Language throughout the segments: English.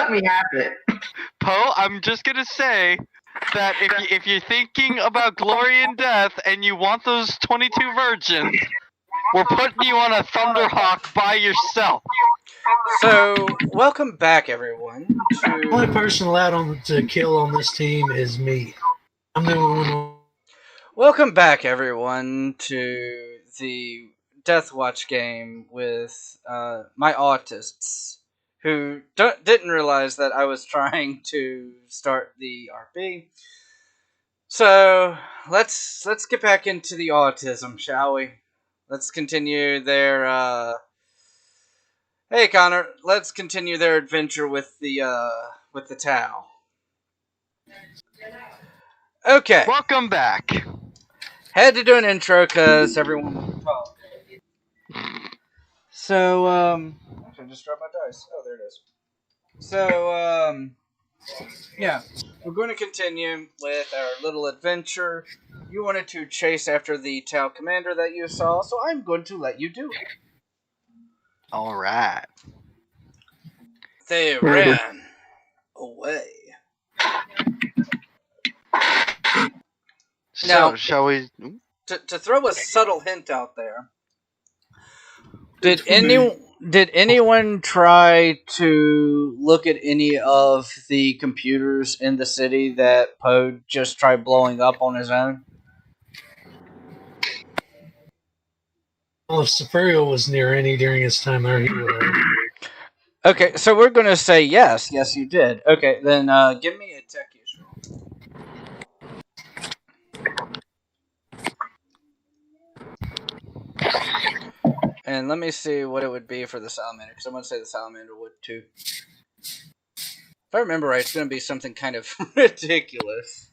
let me have it. Poe, I'm just gonna say that if you're thinking about glory and death and you want those 22 virgins, we're putting you on a Thunderhawk by yourself. So, welcome back, everyone. The only person allowed to kill on this team is me. I'm the only one. Welcome back, everyone, to the Deathwatch game with my autists, who didn't realize that I was trying to start the RP. So let's get back into the autism, shall we? Let's continue their. Hey, Connor. Let's continue their adventure with the Tau. Okay. Welcome back. Had to do an intro because everyone was talk. So, actually, I just dropped my dice. Oh, there it is. So, yeah, we're going to continue with our little adventure. You wanted to chase after the Tau commander that you saw, so I'm going to let you do it. All right. They ran away. So, Now, shall we? To throw a subtle hint out there, did anyone try to look at any of the computers in the city that Poe just tried blowing up on his own? Well, if Safario was near any during his time there, he would have. Okay, so we're going to say yes. Yes, you did. Okay, then give me a tech use roll. And let me see what it would be for the salamander, because I'm going to say the salamander would too. If I remember right, it's going to be something kind of ridiculous.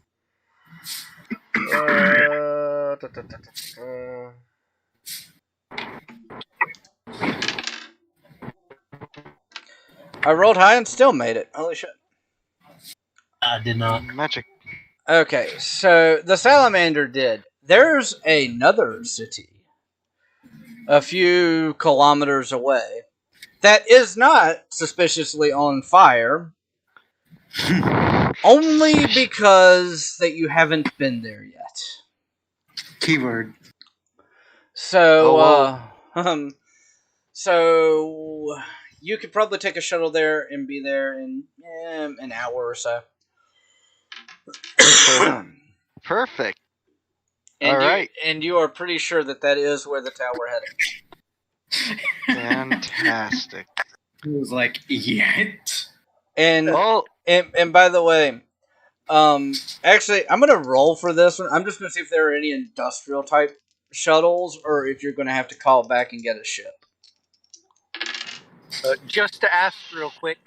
I rolled high and still made it. Holy shit. I did not. Magic. Okay, so the salamander did. There's another city a few kilometers away that is not suspiciously on fire. Only because that you haven't been there yet. Keyword. So, so you could probably take a shuttle there and be there in an hour or so. Perfect. And all right. And you are pretty sure that is where the tower headed. Fantastic. He was like, yet? And by the way, actually, I'm gonna roll for this one. I'm just gonna see if there are any industrial type shuttles, or if you're gonna have to call back and get a ship. Just to ask real quick,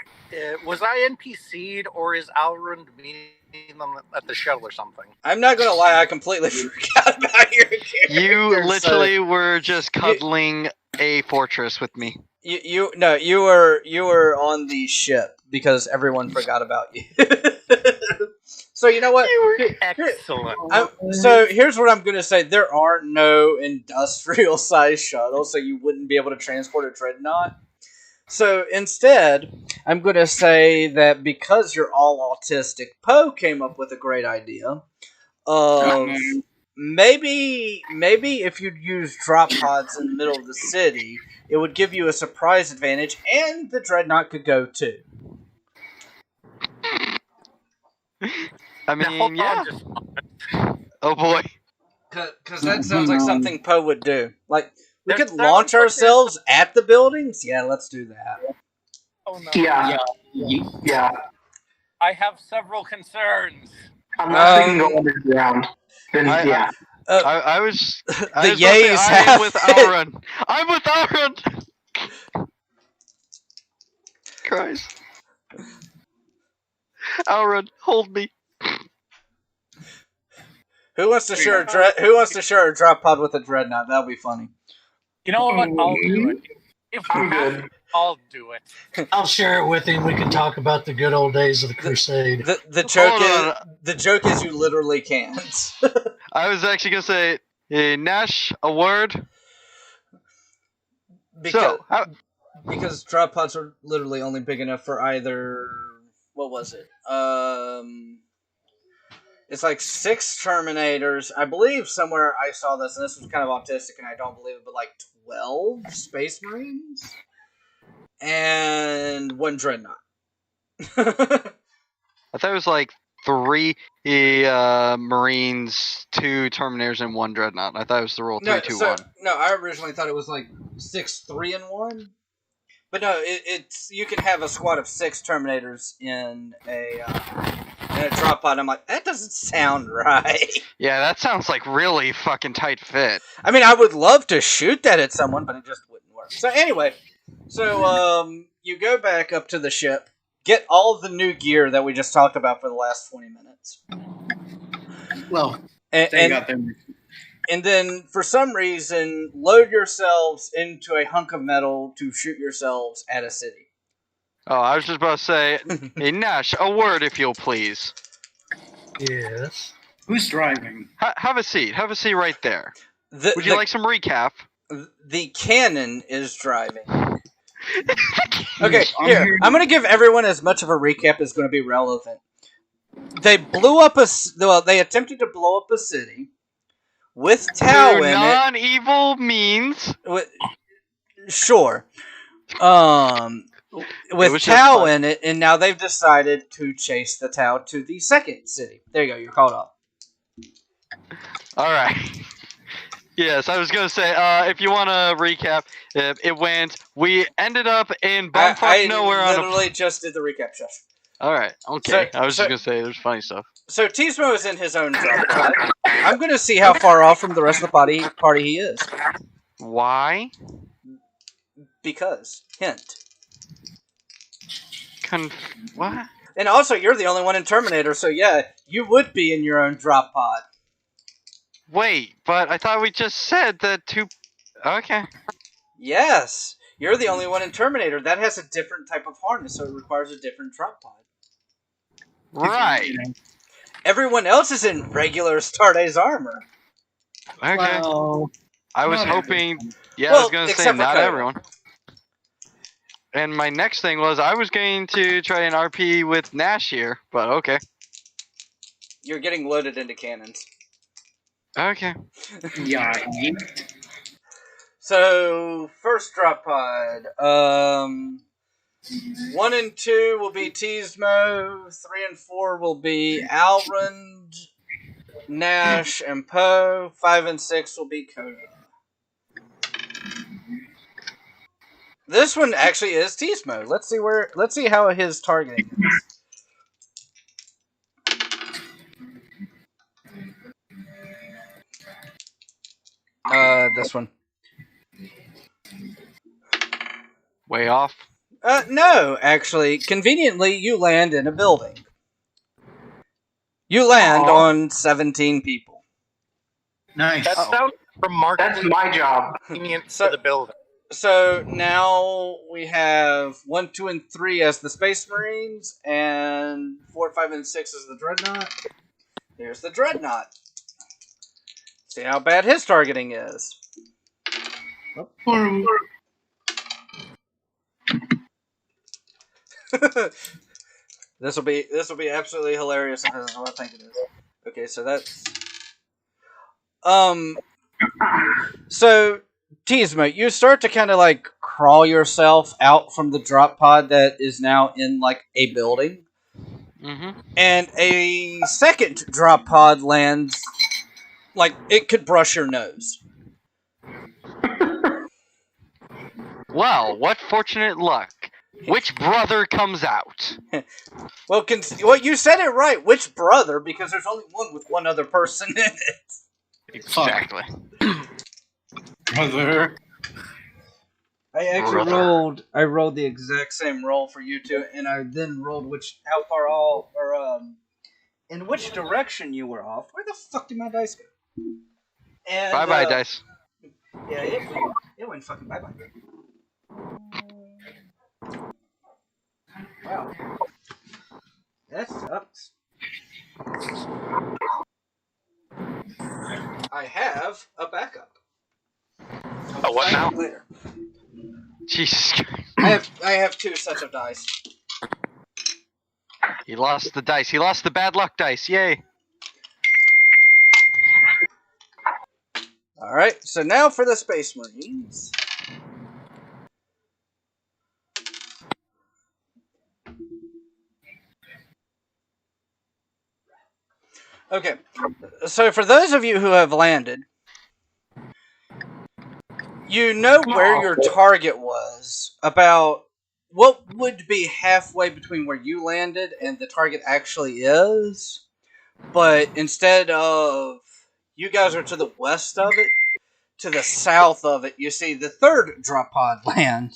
was I NPC'd, or is Alrund meeting them at the shuttle or something? I'm not gonna lie, I completely forgot about your character. You literally were just cuddling a fortress with me. You were on the ship because everyone forgot about you. So you know what? You were excellent. So here's what I'm gonna say: there are no industrial sized shuttles, so you wouldn't be able to transport a dreadnought. So instead, I'm going to say that because you're all autistic, Poe came up with a great idea of maybe if you'd use drop pods in the middle of the city, it would give you a surprise advantage, and the dreadnought could go too. I mean, yeah. Oh boy. Because that sounds like something Poe would do. Like, we That could launch sounds like ourselves at the buildings? Yeah, let's do that. Oh no. Yeah. I have several concerns. Unless we can go underground. Then, I was the yays I'm with Alrund. I'm with Alrund! Christ. Alrund, hold me. Who wants to share a drop pod with a dreadnought? That'll be funny. You know what? I'll do it. If we I'm have good. to, I'll do it. I'll share it with him. We can talk about the good old days of the Crusade. The joke is you literally can't. I was actually gonna say, Nash, a word. Because drop pods are literally only big enough for either what was it? It's like 6 Terminators. I believe somewhere I saw this, and this was kind of autistic, and I don't believe it, but like 12 Space Marines and 1 Dreadnought. I thought it was like 3 Marines, 2 Terminators, and 1 Dreadnought. I thought it was the rule 3-2-1. No, I originally thought it was like 6, 3, and 1. But no, it's you can have a squad of 6 Terminators in a drop pod. I'm like, that doesn't sound right. Yeah, that sounds like really fucking tight fit. I mean, I would love to shoot that at someone, but it just wouldn't work. So anyway, you go back up to the ship, get all of the new gear that we just talked about for the last 20 minutes. Well, they got them. And then, for some reason, load yourselves into a hunk of metal to shoot yourselves at a city. Oh, I was just about to say, hey, Nash, a word if you'll please. Yes. Who's driving? Have a seat. Have a seat right there. Would you like some recap? The cannon is driving. Okay, here. I'm going to give everyone as much of a recap as going to be relevant. They blew up they attempted to blow up a city. With Tau in it. Non-evil means. Sure. With Tau in it, and now they've decided to chase the Tau to the second city. There you go, you're caught up. Alright. Yes, I was going to say, if you want to recap, we ended up in bumfuck nowhere on a... I literally just did the recap, Chef. Alright, okay. I was just going to say, there's funny stuff. So Tismo is in his own drop pod. I'm going to see how far off from the rest of the party he is. Why? Because. Hint. What? And also, you're the only one in Terminator, so yeah, you would be in your own drop pod. Wait, but I thought we just said that Okay. Yes, you're the only one in Terminator. That has a different type of harness, so it requires a different drop pod. Right. Everyone else is in regular Starday's armor. Okay. Well, I was hoping... everyone. Yeah, well, I was going to say not everyone. And my next thing was I was going to try an RP with Nash here, but okay. You're getting loaded into cannons. Okay. Yeah. So, first drop pod. 1 and 2 will be Tismo. 3 and 4 will be Alrund, Nash, and Poe. 5 and 6 will be Coda. This one actually is Tismo. Let's see how his targeting is. This one. Way off. No, actually, conveniently, you land in a building. You land on 17 people. Nice. That sounds remarkably That's my job. convenient for the building. So now we have 1, 2, and 3 as the Space Marines, and 4, 5, and 6 as the Dreadnought. Here's the Dreadnought. See how bad his targeting is. This will be absolutely hilarious if this is what I think it is. Okay, so that's so Tismo, you start to kind of like crawl yourself out from the drop pod that is now in like a building. Mm-hmm. And a second drop pod lands like it could brush your nose. Well, what fortunate luck. Which brother comes out? Well, you said it right. Which brother? Because there's only one with one other person in it. Exactly. Brother. I actually rolled the exact same roll for you two, and I then rolled how far off, or in which direction you were off. Where the fuck did my dice go? And, bye-bye, dice. Yeah, it went fucking bye-bye. Wow. That sucks. I have a backup. Oh, what now? Later. Jesus Christ. I have 2 sets of dice. He lost the dice. He lost the bad luck dice. Yay. Alright, so now for the Space Marines. Okay, so for those of you who have landed, you know where your target was, about what would be halfway between where you landed and the target actually is, but instead of you guys are to the west of it, to the south of it, you see the third drop pod land.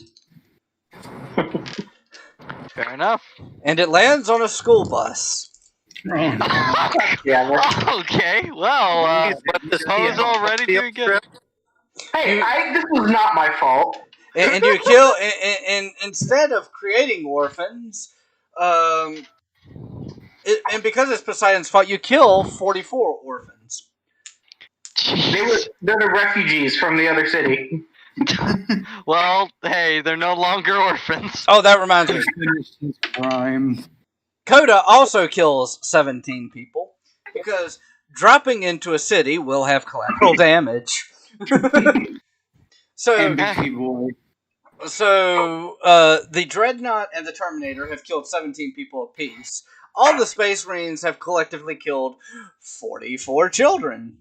Fair enough. And it lands on a school bus. Yeah. Okay, well, But this Poe's already doing good. Hey, this was not my fault. And you kill, and instead of creating orphans, and because it's Poseidon's fault, you kill 44 orphans. Jeez. They're the refugees from the other city. Well, hey, they're no longer orphans. Oh, that reminds me. Crime. Coda also kills 17 people, because dropping into a city will have collateral damage. So, MVP boy. the Dreadnought and the Terminator have killed 17 people apiece. All the Space Marines have collectively killed 44 children.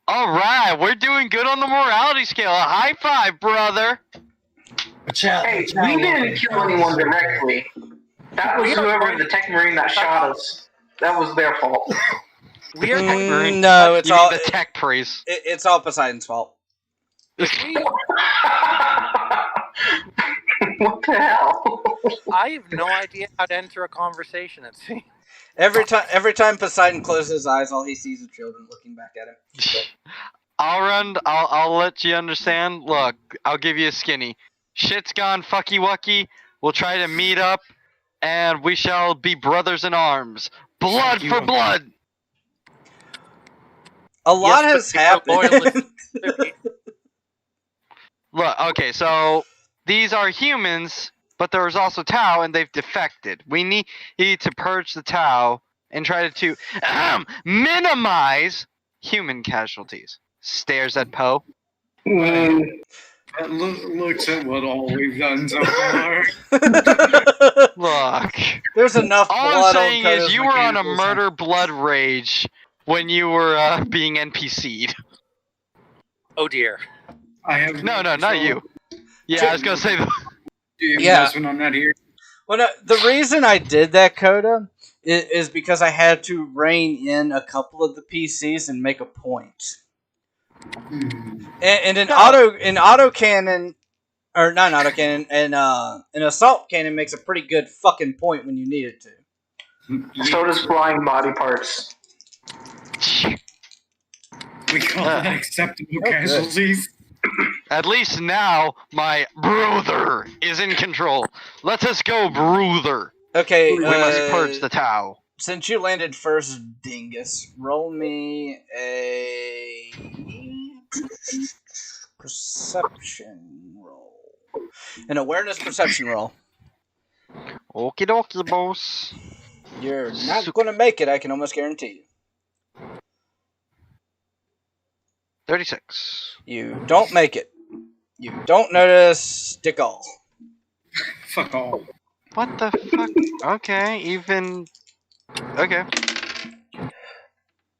Alright, we're doing good on the morality scale. A high five, brother. Watch out. Hey, watch out. we didn't kill anyone directly. That was whoever the tech marine that shot us. That was their fault. We are No, it's You mean all the tech praise. it's all Poseidon's fault. What the hell? I have no idea how to enter a conversation, it seems. Every time Poseidon closes his eyes, all he sees is children looking back at him. I'll let you understand. Look, I'll give you a skinny. Shit's gone fucky wucky. We'll try to meet up, and we shall be brothers in arms. Blood for blood. A lot Yes, has but you're loyal happened. Look, okay, so these are humans, but there's also Tau, and they've defected. We need to purge the Tau and try to minimize human casualties. Stares at Poe. Looks at what all we've done so far. Look. There's enough All blood I'm saying on is Coda's you were on a mechanicals. murder blood rage when you were being NPC'd. Oh dear. I have No, not you. Yeah, I was gonna say that. Yeah. When I'm not here. Well, no, the reason I did that, Coda, is because I had to rein in a couple of the PCs and make a point. And an autocannon, or not an autocannon, an assault cannon makes a pretty good fucking point when you need it to. So does flying body parts. We call that acceptable casualties. At least now my brother is in control. Let us go, brother. Okay, We must purge the Tau. Since you landed first, Dingus, roll me a perception roll. An awareness perception roll. Okie dokie, boss. You're not going to make it, I can almost guarantee you. 36. You don't make it. You don't notice dick all. Fuck all. What the fuck? Okay, even... Okay.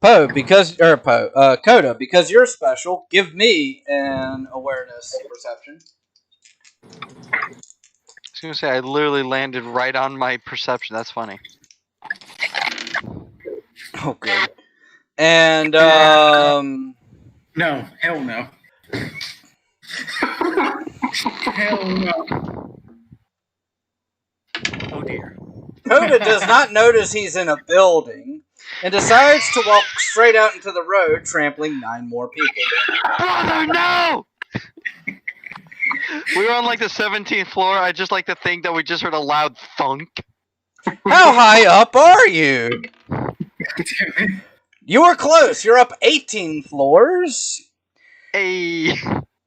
Coda, because you're special, give me an awareness perception. I was gonna say, I literally landed right on my perception. That's funny. Oh, good. And, No, hell no. Hell no. Oh dear. Coda does not notice he's in a building and decides to walk straight out into the road, trampling 9 more people. Brother, no! We were on like the 17th floor. I just like to think that we just heard a loud thunk. How high up are you? You were close. You're up 18 floors. Hey.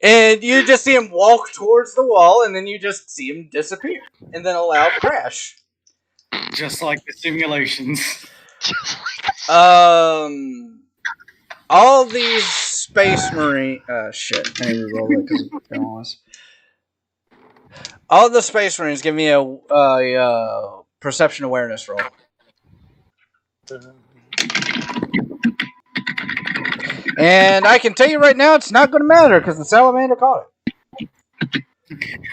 And you just see him walk towards the wall, and then you just see him disappear. And then a loud crash. Just like the simulations. Just All these space marine. Shit. I need to roll it because of balance. All the space marines give me a perception awareness roll. And I can tell you right now, it's not going to matter because the salamander caught it.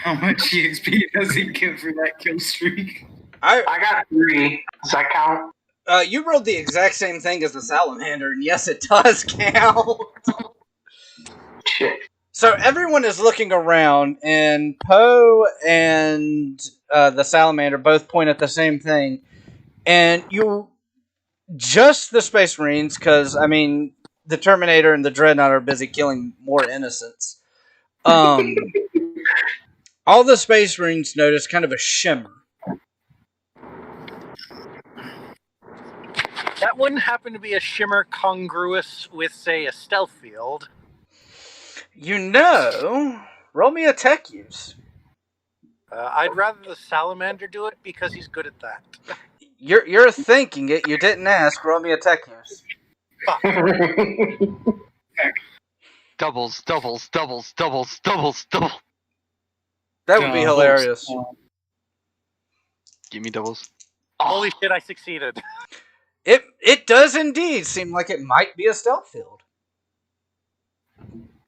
How much EXP does he get for that kill streak? I got 3. Does that count? You rolled the exact same thing as the salamander, and yes, it does count. Shit. So everyone is looking around, and Poe and the salamander both point at the same thing, and just the Space Marines, because I mean, the Terminator and the Dreadnought are busy killing more innocents. All the Space Marines notice kind of a shimmer. That wouldn't happen to be a shimmer congruous with, say, a stealth field. You know, roll me a tech use. I'd rather the salamander do it because he's good at that. You're thinking it. You didn't ask. Roll me a tech use. doubles. That would be Doubles. hilarious. Give me doubles. Holy shit, I succeeded. It does indeed seem like it might be a stealth field.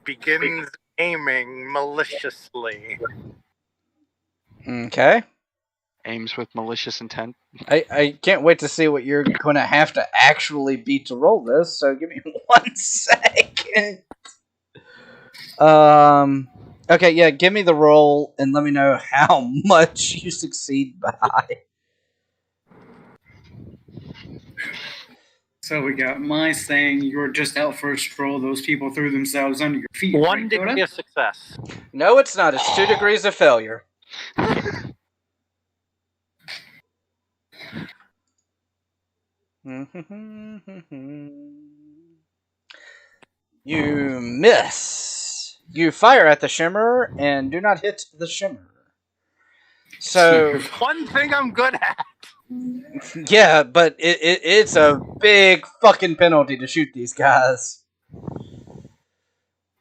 Begins aiming maliciously. Okay. Aims with malicious intent. I can't wait to see what you're going to have to actually beat to roll this, so give me 1 second. Okay, yeah, give me the roll and let me know how much you succeed by. So we got my saying you were just out for a stroll. Those people threw themselves under your feet. 1 right, degree Coda? of success. No, it's not. It's 2 degrees of failure. You miss. You fire at the shimmer and do not hit the shimmer. So, One thing I'm good at. yeah, but it's a big fucking penalty to shoot these guys.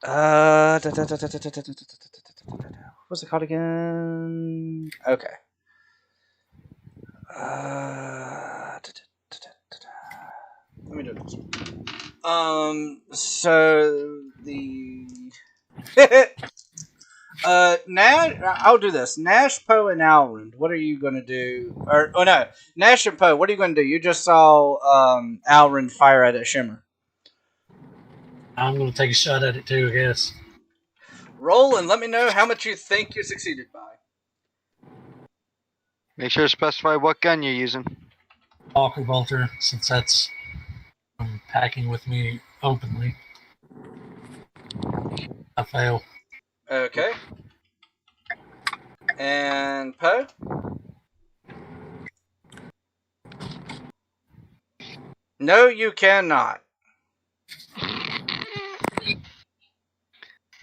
What's it called again? Okay. Let me do this. So the Nash. I'll do this. Nash, Poe, and Alrund. What are you gonna do? No, Nash and Poe. What are you gonna do? You just saw Alrund fire at a shimmer. I'm going to take a shot at it too, I guess. Roll and let me know how much you think you succeeded by. Make sure to specify what gun you're using. Walker Bolter, since that's packing with me openly. I fail. Okay. And Poe? No, you cannot.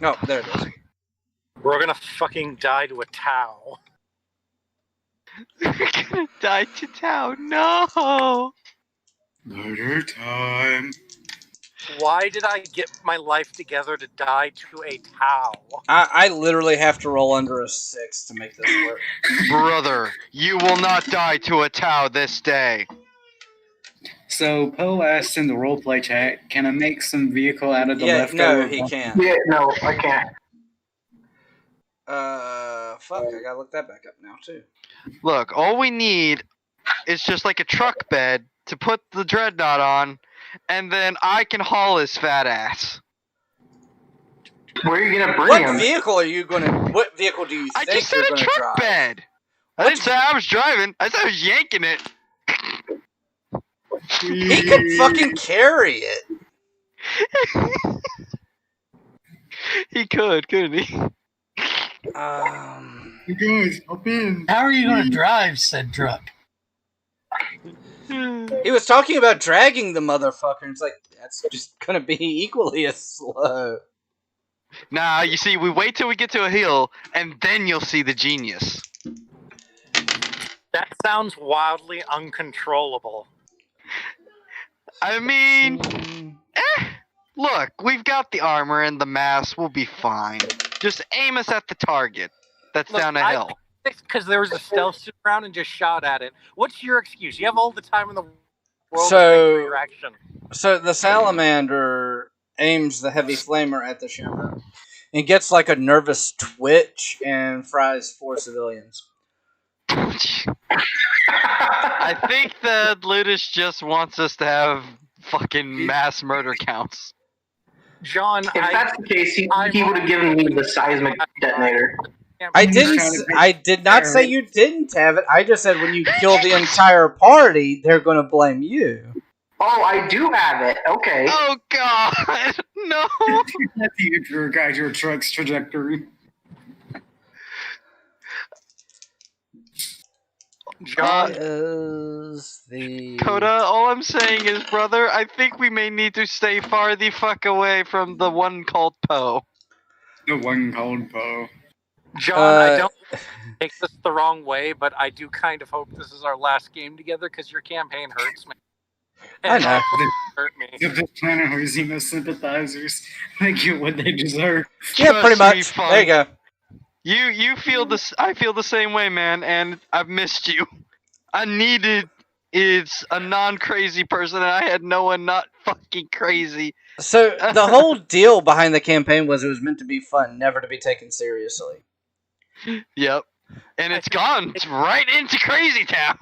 No, there it is. We're gonna fucking die to a Tau. We're gonna die to town. No. Murder time. Why did I get my life together to die to a Tau? I literally have to roll under a 6 to make this work. Brother, you will not die to a Tau this day. So Poe asked in the roleplay chat, "Can I make some vehicle out of the Yeah, leftover?" no, he can't. Yeah, no, I can't. Fuck, I gotta look that back up now, too. Look, all we need is just like a truck bed to put the dreadnought on, and then I can haul his fat ass. Where are you gonna bring What him? vehicle do you I think just you're said a gonna truck drive? bed. I didn't say I was driving. I said I was yanking it. He could fucking carry it. He could, couldn't he? You guys, hop in. How are you going to drive said truck? He was talking about dragging the motherfucker. And it's like, that's just gonna be equally as slow. Nah, you see, we wait till we get to a hill, and then you'll see the genius. That sounds wildly uncontrollable. I mean, look, we've got the armor and the mask. We'll be fine. Just aim us at the target. That's Look, down a hill. Because there was a stealth suit around and just shot at it. What's your excuse? You have all the time in the world to figure your action. So the salamander aims the heavy flamer at the shimmer and gets like a nervous twitch and fries 4 civilians. I think that Ludus just wants us to have fucking mass murder counts. John, If that's the case, he would have given me the seismic detonator. I did not say you didn't have it. I just said when you kill the entire party, they're going to blame you. Oh, I do have it. Okay. Oh God, no! Let the Emperor guide your truck's trajectory. John, is the Coda, all I'm saying is, brother, I think we may need to stay far the fuck away from the one called Poe. The one called Poe. John, I don't take this the wrong way, but I do kind of hope this is our last game together because your campaign hurts me. I know. Hurt me. The Planet Hosima sympathizers, they get what they deserve. Yeah, pretty Trust me, much. Funk. There you go. You feel this? I feel the same way, man, and I've missed you. I needed is a non-crazy person, and I had no one not fucking crazy. So the whole deal behind the campaign was it was meant to be fun, never to be taken seriously. Yep, and it's gone right into Crazy Town.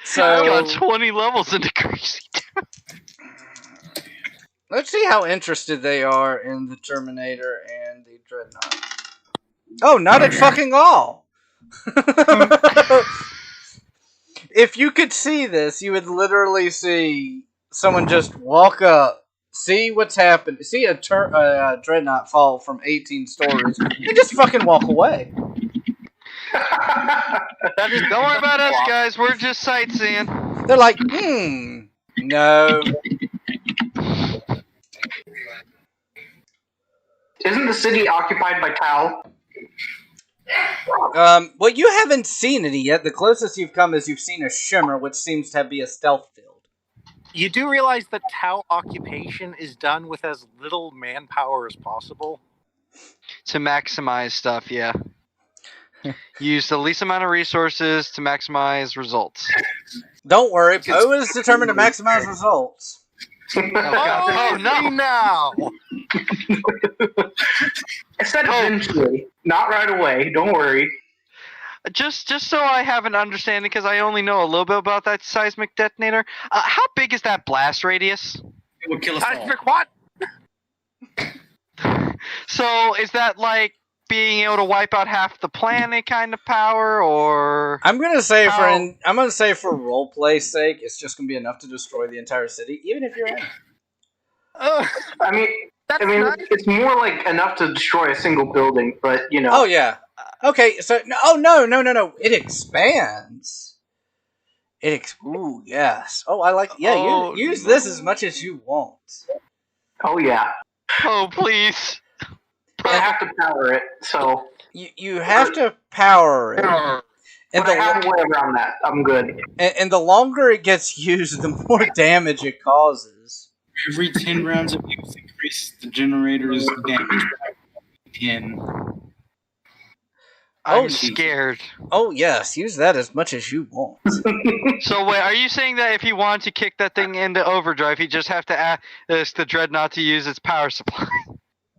So It's got 20 levels into Crazy Town. let's see how interested they are in the Terminator and the Dreadnought. Oh, not at fucking all. If you could see this, you would literally see someone just walk up, see what's happened, see a Dreadnought fall from 18 stories, and just fucking walk away. Don't worry about us, guys. We're just sightseeing. They're like, no. Isn't the city occupied by Tal? Well, you haven't seen any yet. The closest you've come is you've seen a shimmer, which seems to be a stealth field. You do realize that Tau occupation is done with as little manpower as possible? To maximize stuff, yeah. Use the least amount of resources to maximize results. Don't worry, Poe is determined to maximize results. Oh, no! Now! I said eventually, not right away. Don't worry. Just so I have an understanding, because I only know a little bit about that seismic detonator. How big is that blast radius? It will kill us all. Seismic what? So is that like being able to wipe out half the planet kind of power, or I'm gonna say for roleplay's sake, it's just gonna be enough to destroy the entire city, even if you're in. I mean, Nice. it's more like enough to destroy a single building, but you know. Oh yeah. Okay, so no. It expands. Ooh, yes. Oh, I like. Yeah, Oh, use this as much as you want. Oh yeah. oh please. But I have to power it, so. You have to power it, and But I have a way around that. I'm good. and the longer it gets used, the more damage it causes. Every 10 rounds of use increase the generator's damage by 10. I'm scared. Oh yes, use that as much as you want. So wait, are you saying that if he wanted to kick that thing into overdrive, he'd just have to ask the Dreadnought to use its power supply?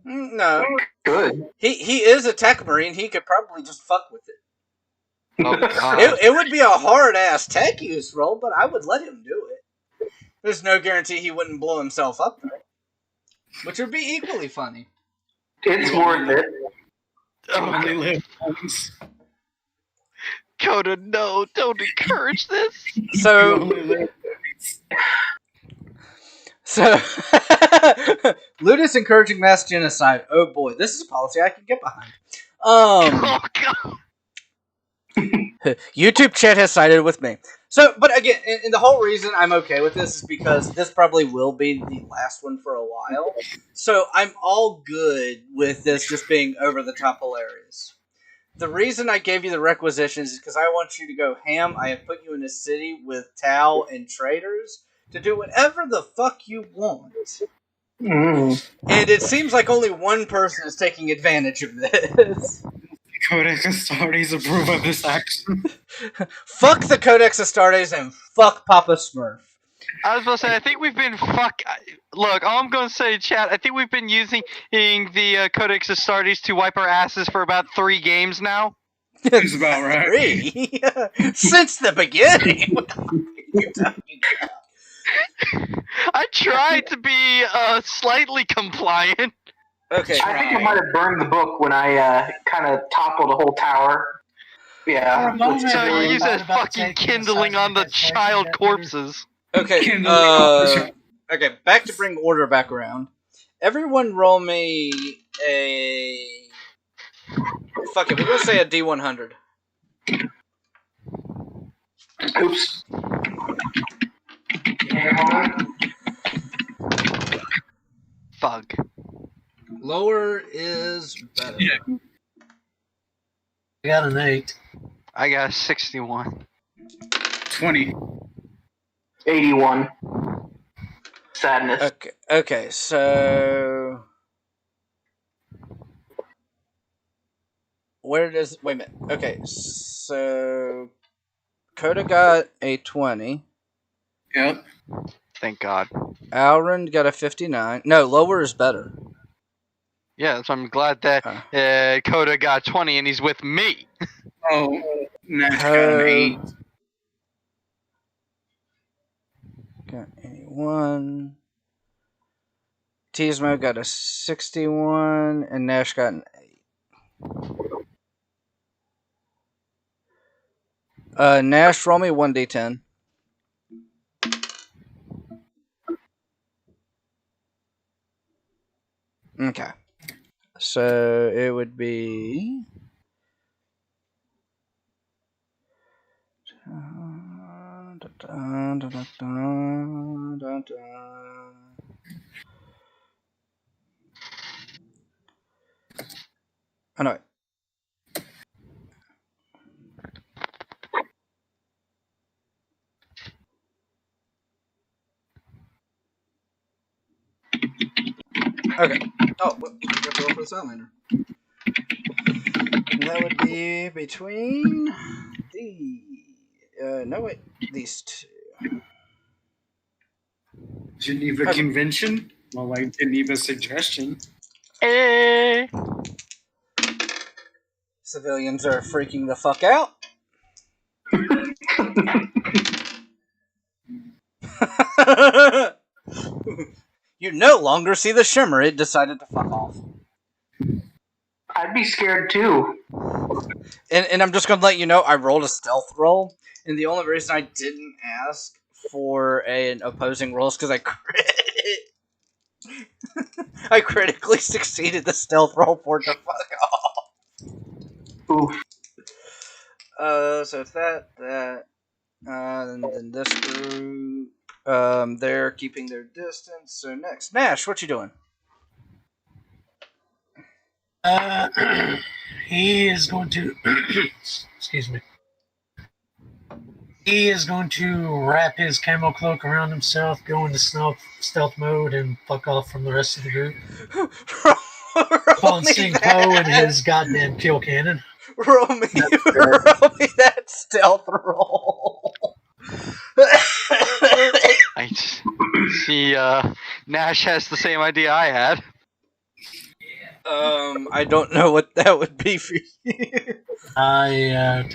No, Good. he is a tech marine. He could probably just fuck with it. Oh god. It would be a hard ass tech use roll, but I would let him do it. There's no guarantee he wouldn't blow himself up though, which would be equally funny. It's worth it. Only live once. Coda, no, don't encourage this. So, Only live Ludus encouraging mass genocide. Oh boy, this is a policy I can get behind. Oh god. YouTube chat has sided with me. So, but again, and the whole reason I'm okay with this is because this probably will be the last one for a while. So I'm all good with this just being over the top hilarious. The reason I gave you the requisitions is because I want you to go ham. I have put you in a city with Tau and traders to do whatever the fuck you want. Mm. And it seems like only one person is taking advantage of this. Codex Astartes approve of this action. Fuck the Codex Astartes and fuck Papa Smurf. I was about to say, I think we've been Look, all I'm going to say, chat, I think we've been using the Codex Astartes to wipe our asses for about 3 games now. That's about right. 3? Since the beginning. What the fuck are you talking about? I tried to be slightly compliant. Okay. I think I might have burned the book when I kind of toppled a whole tower. Yeah. For a moment, So I you use thought that about fucking taking kindling the on the seismic child effect corpses. Okay, Kindling okay, back to bring order back around. Everyone roll me a... Fuck it, we're gonna say a D100. Oops. Fug. Lower is better. Yeah. I got an 8. I got a 61. 20. 81. Sadness. Okay, so... Where does... Wait a minute. Okay, so... Coda got a 20. Yep. Thank God. Alrond got a 59. No, lower is better. Yeah, so I'm glad that Coda got 20 and he's with me. Oh, Nash got an 8. Got 81. Tismo got a 61, and Nash got an 8. Nash, roll me 1d10. Okay. So it would be... Oh, no. Okay. Oh, well, I got to roll for the Salamander. That would be between the... no, wait. These two. Geneva Okay. Convention? Well, like Geneva Suggestion. Eh. Civilians are freaking the fuck out. You no longer see the shimmer. It decided to fuck off. I'd be scared too. And I'm just going to let you know, I rolled a stealth roll. And the only reason I didn't ask for an opposing roll is because I critically succeeded the stealth roll for it to fuck off. Oof. So it's that, and then this group, they're keeping their distance. So next, Nash, what you doing? He is going to... excuse me. He is going to wrap his camo cloak around himself, go into stealth mode, and fuck off from the rest of the group. Upon seeing Poe and his goddamn kill cannon. Roll me that stealth roll. I see, Nash has the same idea I had. I don't know what that would be for you. I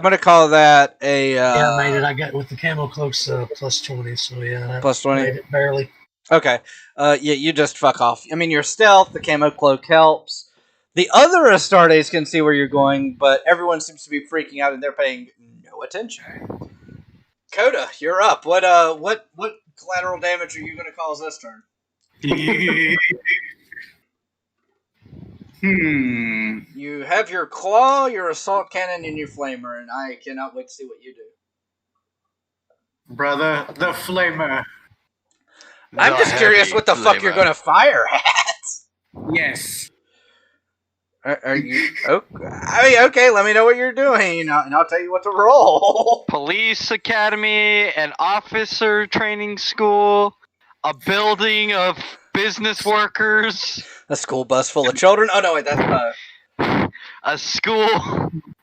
gonna call that a. Yeah, I made it. I got with the camo cloaks plus 20, so yeah. Plus 20? Made it barely. Okay. Yeah, you just fuck off. I mean, your stealth, the camo cloak helps. The other Astartes can see where you're going, but everyone seems to be freaking out and they're paying no attention. Coda, you're up. What collateral damage are you gonna cause this turn? You have your claw, your assault cannon, and your flamer, and I cannot wait to see what you do. Brother, the flamer. I'm just curious what the fuck you're gonna fire at. Yes. Are you? Oh, I mean, okay. Let me know what you're doing, and I'll tell you what to roll. Police academy, an officer training school, a building of business workers, A school bus full of children. Oh no, wait, that's a school,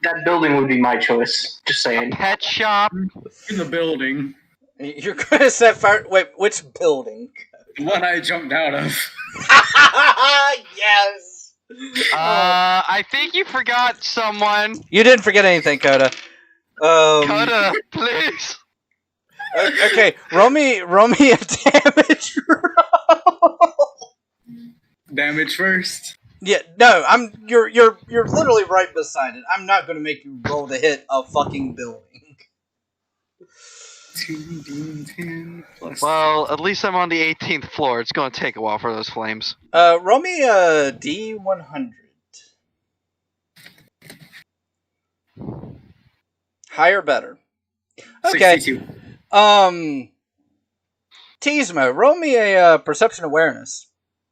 That building would be my choice. Just saying. pet shop. In the building. You're gonna set fire. Wait, which building? The one I jumped out of. Yes. I think you forgot someone. You didn't forget anything, Coda. Coda, please. Okay, roll me a damage roll. Damage first. Yeah, no, you're literally right beside it. I'm not gonna make you roll to hit a fucking building. 2d10 plus. Well, at least I'm on the 18th floor. It's going to take a while for those flames. Roll me a D100. Higher, better. Okay. 62. Tizmo, roll me a perception awareness.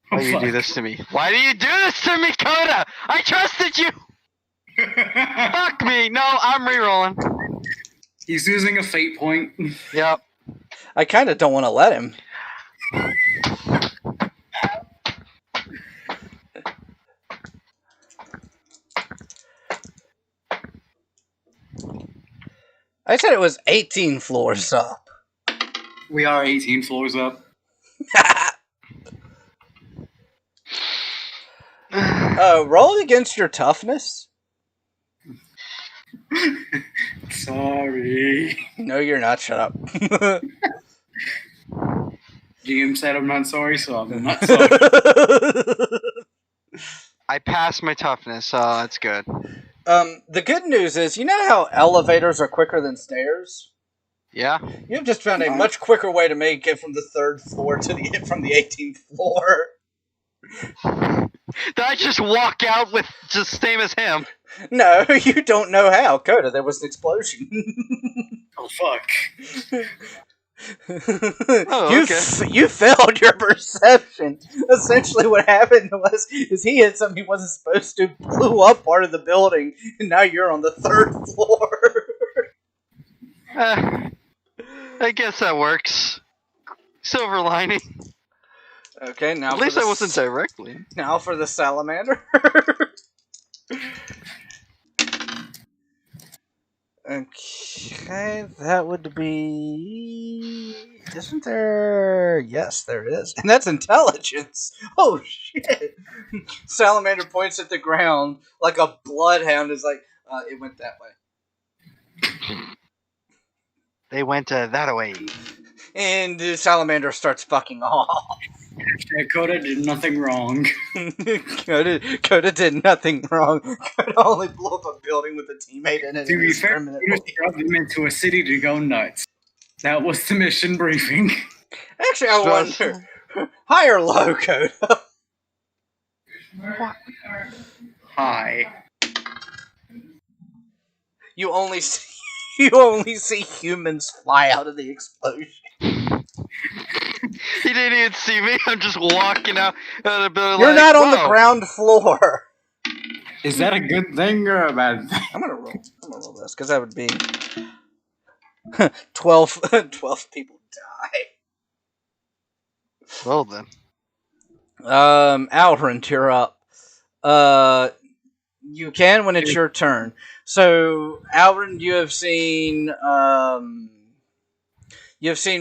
Why do you do this to me? Why do you do this to me, Coda? I trusted you! Fuck me! No, I'm re-rolling. He's using a fate point. Yep. I kind of don't want to let him. I said it was 18 floors up. We are 18 floors up. Roll against your toughness. Sorry. No, you're not. Shut up. GM said I'm not sorry, so I'm not sorry. I passed my toughness, so that's good. The good news is, you know how elevators are quicker than stairs? Yeah? You've just found a much quicker way to make it from the 3rd floor to from the 18th floor. Did I just walk out with just same as him? No, you don't know how. Coda, there was an explosion. Oh, fuck. Oh, okay. You failed your perception. Essentially what happened was he hit something he wasn't supposed to, blew up part of the building, and now you're on the 3rd floor. I guess that works. Silver lining. Okay, now At least I wasn't directly. Now for the salamander. Okay, that would be... Isn't there... Yes, there is. And that's intelligence. Oh, shit. Salamander points at the ground like a bloodhound is like, it went that way. They went that way. And the salamander starts fucking off. Coda did nothing wrong. Coda did nothing wrong. Coda only blew up a building with a teammate in it. To be fair, you just dropped them into a city to go nuts. That was the mission briefing. Actually, I wonder. High or low, Coda? Hi. You only see humans fly out of the explosion. He didn't even see me. I'm just walking out of the building. You're like, not on the "Whoa." ground floor. Is that a good thing or a bad thing? I'm gonna roll this because that would be 12 people die. Well then. Alrond, you're up. You can when it's your turn. So, Alrond, you have seen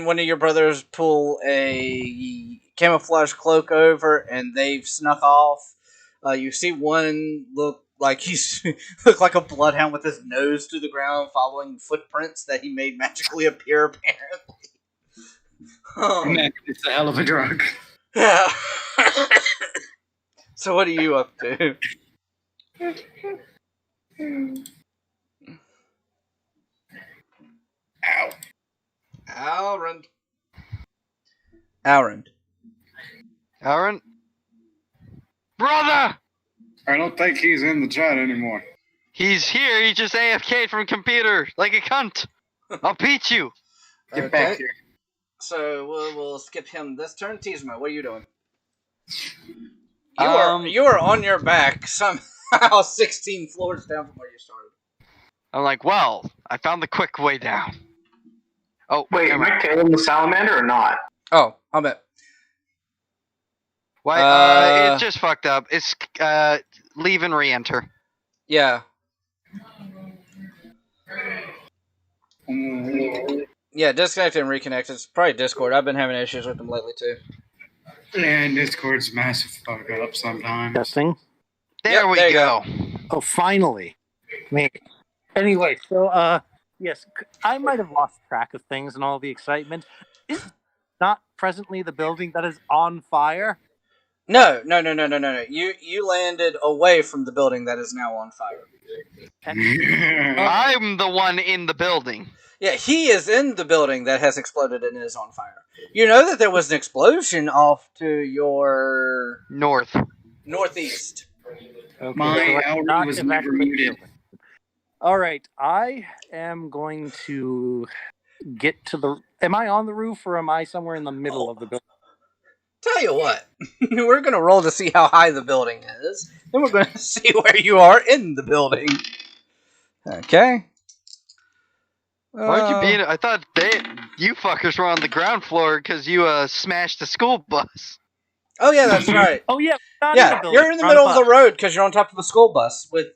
one of your brothers pull a camouflage cloak over, and they've snuck off. You see one look like look like a bloodhound with his nose to the ground, following footprints that he made magically appear. Apparently, Man, it's a hell of a drug. yeah. So, what are you up to? Ow. Alrond. Aaron? Brother! I don't think he's in the chat anymore. He's here. He just AFK'd from computer like a cunt. I'll beat you. Get back here. So we'll skip him this turn. Tizmo, what are you doing? Um, You are on your back. 16 floors down from where you started. I'm like, well, I found the quick way down. Oh, Wait, never am mind. I killing the salamander or not? Oh, I'll bet. Why? It just fucked up. It's leave and re-enter. Yeah. Yeah, disconnect and reconnect. It's probably Discord. I've been having issues with them lately, too. And Discord's massive fuck up sometimes. Testing. There Yep, we there you go. Oh, finally. Anyway, so yes, I might have lost track of things and all the excitement. Is not presently the building that is on fire? No. You landed away from the building that is now on fire. I'm the one in the building. Yeah, he is in the building that has exploded and is on fire. You know that there was an explosion off to your northeast. Okay, My so Elry not was never evacuate muted. building. All right, I am going to get to the. Am I on the roof or am I somewhere in the middle of the building? Tell you what, we're going to roll to see how high the building is. Then we're going to see where you are in the building. Okay. Why'd you be in it? I thought you fuckers were on the ground floor because you smashed the school bus. Oh yeah, that's right. Oh yeah, not in Yeah, the building. you're in the We're on middle a of the bus. road because you're on top of the school bus with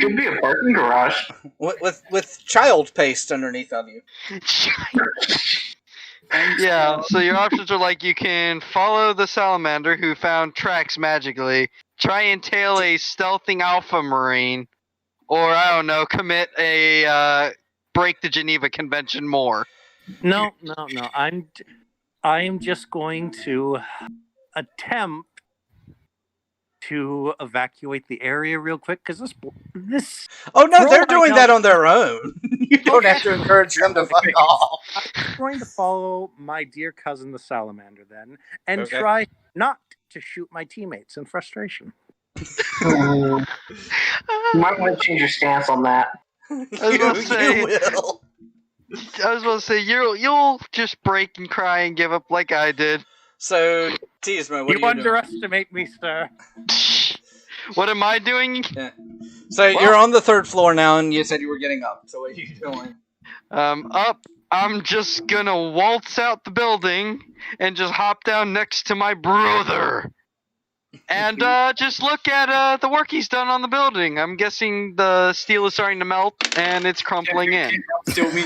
Could be a parking garage. with child paste underneath of you. Yeah, so your options are like you can follow the salamander who found tracks magically, try and tail a stealthing alpha marine, or I don't know, commit a break the Geneva Convention more. No. I am just going to attempt to evacuate the area real quick because this. Oh no, For they're all I doing know- that on their own. You don't have to encourage them to fuck off. I'm going to follow my dear cousin the salamander then, and Okay. try not to shoot my teammates in frustration. You might want to change your stance on that. I was about to say- you will. I was about to say you'll just break and cry and give up like I did. So, Teasma, what You are you doing? underestimate me, sir. What am I doing? So you're on the third floor now, and you said you were getting up. So what are you doing? Up. I'm just gonna waltz out the building and just hop down next to my brother. And just look at the work he's done on the building. I'm guessing the steel is starting to melt and it's crumpling in. Still me.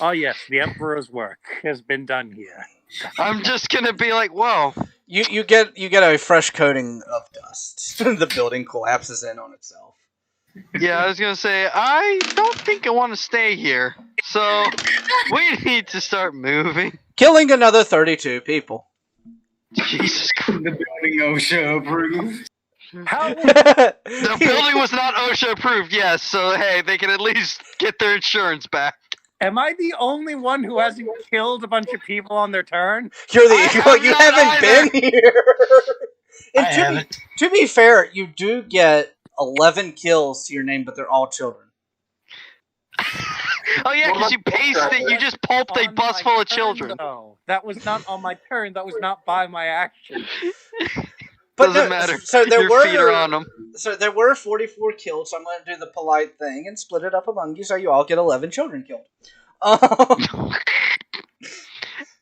Oh yes, the Emperor's work has been done here. I'm just gonna be like, whoa. You get a fresh coating of dust. The building collapses in on itself. Yeah, I was gonna say, I don't think I want to stay here. So we need to start moving. Killing another 32 people. Jesus Christ. The building OSHA approved. How? The building was not OSHA approved, yes, so hey, they can at least get their insurance back. Am I the only one who hasn't killed a bunch of people on their turn? You're I the have you not haven't either. been here. I And haven't. to be fair, you do get 11 kills to your name, but they're all children. Oh yeah, because you paced it, you just pulped a On bus my full of turn, children. though. That was not on my turn. That was not by my action. But Doesn't no, matter. So there Your feet are on them. So there were 44 kills. So I'm going to do the polite thing and split it up among you, so you all get 11 children killed. I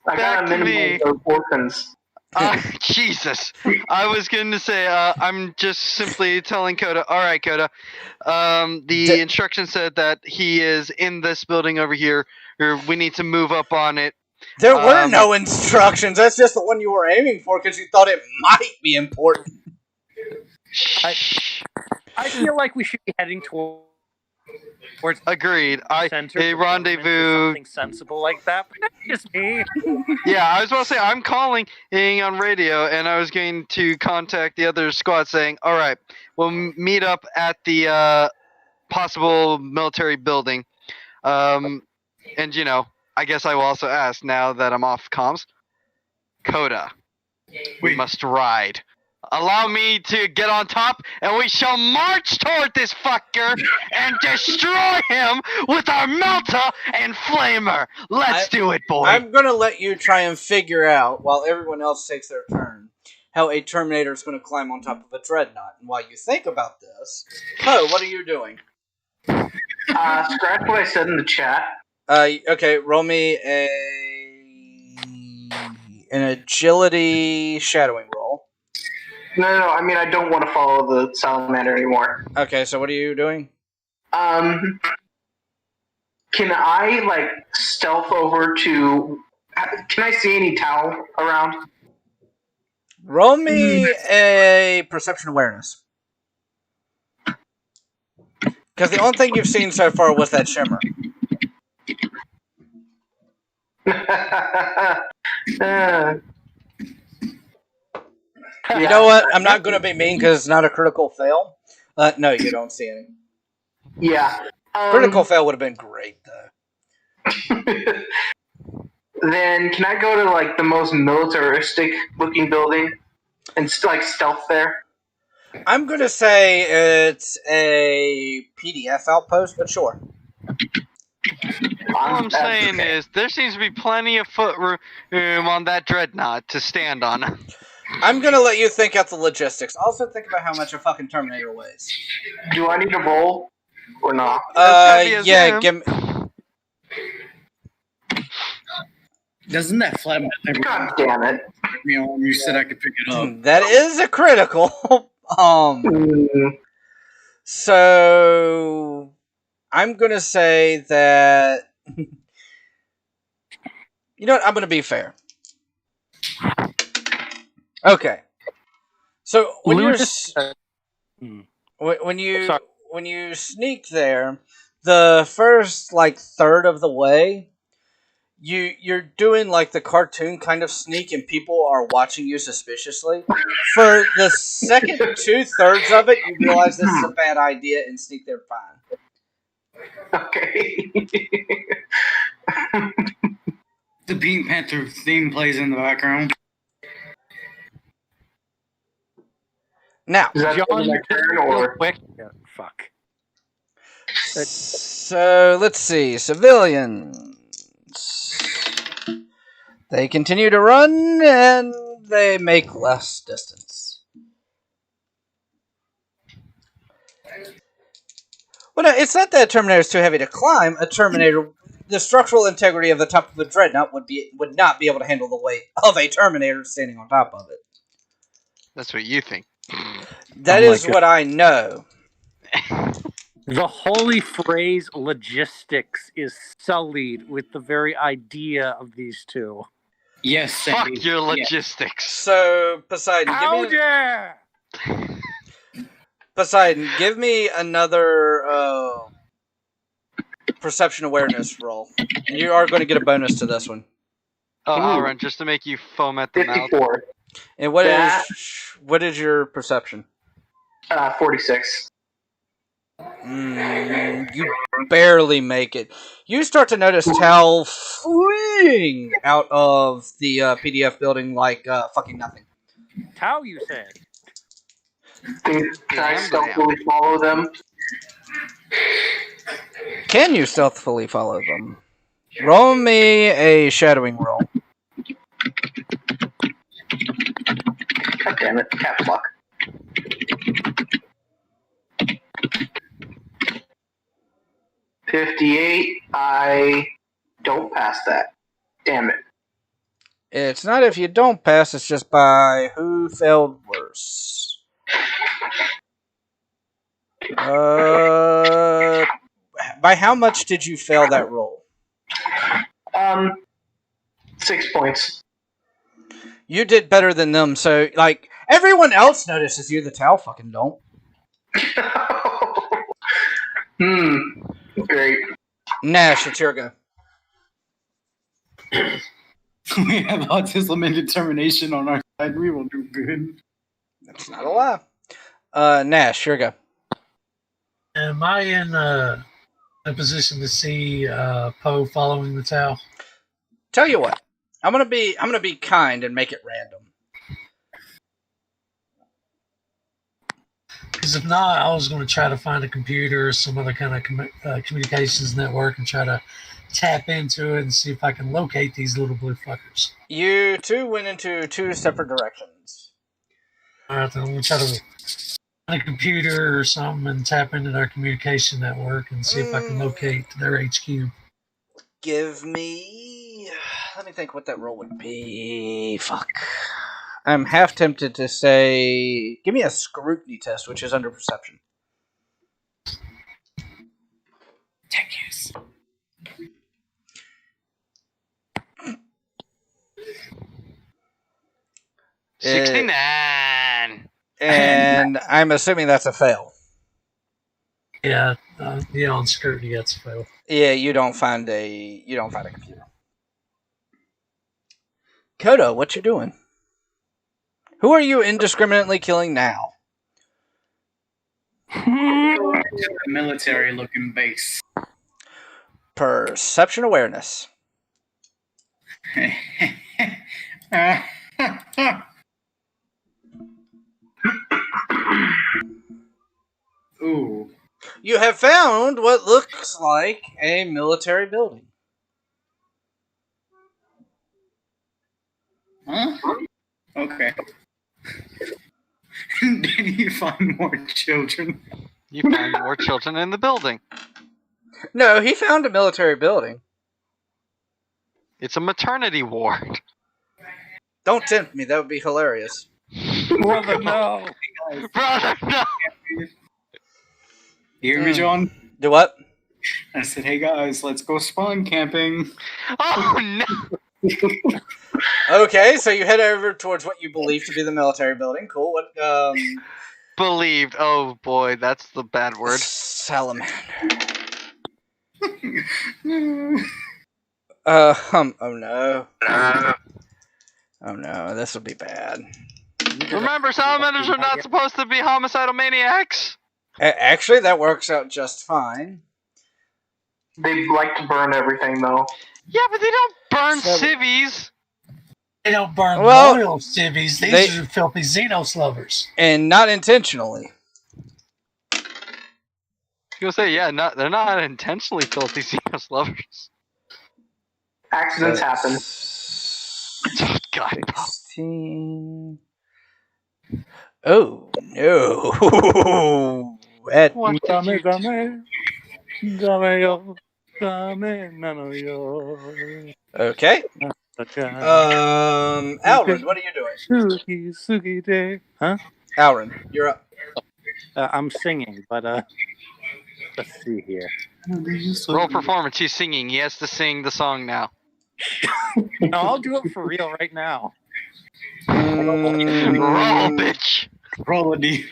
Back gotta to minimize me. those orphans. Jesus. I was going to say, I'm just simply telling Coda, alright, Coda, the instruction said that he is in this building over here, or we need to move up on it. There were no instructions. That's just the one you were aiming for because you thought it might be important. I feel like we should be heading towards Agreed. center. A of the government or rendezvous. something sensible like that. But that's just me. Yeah, I was about to say, I'm calling on radio, and I was going to contact the other squad saying, alright, we'll meet up at the possible military building. And, you know, I guess I will also ask, now that I'm off comms, Coda, we Wait. must ride. Allow me to get on top, and we shall march toward this fucker and destroy him with our melter and flamer. Let's do it, boy. I'm going to let you try and figure out, while everyone else takes their turn, how a Terminator is going to climb on top of a Dreadnought. And while you think about this, Poe, what are you doing? Scratch what I said in the chat. Okay, roll me an agility shadowing roll. No, I mean, I don't want to follow the salamander anymore. Okay, so what are you doing? Can I, stealth over to... Can I see any Tau around? Roll me a perception awareness. Because the only thing you've seen so far was that shimmer. You know what? I'm not going to be mean because it's not a critical fail. No, you don't see any. Yeah. Critical fail would have been great, though. Then can I go to, the most militaristic-looking building and, stealth there? I'm going to say it's a PDF outpost, but sure. All I'm saying is there seems to be plenty of foot room on that Dreadnought to stand on. I'm going to let you think out the logistics. Also think about how much a fucking Terminator weighs. Do I need to roll or not? Yeah, give me... Doesn't that flat God damn it. you said I could pick it up? That is a critical. So I'm gonna say that. You know what? I'm gonna be fair. Okay. So when you sneak there, the first third of the way, you're doing the cartoon kind of sneak, and people are watching you suspiciously. For the second 2/3 of it, you realize this is a bad idea and sneak there fine. Okay. The Pink Panther theme plays in the background. Now, Is that John, my turn or? quick. Yeah, fuck. So let's see. Civilians. They continue to run, and they make less distance. Well, no, it's not that a Terminator is too heavy to climb. The structural integrity of the top of a Dreadnought would not be able to handle the weight of a Terminator standing on top of it. That's what you think. That is what I know. The holy phrase logistics is sullied with the very idea of these two. Yes, Fuck your logistics. So, Poseidon, give me another perception awareness roll. And you are going to get a bonus to this one. Oh, I'll run just to make you foam at the mouth. 54. And what is your perception? 46. You barely make it. You start to notice Tal fleeing out of the PDF building like fucking nothing. Tau, you said. Can I stealthily follow them? Can you stealthily follow them? Roll me a shadowing roll. God damn it, caps lock. $58. I don't pass that. Damn it. It's not if you don't pass, it's just by who failed worse. By how much did you fail that roll? 6 points. You did better than them, so, everyone else notices you, the Tau fucking don't. Great. Nash, it's your go. We have autism and determination on our side. We will do good. That's not a lie. Nash, your go. Am I in a position to see Poe following the Tau? Tell you what, I'm gonna be kind and make it random. Because if not, I was going to try to find a computer or some other kind of communications network and try to tap into it and see if I can locate these little blue fuckers. You two went into two separate directions. We'll try to on a computer or something and tap into their communication network and see if I can locate their HQ. Give me. Let me think what that roll would be. Fuck. I'm half tempted to say. Give me a scrutiny test, which is under perception. Tech use. Uh, 69. And I'm assuming that's a fail. Yeah, on scrutiny, that's a fail. Yeah, you don't find a computer. Kodo, what you doing? Who are you indiscriminately killing now? A military-looking base. Perception awareness. Ooh. You have found what looks like a military building. Huh? Okay. Did you find more children? You found more children in the building. No, he found a military building. It's a maternity ward. Don't tempt me, that would be hilarious. Brother, no. Brother, no! You hear me, John? Do what? I said, hey guys, let's go spawn camping. Oh, no! Okay, so you head over towards what you believe to be the military building. Cool. What? Believed. Oh, boy, that's the bad word. Salamander. Oh no. Oh no, this will be bad. Remember, salamanders are not supposed to be homicidal maniacs. Actually, that works out just fine. They like to burn everything, though. Yeah, but they don't burn So- civvies. They don't burn Well, loyal civvies. These they- are filthy Xenos lovers. And not intentionally. You'll say, yeah, they're not intentionally filthy Xenos lovers. Accidents happen. Oh, God. 16. Oh no. What did you do? Okay. Alrin, what are you doing? Suki day. Huh? Alrin, you're up. I'm singing, but let's see here. Roll performance. He's singing. He has to sing the song now. No, I'll do it for real right now. Roll, bitch. Roll a D.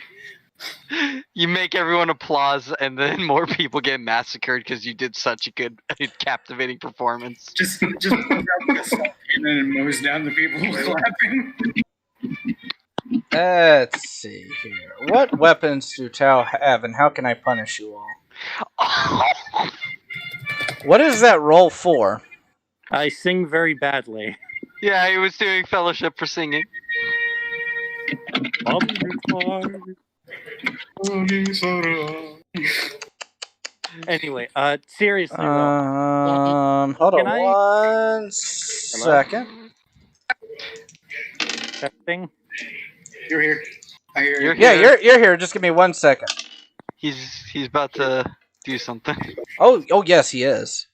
You make everyone applause, and then more people get massacred because you did such a good, captivating performance. Just put out the salt cannon and mows down the people clapping. Let's see here. What weapons do Tao have, and how can I punish you all? What is that roll for? I sing very badly. Yeah, he was doing fellowship for singing. Anyway, seriously, though, Hold Can on one second. that thing. You're here. I hear You're you. Yeah, here. you're here. Just give me 1 second. He's about to do something. Oh, yes, he is.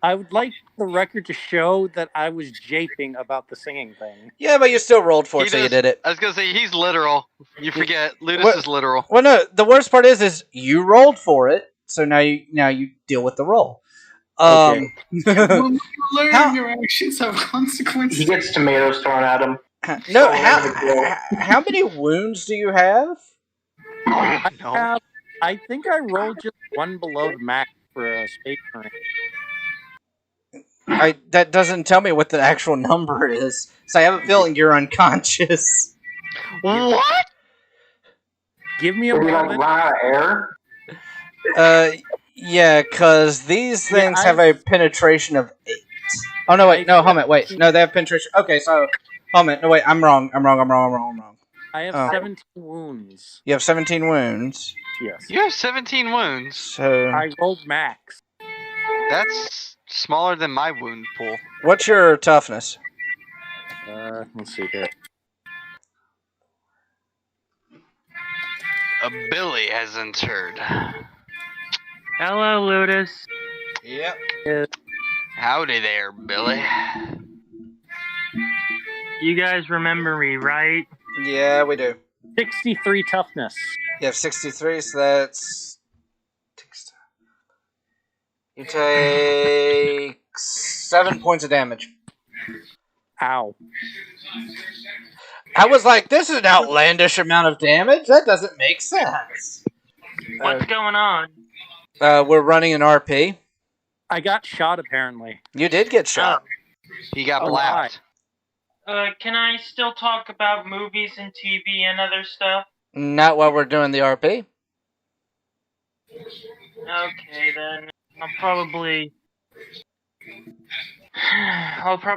I would like the record to show that I was japing about the singing thing. Yeah, but you still rolled for He it, so you does- did it. I was gonna say he's literal. You forget Ludus What? is literal. Well, no, the worst part is you rolled for it, so now you deal with the roll. Okay. When you learn How- your actions have He consequences. gets tomatoes thrown at him. No, Oh, how many wounds do you have? No. I think I rolled just one below the max for a space marine. That doesn't tell me what the actual number is. So I have a feeling you're unconscious. What? Give me a Did he like moment. run out of air? Yeah, because these Yeah, things have a penetration of 8. Oh no, wait, no, hold on, wait, no, they have penetration. Okay, so hold on, no, wait, I'm wrong. I have Oh. 17 wounds. You have 17 wounds. Yes. You have 17 wounds. So I rolled max. That's smaller than my wound pool. What's your toughness? Let's see here. A Billy has entered. Hello, Ludus. Yep. Howdy there, Billy. You guys remember me, right? Yeah, we do. 63 toughness. You have 63, so that's... You take 7 points of damage. Ow. I was like, this is an outlandish amount of damage? That doesn't make sense. What's going on? We're running an RP. I got shot, apparently. You did get shot. He got Oh, blapped. Can I still talk about movies and TV and other stuff? Not while we're doing the RP. Okay, then. I'll probably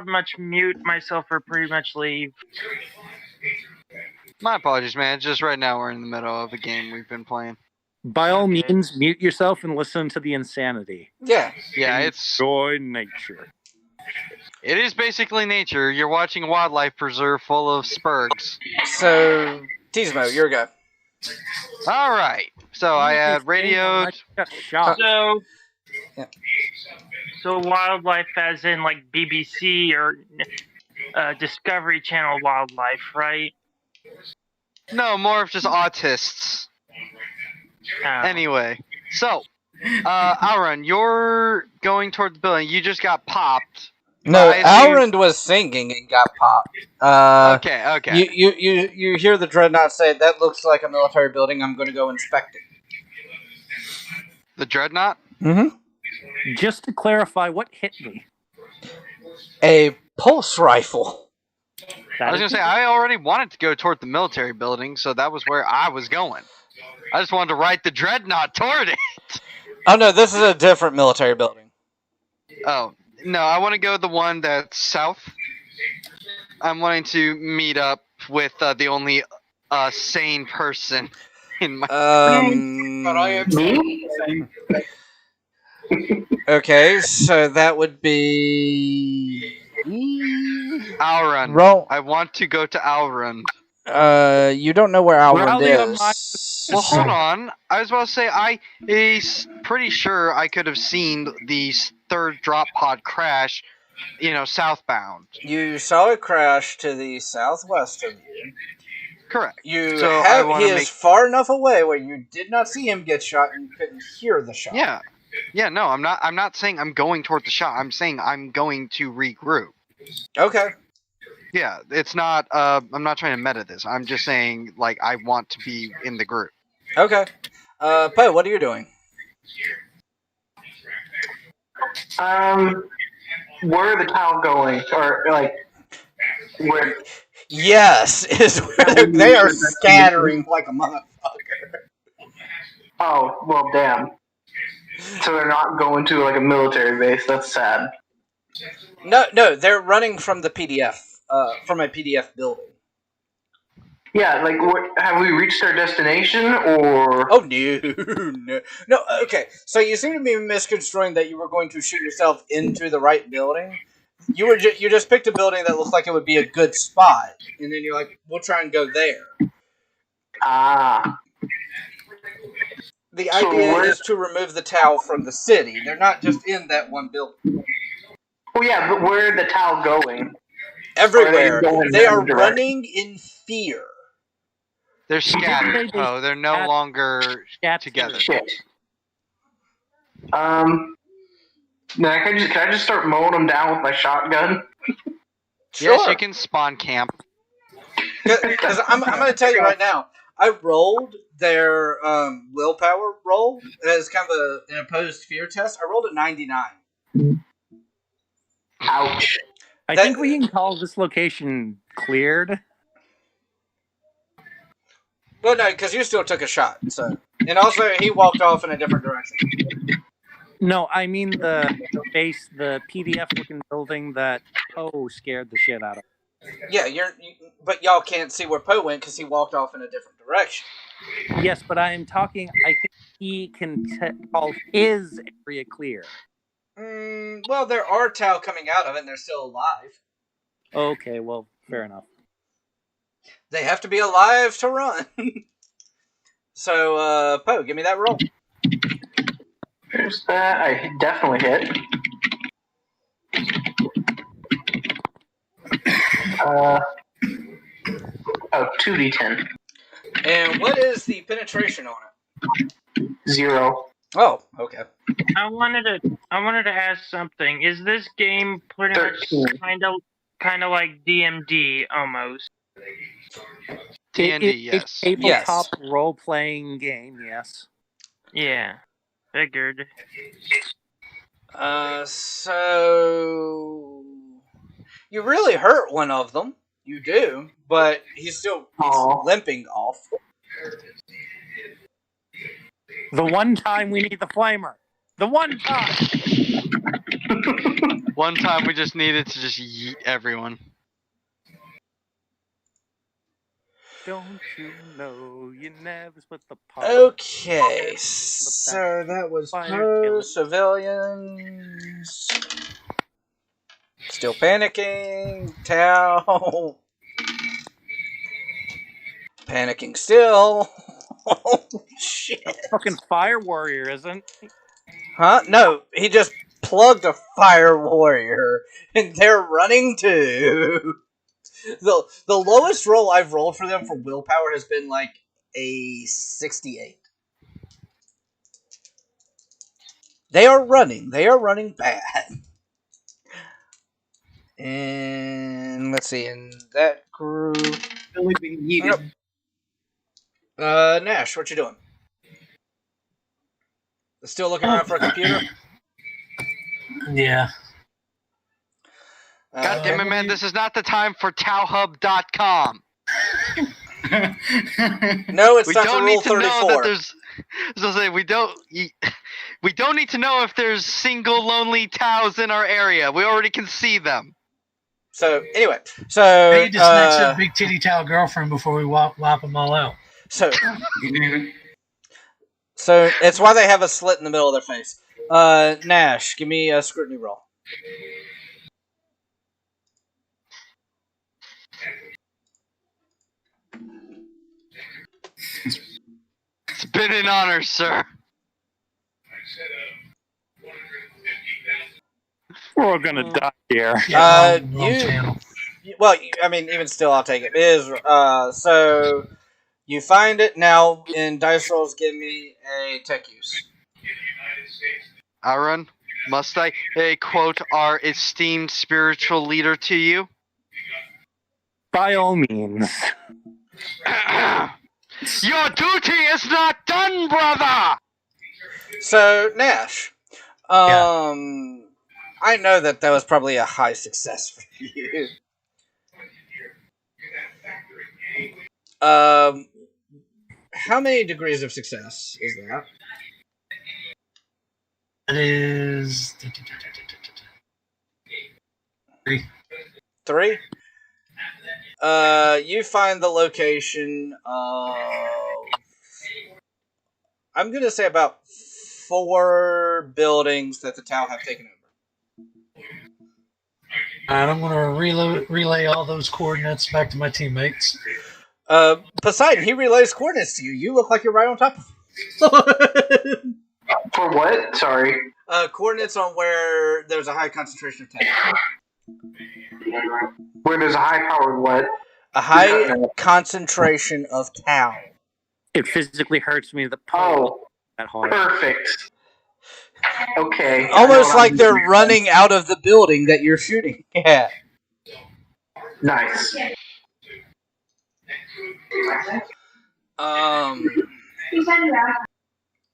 much mute myself or pretty much leave. My apologies, man. Just right now we're in the middle of a game we've been playing. By all Okay. means, mute yourself and listen to the insanity. Yeah. Yeah, it's Enjoy nature. it is basically nature. You're watching a wildlife preserve full of spurgs. So, Tizmo, your go. All right. So I had radioed. I got shot. So, Yeah. so wildlife as in like BBC or Discovery Channel wildlife, right? No, more of just autists. Anyway, so Auron, you're going toward the building. You just got popped. No, I assume- Alrond was singing and got popped. Okay. You hear the Dreadnought say, that looks like a military building, I'm going to go inspect it. The Dreadnought? Mm-hmm. Just to clarify, what hit me? A pulse rifle. I was going to say, I already wanted to go toward the military building, so that was where I was going. I just wanted to ride the Dreadnought toward it. Oh no, this is a different military building. Oh, no, I want to go the one that's south. I'm wanting to meet up with the only sane person in my... But I am Me? same. Okay, so that would be... Auron. Roll. I want to go to Alrund. You don't know where Alrond Rally on is. my- Well, hold on. I was about to say, I is pretty sure I could have seen the third drop pod crash, southbound. You saw it crash to the southwest of you. Correct. You So I have wanna he is far enough away where you did not see him get shot and you couldn't hear the shot. Yeah. Yeah, no, I'm not saying I'm going toward the shot. I'm saying I'm going to regroup. Okay. Yeah, it's not I'm not trying to meta this. I'm just saying like I want to be in the group. Okay. Poe, what are you doing? Where the town going? Or, like, where... Yes, is where they are scattering like a motherfucker. Oh, well, damn. So they're not going to, like, a military base. That's sad. No, they're running from the PDF, from a PDF building. Yeah, like, have we reached our destination, or... Oh, no. Okay, so you seem to be misconstruing that you were going to shoot yourself into the right building. You just picked a building that looked like it would be a good spot, and then you're like, we'll try and go there. Ah. The So idea where- is to remove the Tau from the city. They're not just in that one building. Oh, yeah, but where are the Tau going? Everywhere. Are they going They in are one direction? running in fear. They're didn't scattered. say Oh, they're no scat- longer Scat together. Shit. Now, can I just start mowing them down with my shotgun? Yes, you can spawn camp. Because I'm going to tell you right now, I rolled their willpower roll as kind of an opposed fear test. I rolled a 99. Ouch. I That- think we can call this location cleared. Well, no, because you still took a shot. So, and also he walked off in a different direction. No, I mean the base, the PDF-looking building that Poe scared the shit out of. Yeah, but y'all can't see where Poe went because he walked off in a different direction. Yes, but I am talking. I think he can call his area clear. Well, there are Tau coming out of it, and they're still alive. Okay, well, fair enough. They have to be alive to run. So, Poe, give me that roll. There's that. I definitely hit. Oh, 2d10. And what is the penetration on it? 0. Oh, okay. I wanted to ask something. Is this game pretty 13. much kind of like DMD almost? D&D, It's yes. a tabletop role-playing game, yes. Yeah, figured. So you really hurt one of them. You do, but he's limping off. The one time we need the flamer. The one time. One time we just needed to just yeet everyone. Don't you know you never split the pot? Okay, so that was Poe, civilians. Still panicking. Tau. Panicking still. Oh, shit. Fucking fire warrior, isn't? Huh? No, he just plugged a fire warrior, and they're running too. The lowest roll I've rolled for them for willpower has been like a 68. They are running. They are running bad. And let's see, in that group, Really being yeeted. Nash, what you doing? Still looking around for a computer? Yeah. God damn it, man! This is not the time for TauHub.com. No, it's We time for don't Rule need to know 34. that there's. So say we don't need to know if there's single lonely Taus in our area. We already can see them. So anyway, I need to snatch that big titty towel girlfriend before we wipe them all out. So it's why they have a slit in the middle of their face. Nash, give me a scrutiny roll. It's been an honor, sir. We're gonna die here. Wrong channel. Well, I mean, even still, I'll take it. It is, so you find it now in dice rolls. Give me a tech use. Aaron, must I quote our esteemed spiritual leader to you? By all means. Your duty is not done, brother! So, Nash, I know that was probably a high success for you. How many degrees of success is that? It is 3. 3? You find the location of, I'm going to say about 4 buildings that the Tau have taken over. Alright, I'm going to relay all those coordinates back to my teammates. Poseidon, he relays coordinates to you. You look like you're right on top of him. For what? Sorry. Coordinates on where there's a high concentration of Tau. Where there's a high-powered what? A high concentration of Tau. It physically hurts me that that hard. Perfect. Okay. Almost like they're running out of the building that you're shooting at. Nice.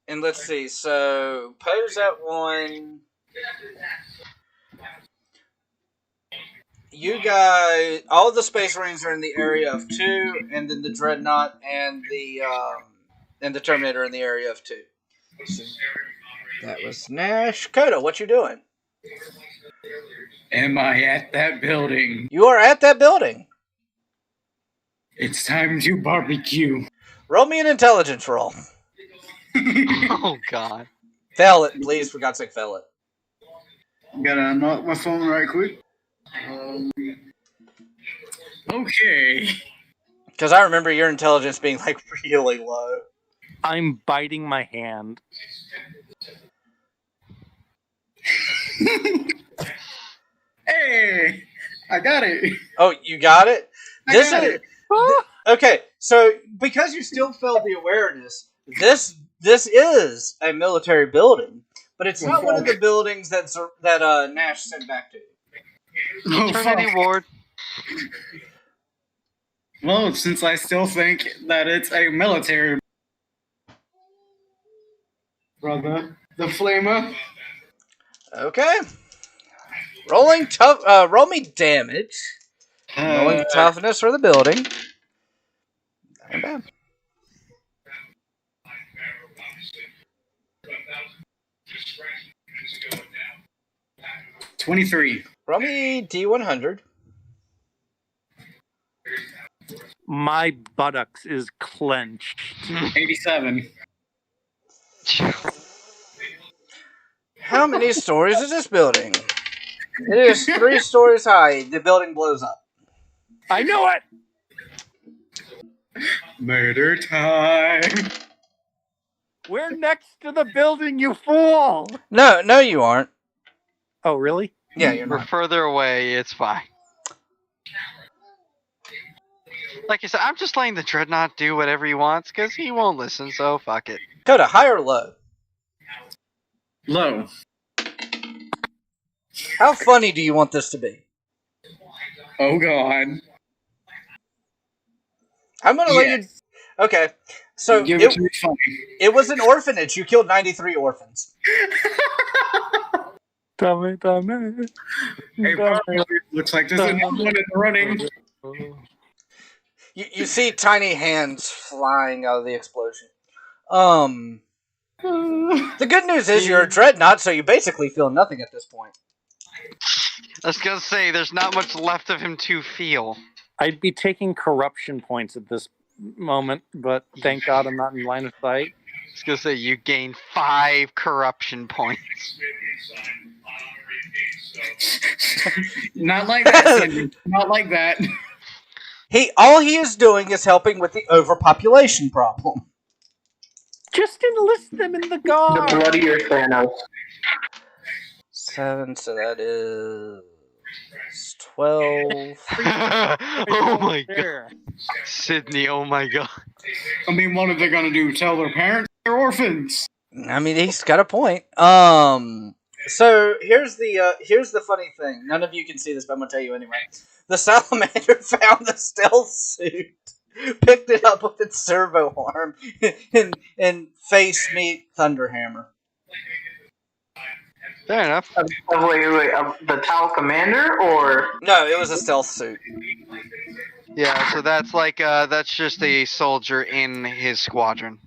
And let's see, so Poe's at 1. You guys, all the Space Marines are in the area of 2, and then the Dreadnought and the Terminator in the area of 2. So that was Nash. Coda, what you doing? Am I at that building? You are at that building. It's time to barbecue. Roll me an intelligence roll. Oh, God. Fail it, please, for God's sake, fail it. Gotta unlock my phone right quick. Okay. Because I remember your intelligence being like really low. I'm biting my hand. Hey, I got it. Oh, you got it? I This got is it. okay, so because you still felt the awareness, this is a military building, but it's not one of the buildings that Nash sent back to you. Oh, Eternity fuck. Ward. Well, since I still think that it's a military brother, the flamer. Okay. Rolling tough. Roll me damage. Rolling toughness for the building. Not bad. 23. Roll me D100. My buttocks is clenched. 87. How many stories is this building? It is 3 stories high. The building blows up. I know it! Murder time. We're next to the building, you fool! No, you aren't. Oh, really? Yeah, you're We're not. further away, it's fine. Like I said, I'm just letting the Dreadnought do whatever he wants, because he won't listen, so fuck it. Coda, high or low? Low. How funny do you want this to be? Oh, God. I'm gonna let you... Okay, so Give it to me funny. it was an orphanage. You killed 93 orphans. Dummy. Hey, looks like there's another one in the running. You see tiny hands flying out of the explosion. The good news is you're a dreadnought, so you basically feel nothing at this point. I was gonna say, there's not much left of him to feel. I'd be taking corruption points at this moment, but thank God I'm not in line of sight. I was gonna say, you gain 5 corruption points. Not like that, Cindy. Not like that. All he is doing is helping with the overpopulation problem. Just enlist them in the The guard! bloodier Thanos. 7, so that is 12. Oh my god. There. Sydney, oh my god. I mean, what are they gonna do? Tell their parents they're orphans? I mean, he's got a point. So here's the funny thing. None of you can see this, but I'm gonna tell you anyway. The salamander found the stealth suit, picked it up with its servo arm, and face meet Thunderhammer. Fair enough. Wait. The Tau Commander, or No, it was a stealth suit. Yeah, so that's like, that's just a soldier in his squadron.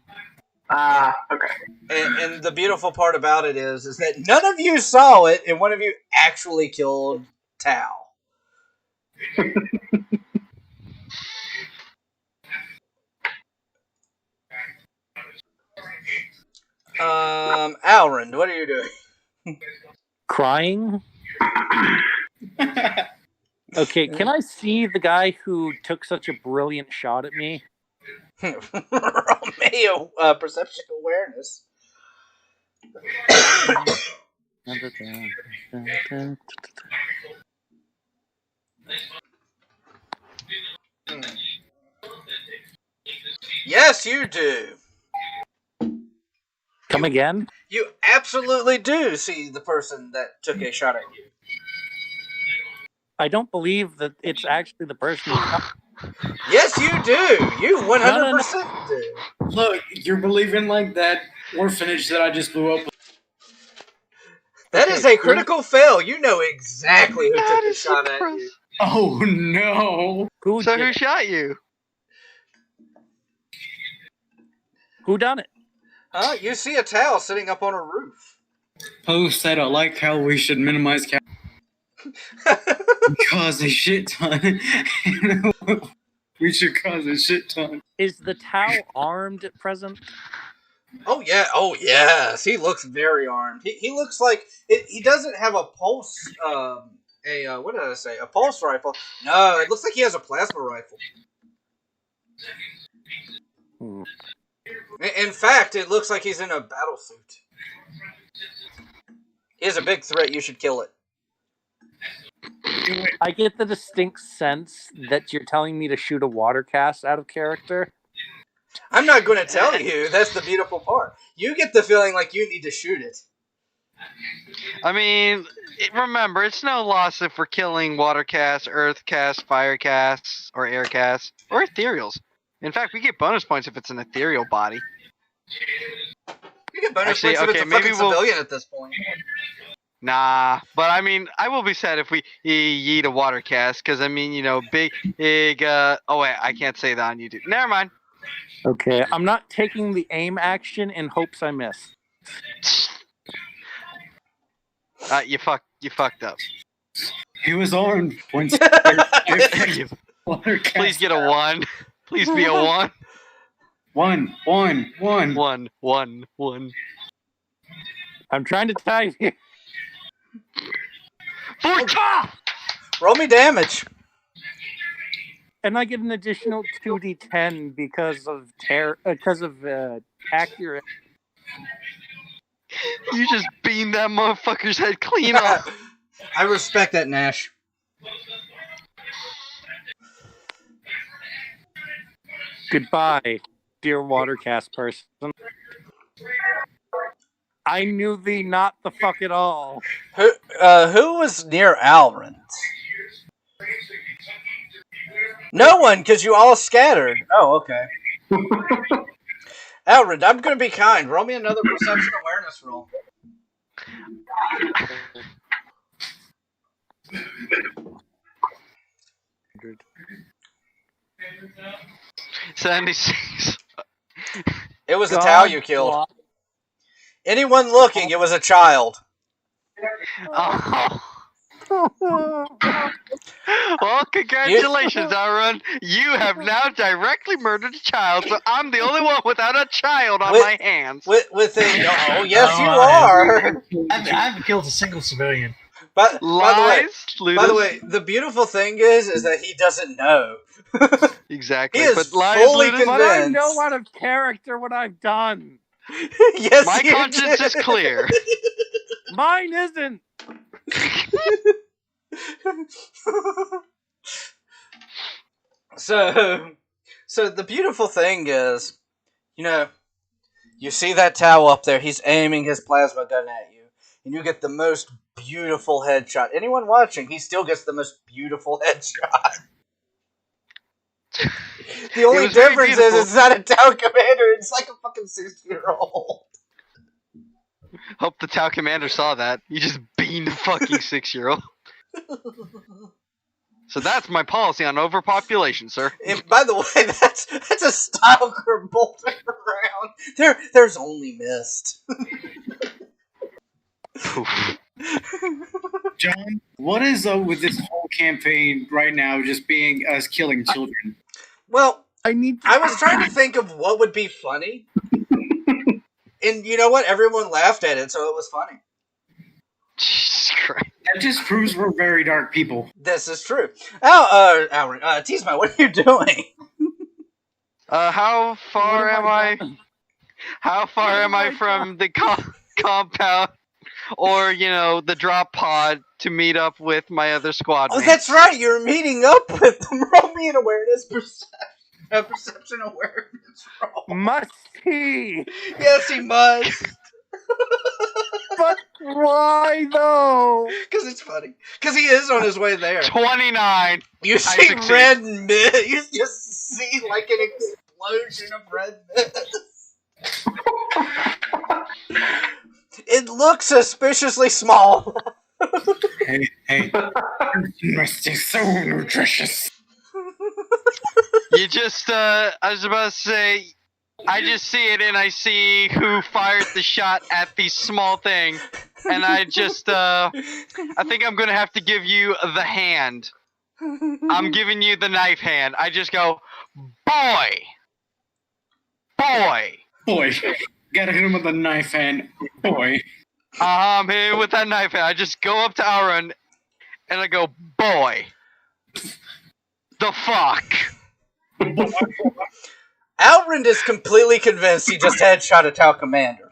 okay. And the beautiful part about it is that none of you saw it, and one of you actually killed Tau. Alrond, what are you doing? Crying? Okay, can I see the guy who took such a brilliant shot at me? Romeo, perception awareness. Yes, you do. Come again? You absolutely do see the person that took a shot at you. I don't believe that it's actually the person who shot. Yes, you do. You 100% do. Look, you're believing like that orphanage that I just blew up. That is a critical fail. You know exactly who took a shot at you. Oh no! Who shot you? Who done it? You see a Tau sitting up on a roof. Poe said, I like how we should minimize cause a shit ton. We should cause a shit ton. Is the Tau armed at present? Oh yeah, oh yes, he looks very armed. He looks like he doesn't have a pulse. What did I say? A pulse rifle? No, it looks like he has a plasma rifle. In fact, it looks like he's in a battle suit. He is a big threat. You should kill it. I get the distinct sense that you're telling me to shoot a water cast out of character. I'm not going to tell you. That's the beautiful part. You get the feeling like you need to shoot it. I mean, remember, it's no loss if we're killing water casts, earth casts, fire casts, or air casts, or ethereals. In fact, we get bonus points if it's an ethereal body. You get bonus points if it's a fucking civilian at this point. Nah, but I mean, I will be sad if we yeet a water cast, because I mean, you know, big, oh wait, I can't say that on YouTube. Never mind. Okay, I'm not taking the aim action in hopes I miss. You fucked up. He was armed once. Please get a 1. Please be a 1. 1. 1. I'm trying to tie you. Roll me damage. And I get an additional 2d10 because of accurate. You just beamed that motherfucker's head clean off. I respect that, Nash. Goodbye, dear watercast person. I knew thee not the fuck at all. Who was near Alrond? No one, because you all scattered. Oh, okay. Alrond, I'm going to be kind. Roll me another perception awareness roll. 76. It was a Tau you killed. Anyone looking, it was a child. Oh. Well, congratulations, Aaron. You have now directly murdered a child, so I'm the only one without a child on my hands. Oh, yes, you are. I haven't killed a single civilian. But Lies, by the way, the beautiful thing is that he doesn't know. Exactly. He is but lies, fully Ludus, But I know out of character what I've done. Yes, my conscience is clear. Mine isn't. So the beautiful thing is, you see that Tau up there, he's aiming his plasma gun at you, and you get the most beautiful headshot. Anyone watching, he still gets the most beautiful headshot. The only difference is it's not a Tau commander, it's like a fucking 6-year-old. Hope the Tau commander saw that. You just beamed a fucking 6-year-old. So that's my policy on overpopulation, sir. And by the way, that's a Stalker bolting around. There's only mist. John, what is up with this whole campaign right now just being us killing children? Well, I was trying to think of what would be funny. And you know what? Everyone laughed at it, so it was funny. Jesus Christ. That just proves we're very dark people. This is true. Tisma, what are you doing? How far am I? How far am I from the compound, or the drop pod to meet up with my other squad? Oh, that's right. You're meeting up with them. Roll me an awareness perception awareness roll. Must he? Yes, he must. But why though? Because it's funny. Because he is on his way there. 29. You see red mist. You just see like an explosion of red mist. It looks suspiciously small. Hey. Must be so nutritious. You just, I was about to say, I just see it and I see who fired the shot at the small thing. And I just, I think I'm going to have to give you the hand. I'm giving you the knife hand. I just go, boy. Gotta hit him with a knife hand. Boy. I'm here with that knife hand. I just go up to Aaron and I go, boy. The fuck? Alrind is completely convinced he just headshot a Tau Commander.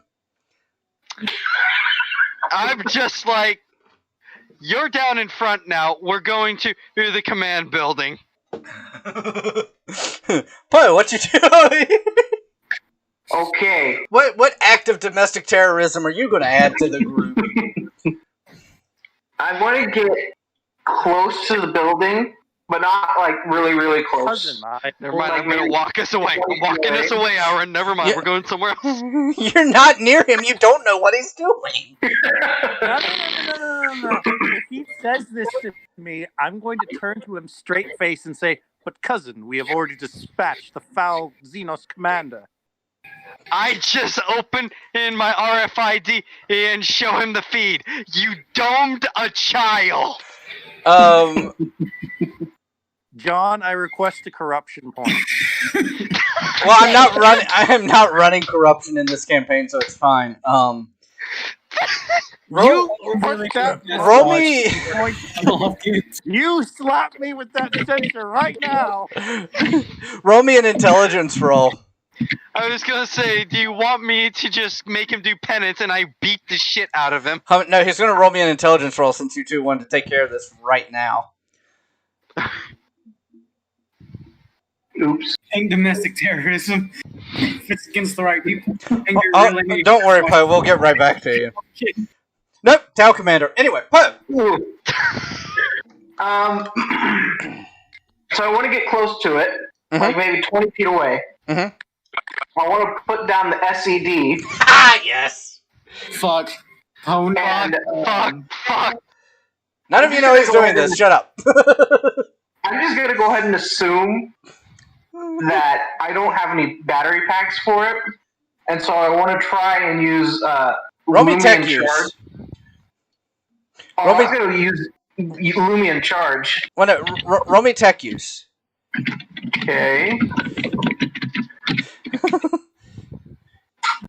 I'm just like, you're down in front now. We're going to the command building. Poe, what you doing? Okay. What act of domestic terrorism are you going to add to the group? I want to get close to the building, but not like really, really close. Cousin, Never mind, Like I'm gonna maybe walk us away. I'm walking us away, Aaron. Never mind, Yeah. we're going somewhere else. You're not near him. You don't know what he's doing. No. If he says this to me, I'm going to turn to him straight face and say, "But cousin, we have already dispatched the foul Xenos commander." I just open in my RFID and show him the feed. You domed a child. John, I request a corruption point. Well, I'm not running. I am not running corruption in this campaign, so it's fine. Roll me. You slap me with that censor right now. Roll me an intelligence roll. I was gonna say, do you want me to just make him do penance and I beat the shit out of him? No, he's going to roll me an intelligence roll since you two wanted to take care of this right now. Oops. Ain't domestic terrorism. If it's against the right people. And you're really Don't worry, Poe. We'll get right back to you. Nope, Tau Commander. Anyway, Poe. So I want to get close to it, like maybe 20 feet away. Mm-hmm. I want to put down the SED. Ah, yes. Fuck. Oh no. And, Fuck. None of you know he's doing this. Shut up. I'm just going to go ahead and assume that I don't have any battery packs for it. And so I want to try and use Roll me tech Lumion use. Charge. Oh, Roll me- I was going to use Lumion Charge. Well, no, roll me tech use. Okay.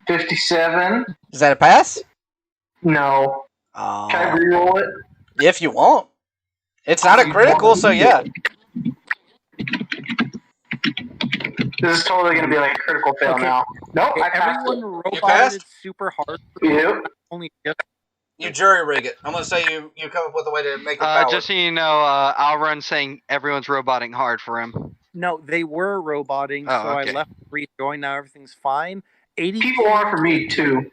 57. Is that a pass? No. Can I reroll it? If you want. It's not a critical, so yeah. This is totally going to be like a critical fail now. Nope, I passed Everyone it. You passed? roboted it super hard. Yep. Only just You jury rig it. I'm going to say you come up with a way to make it power. Just so you know, I'll run saying everyone's roboting hard for him. no, they were roboting, Oh, so okay. I left rejoin. Now everything's fine. 82. People are for me, too.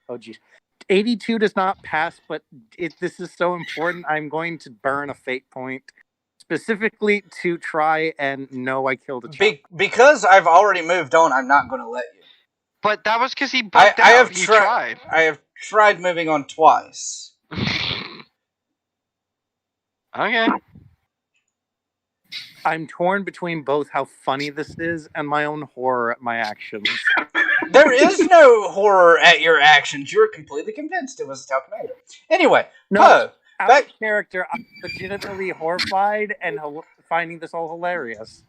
Oh, jeez. 82 does not pass, but this is so important. I'm going to burn a fate point specifically to try and know I killed a child. Because I've already moved on, I'm not going to let you. But that was because he bugged I out. have He tried. I have tried moving on twice. Okay. I'm torn between both how funny this is and my own horror at my actions. There is no horror at your actions. You're completely convinced it was a Tau Commander. Anyway, No, Poe, As back. a character, I'm legitimately horrified and finding this all hilarious.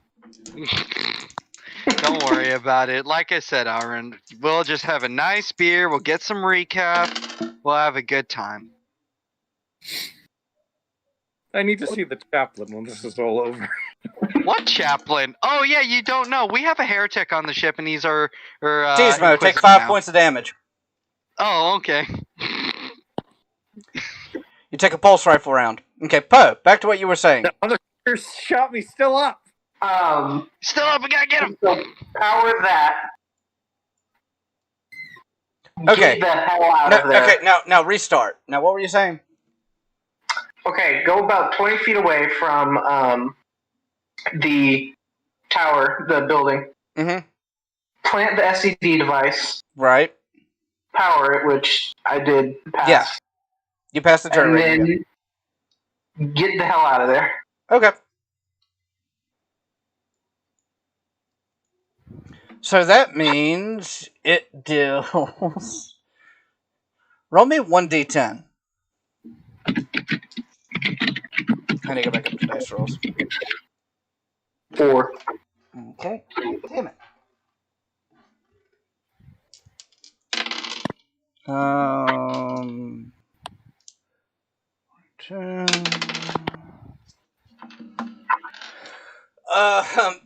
Don't worry about it. Like I said, Aaron, we'll just have a nice beer. We'll get some recap. We'll have a good time. I need to see the chaplain when this is all over. What chaplain? Oh yeah, you don't know. We have a heretic on the ship, and he's our Gizmo, take Inquisitor 5 now. points of damage. Oh, okay. You take a pulse rifle round. Okay, Poe, back to what you were saying. The other shot me still up. Still up. We gotta get him. So power that. Okay. Get the hell out of there. Okay, now restart. Now, what were you saying? Okay, go about 20 feet away from the tower, the building. Mm-hmm. Plant the SED device. Right. Power it, which I did pass. Yeah. You passed the turn And rating. then get the hell out of there. Okay. So that means it deals. Roll me 1d10. I need to go back up to dice rolls. 4. Okay. Damn it.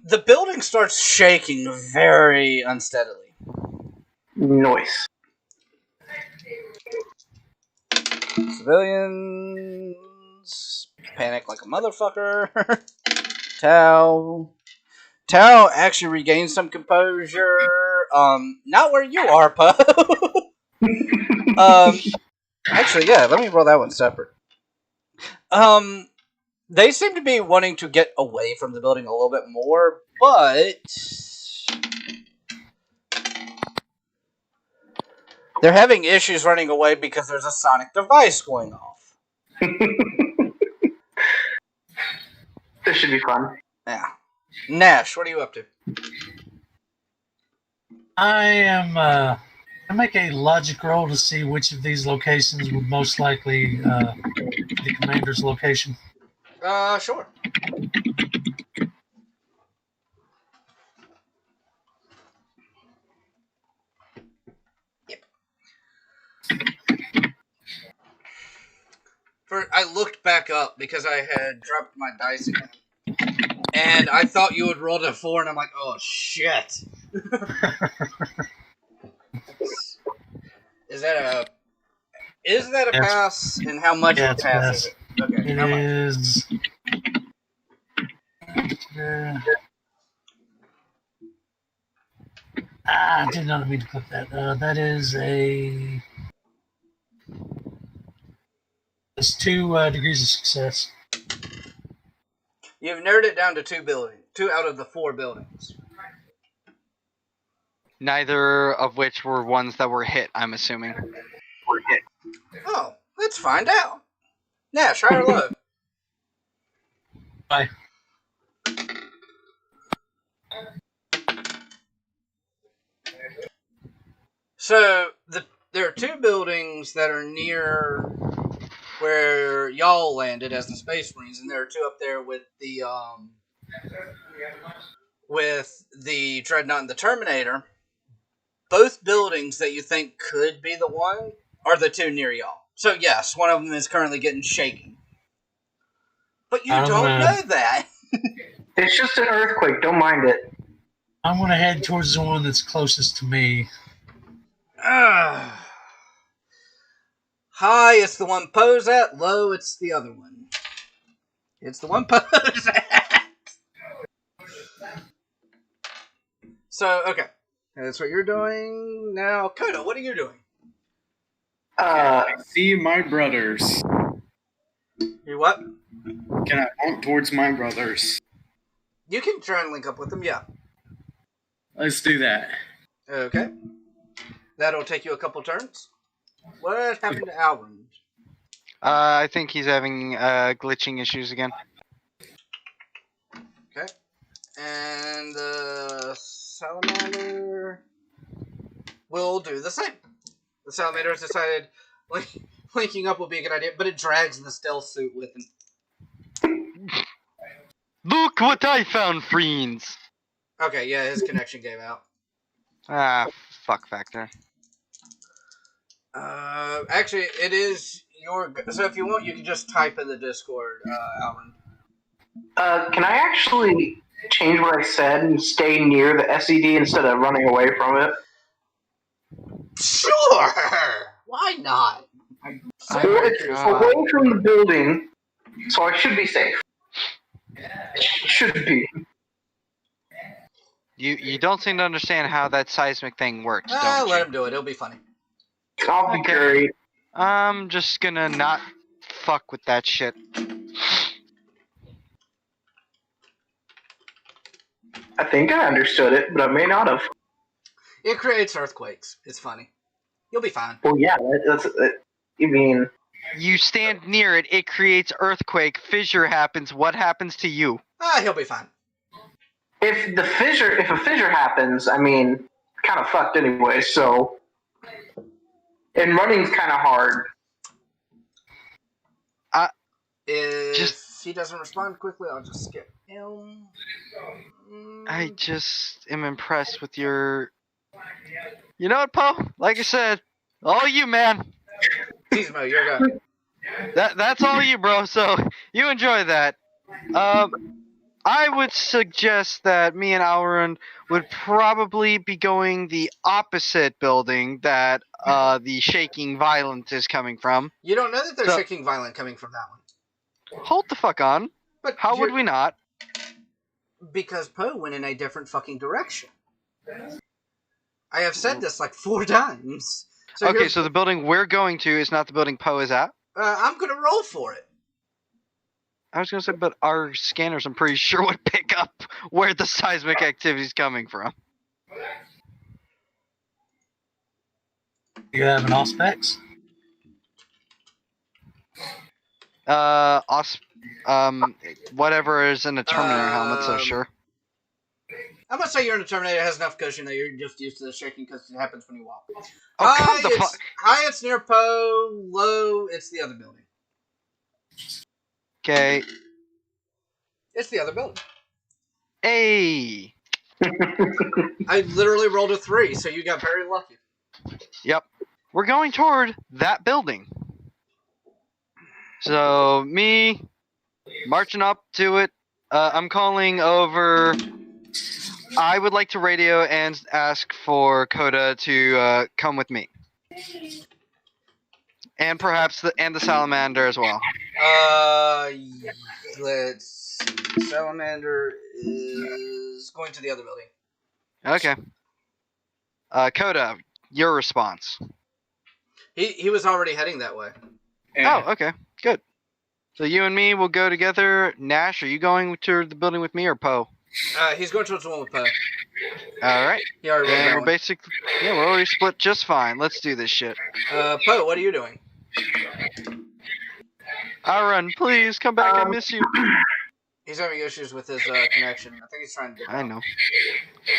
The building starts shaking very unsteadily. Noise. Civilians panic like a motherfucker. Tao actually regains some composure. Not where you are, Poe. Actually, yeah. Let me roll that one separate. They seem to be wanting to get away from the building a little bit more, but they're having issues running away because there's a sonic device going off. This should be fun. Yeah. Nash, what are you up to? I make a logic roll to see which of these locations would most likely be the commander's location. Sure. Yep. I looked back up because I had dropped my dice again. And I thought you had rolled a 4, and I'm like, oh, shit. Is that a pass? And how much of a pass is it? Okay, it how much? is. I did not mean to click that. That is it's 2 degrees of success. You've narrowed it down to 2 buildings. 2 out of the 4 buildings. Neither of which were ones that were hit, I'm assuming. Oh, let's find out. Nash, high or low? Bye. So, there are 2 buildings that are near where y'all landed as the Space Marines, and there are 2 up there with the Dreadnought and the Terminator. Both buildings that you think could be the one are the 2 near y'all. So yes, one of them is currently getting shaken. But you don't know that. It's just an earthquake. Don't mind it. I'm going to head towards the one that's closest to me. High, it's the one Poe's at. Low, it's the other one. It's the one Poe's at. So, okay. That's what you're doing. Now, Koda, what are you doing? I see my brothers. You what? Can I walk towards my brothers? You can try and link up with them, yeah. Let's do that. Okay. That'll take you a couple turns. What happened to Alwyn? I think he's having glitching issues again. Okay. And the Salamander will do the same. The Salamander has decided linking up will be a good idea, but it drags the stealth suit with him. Look what I found, friends! Okay, yeah, his connection gave out. Ah, fuck factor. Actually, it is your... So if you want, you can just type in the Discord, Alwyn. Can I actually change what I said and stay near the SED instead of running away from it? Sure! Why not? It's away from the building, so I should be safe. Should be. You don't seem to understand how that seismic thing works, don't you? Let him do it. It'll be funny. I'll be great. I'm just gonna not fuck with that shit. I think I understood it, but I may not have. It creates earthquakes. It's funny. You'll be fine. Well, yeah, that's you mean... You stand near it, it creates earthquake, fissure happens, what happens to you? He'll be fine. If a fissure happens, I mean, kind of fucked anyway, so... And running's kind of hard. If he doesn't respond quickly, I'll just skip him. I just am impressed with your... You know what, Poe? Like I said, All you, man. Gizmo, you're going. That's all you, bro. So you enjoy that. I would suggest that me and Alrund would probably be going the opposite building that the shaking violence is coming from. You don't know that there's So- shaking violent coming from that one. Hold the fuck on. But How would we not? Because Poe went in a different fucking direction. I have said this like 4 times. Okay, so the building we're going to is not the building Poe is at? I'm gonna roll for it. I was gonna say, but our scanners, I'm pretty sure, would pick up where the seismic activity is coming from. You have an Auspex? Whatever is in a Terminator helmet, so sure. I'm gonna say you're in a Terminator that has enough cushion that you're just used to the shaking because it happens when you walk. Oh, come the fuck! High, it's near Poe. Low, it's the other building. Okay. It's the other building. Hey! I literally rolled a 3, so you got very lucky. Yep. We're going toward that building. So, me marching up to it. I'm calling over. I would like to radio and ask for Coda to come with me. And perhaps the salamander as well. Let's see. Salamander is going to the other building. Okay. Coda, your response. He was already heading that way. Yeah. Oh, okay. Good. So you and me will go together. Nash, are you going to the building with me or Poe? He's going towards the one with Poe. Alright. He already rolled Then that we're one. basically... Yeah, we're already split just fine. Let's do this shit. Poe, what are you doing? Outrun, please, come back. I miss you. He's having issues with his connection. I think he's trying to get I know.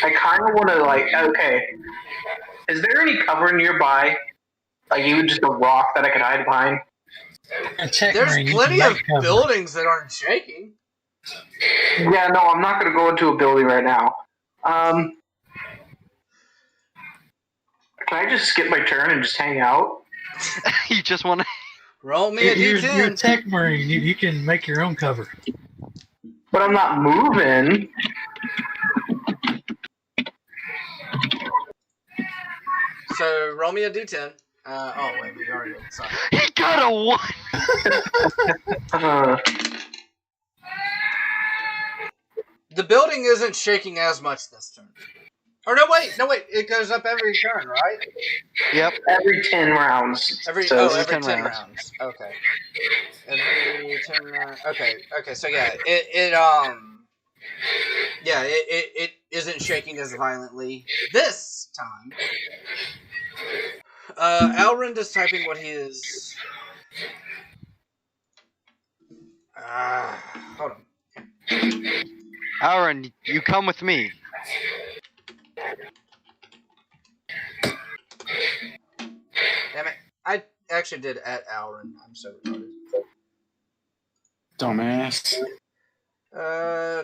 I kind of want to, like, okay. Is there any cover nearby? Like, even just a rock that I could hide behind? There's plenty of buildings that aren't shaking. Yeah, no, I'm not going to go into a building right now. Can I just skip my turn and just hang out? You just want to... Roll me a You're d10. a tech marine. You can make your own cover. But I'm not moving. So roll me a d10. Oh wait, we already did. Sorry. He got a 1! The building isn't shaking as much this turn. Or no, wait. It goes up every turn, right? Yep. Every 10 rounds. Every 10 10 rounds. rounds. Okay. Every 10 rounds. Okay. So yeah, it isn't shaking as violently this time. Elrond is typing what he is. Hold on. Outrun, you come with me. Damn it. I actually did at Elrond. I'm so retarded. Dumbass.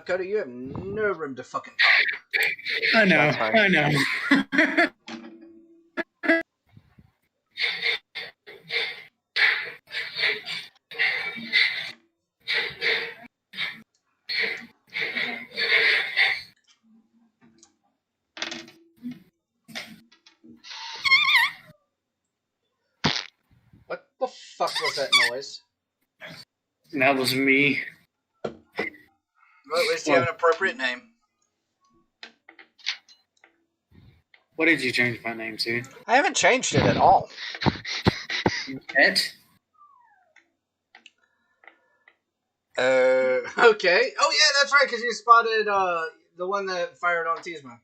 Cody, you have no room to fucking talk. I know. That's fine. I know. What the fuck was that noise? That was me. Well, at least you have an appropriate name. What did you change my name to? I haven't changed it at all. Pet? Okay. Oh yeah, that's right, because you spotted the one that fired on Tizmo.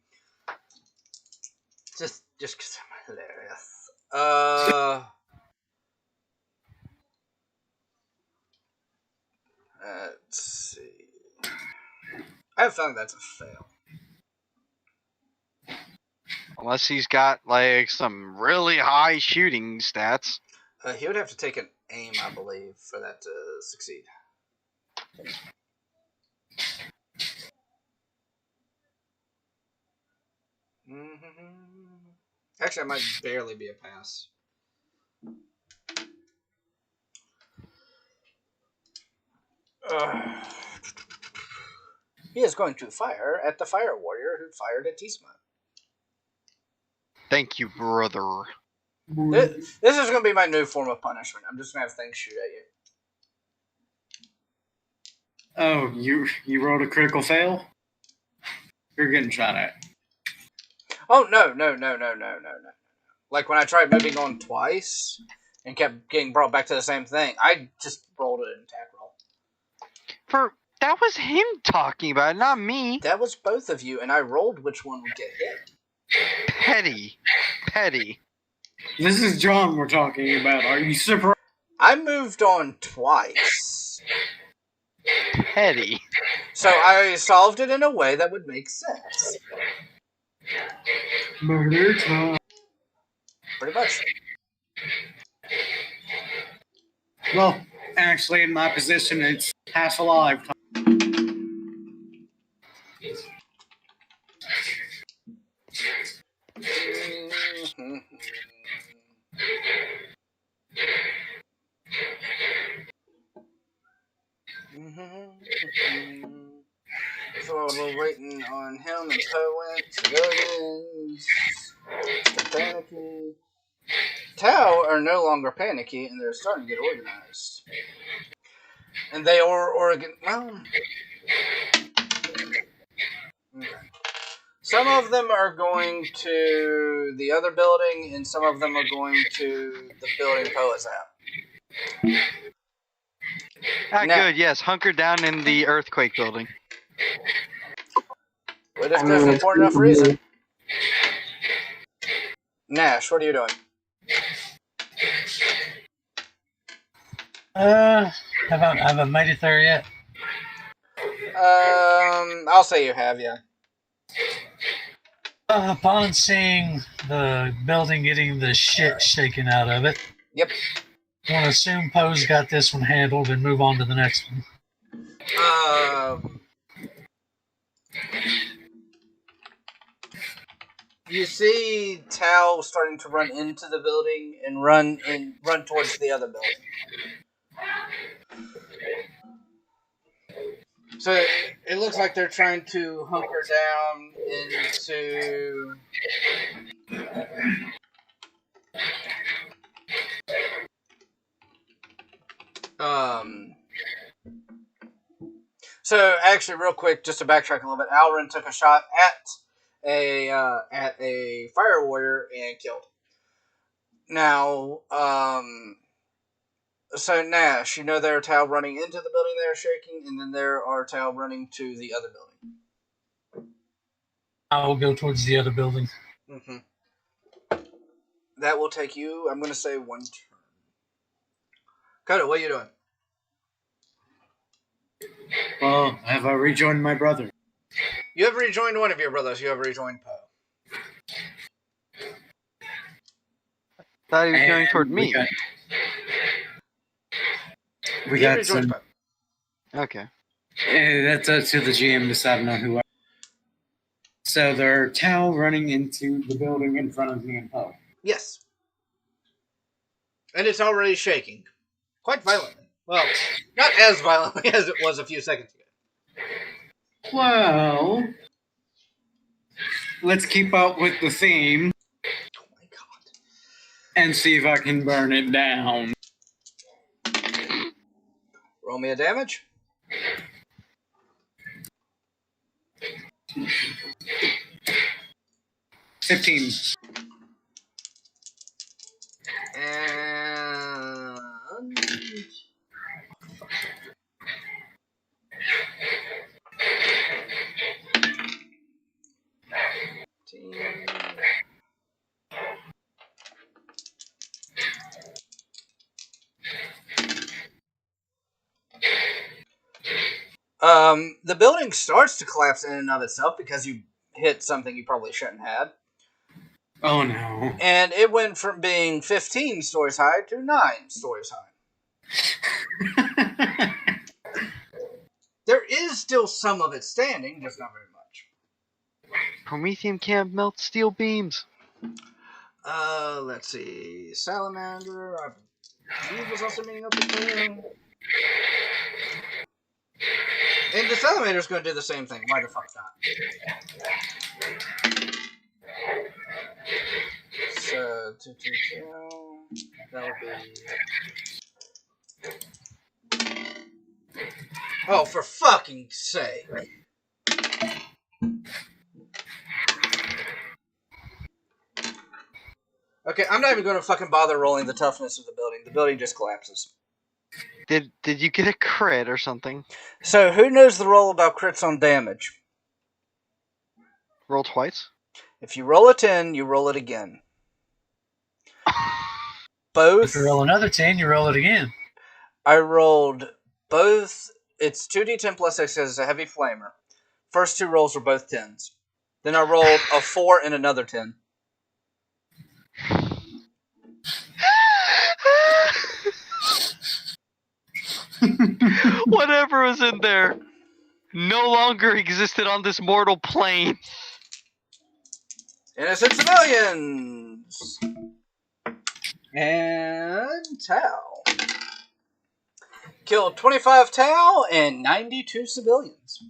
Just because I'm hilarious. Let's see. I have found that's a fail. Unless he's got, like, some really high shooting stats. He would have to take an aim, I believe, for that to succeed. Actually, I might barely be a pass. He is going to fire at the fire warrior who fired at Tisma. Thank you, brother. This is going to be my new form of punishment. I'm just going to have things shoot at you. Oh, you rolled a critical fail? You're getting shot at. Oh, no. Like when I tried moving on twice and kept getting brought back to the same thing, I just rolled an attack roll. That was him talking about it, not me. That was both of you, and I rolled which one would get hit. Petty. This is John we're talking about. Are you surprised? I moved on twice. Petty. So I solved it in a way that would make sense. Murder time. Pretty much. Well, actually, in my position, it's half alive time. So we're waiting on him and Poet, civilians, still panicky. Tau are no longer panicky, and they're starting to get organized. And they are well. Okay. Some of them are going to the other building, and some of them are going to the building Poet's at. Good, yes. Hunker down in the earthquake building. But if there's an important enough reason. Nash, what are you doing? Have I made it there yet? I'll say you have, yeah. Upon seeing the building getting the shit shaken out of it. Yep. I want to assume Poe's got this one handled and move on to the next one. You see Tao starting to run into the building and run towards the other building. So it looks like they're trying to hunker down into So actually, real quick, just to backtrack a little bit, Alrin took a shot at a fire warrior and killed. Now, so Nash, you know there are Tau running into the building they are shaking, and then there are Tau running to the other building. I will go towards the other building. Mm-hmm. That will take you, I'm going to say, 1 turn. Coda, what are you doing? Well, have I rejoined my brother? You have rejoined one of your brothers. You have rejoined Poe. Thought he was going toward me. We got some. Okay. That's up to the GM deciding on who. So there are Tau running into the building in front of me and Poe. Yes. And it's already shaking. Quite violently. Well, not as violently as it was a few seconds ago. Well, let's keep up with the theme. Oh my god. And see if I can burn it down. Roll me a damage. $15. And... The building starts to collapse in and of itself because you hit something you probably shouldn't have. Oh no. And it went from being 15 stories high to 9 stories high. There is still some of it standing, just not very much. Promethium can't melt steel beams. Let's see. Salamander, I believe was also meeting up with him. And this elevator's going to do the same thing. Why the fuck not? So, that would be... Oh, for fucking sake. Okay, I'm not even going to fucking bother rolling the toughness of the building. The building just collapses. Did you get a crit or something? So, who knows the roll about crits on damage? Roll twice? If you roll a 10, you roll it again. Both. If you roll another 10, you roll it again. I rolled both. It's 2d10 plus 6 as a heavy flamer. First two rolls were both 10s. Then I rolled a 4 and another 10. Whatever was in there no longer existed on this mortal plane. Innocent civilians! And Tau. Killed 25 Tau and 92 civilians.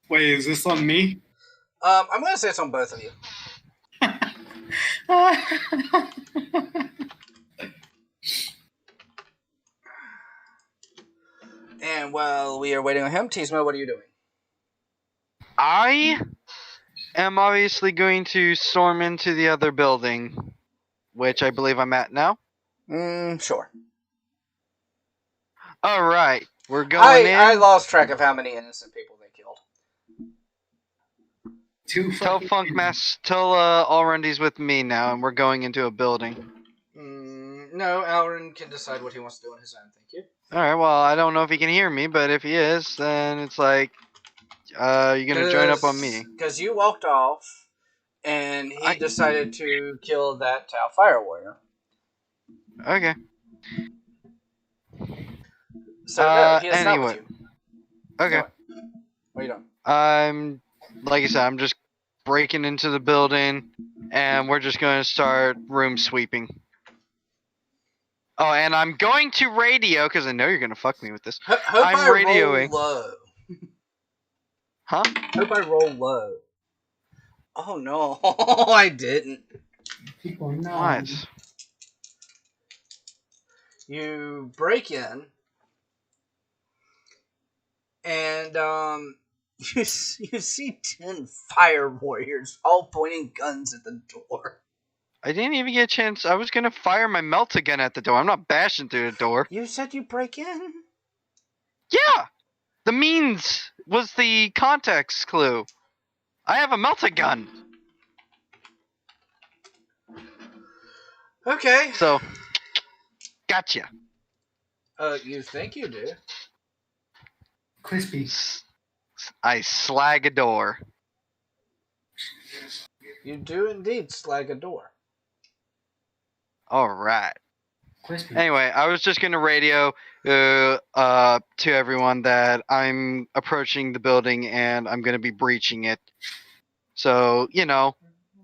Wait, is this on me? I'm going to say it's on both of you. And while we are waiting on him, Tismo, what are you doing? I am obviously going to storm into the other building, which I believe I'm at now. Sure. Alright, we're going in. I lost track of how many innocent people they killed. Tell Alrundy's with me now, and we're going into a building. No, Alrund can decide what he wants to do on his own, thank you. Alright, well, I don't know if he can hear me, but if he is, then it's like, you're gonna join up on me. Because you walked off, and he decided to kill that Tau Fire Warrior. Okay. So, no, he is anyway. not with you. Okay. What are you doing? Like I said, I'm just breaking into the building, and we're just gonna start room sweeping. Oh, and I'm going to radio, because I know you're gonna fuck me with this. Hope I'm I radioing. roll low. Huh? Hope I roll low. Oh no, I didn't. People know. What? You break in, and you see 10 fire warriors all pointing guns at the door. I didn't even get a chance. I was gonna fire my melt gun at the door. I'm not bashing through the door. You said you break in? Yeah! The means was the context clue. I have a melta gun. Okay. So, gotcha. You think you do? Crispy. I slag a door. You do indeed slag a door. Alright. Crispy. Anyway, I was just gonna radio to everyone that I'm approaching the building and I'm gonna be breaching it. So,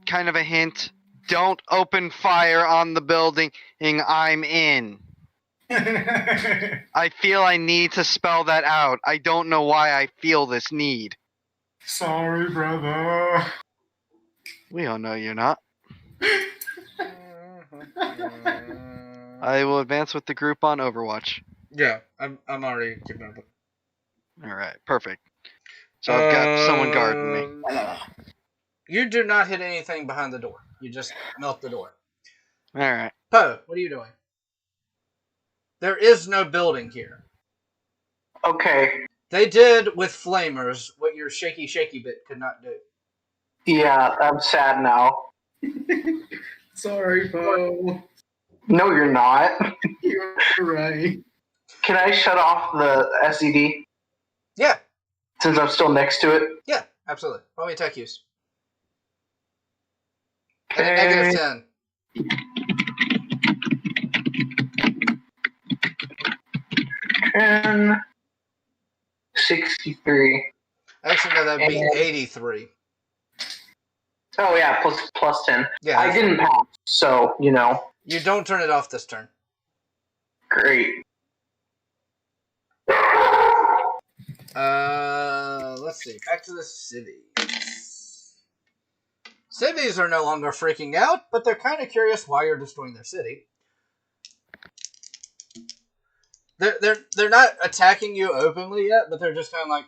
kind of a hint. Don't open fire on the building I'm in. I feel I need to spell that out. I don't know why I feel this need. Sorry, brother. We all know you're not. I will advance with the group on Overwatch. Yeah, I'm already keeping up. Alright, perfect. So I've got someone guarding me. You do not hit anything behind the door. You just melt the door. Alright. Poe, what are you doing? There is no building here. Okay. They did with flamers what your shaky bit could not do. Yeah, I'm sad now. Sorry, Bo. No, you're not. You're right. Can I shut off the SED Yeah, since I'm still next to it? yeah, absolutely. Roll me attack use. Okay. And a negative 10. And 63. Actually, no, that'd be 83. Oh yeah, plus 10. Yeah, I didn't pass, so You don't turn it off this turn. great. Let's see. Back to the cities. Cities are no longer freaking out, but they're kind of curious why you're destroying their city. They're not attacking you openly yet, but they're just kind of like,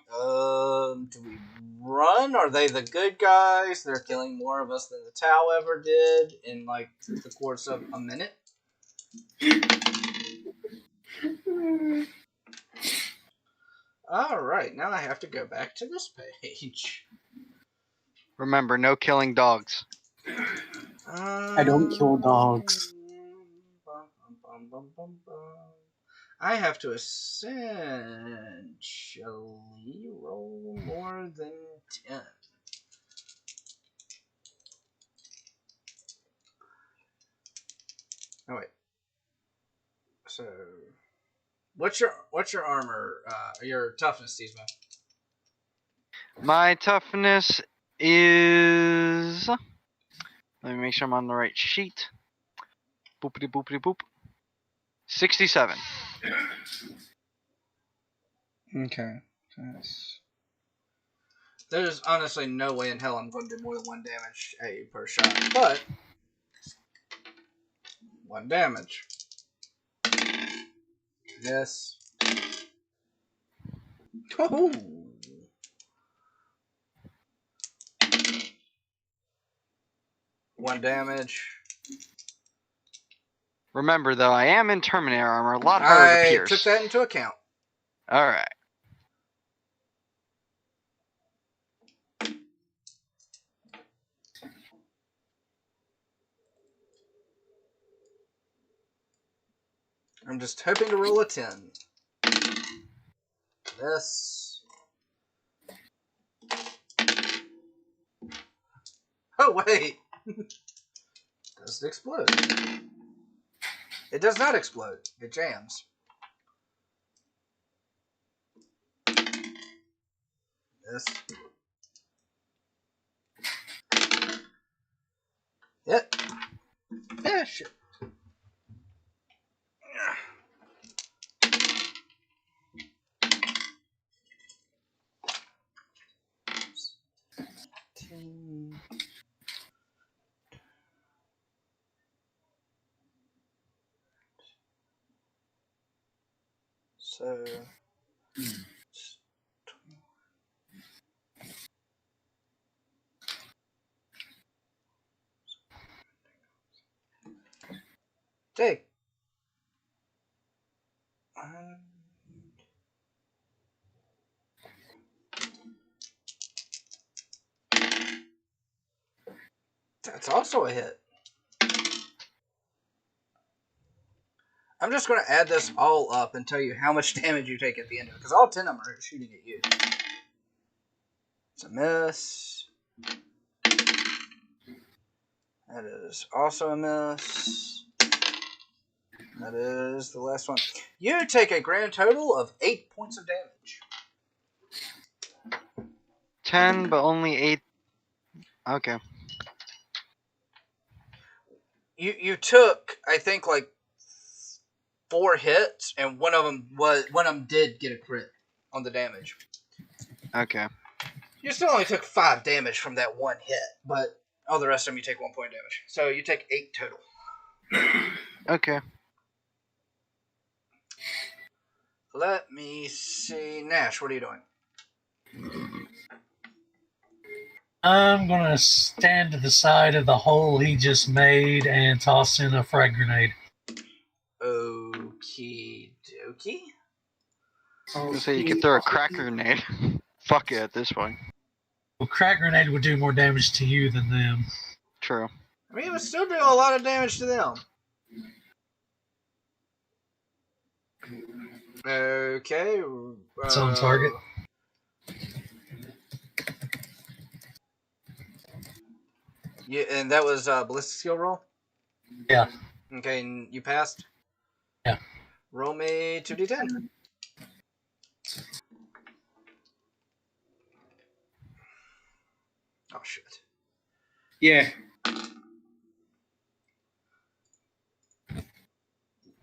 do we run? Are they the good guys? They're killing more of us than the Tau ever did in like the course of a minute. All right, now I have to go back to this page. Remember, no killing dogs. I don't kill dogs. I have to essentially roll more than 10. Oh wait. So, what's your armor? Your toughness, Tizmo? My toughness is. Let me make sure I'm on the right sheet. Boopity boopity boop. 67. Okay. There's honestly no way in hell I'm going to do more than 1 damage at you per shot, but 1 damage. Yes. Oh. One damage. Remember, though, I am in Terminator armor. A lot harder to pierce. I took that into account. Alright. I'm just hoping to roll a 10. This. Oh, wait. Does it explode? It does not explode. It jams. This. Yep. Yeah, shit. So, take. That's also a hit. I'm just going to add this all up and tell you how much damage you take at the end of it, because all 10 of them are shooting at you. It's a miss. That is also a miss. That is the last one. You take a grand total of 8 points of damage. 10, but only 8. Okay. You took, I think, like 4 hits, and one of them did get a crit on the damage. Okay. You still only took 5 damage from that one hit, but all the rest of them you take 1 point damage. So you take 8 total. Okay. Let me see. Nash, what are you doing? I'm going to stand to the side of the hole he just made and toss in a frag grenade. Okie dokie. I was gonna say you could throw a cracker grenade. Fuck it at this point. Well, crack grenade would do more damage to you than them. True. I mean, it would still do a lot of damage to them. Okay. It's on target. Yeah, and that was ballistic skill roll? Yeah. Okay, and you passed? Yeah. Roll me 2d10. Oh, shit. Yeah.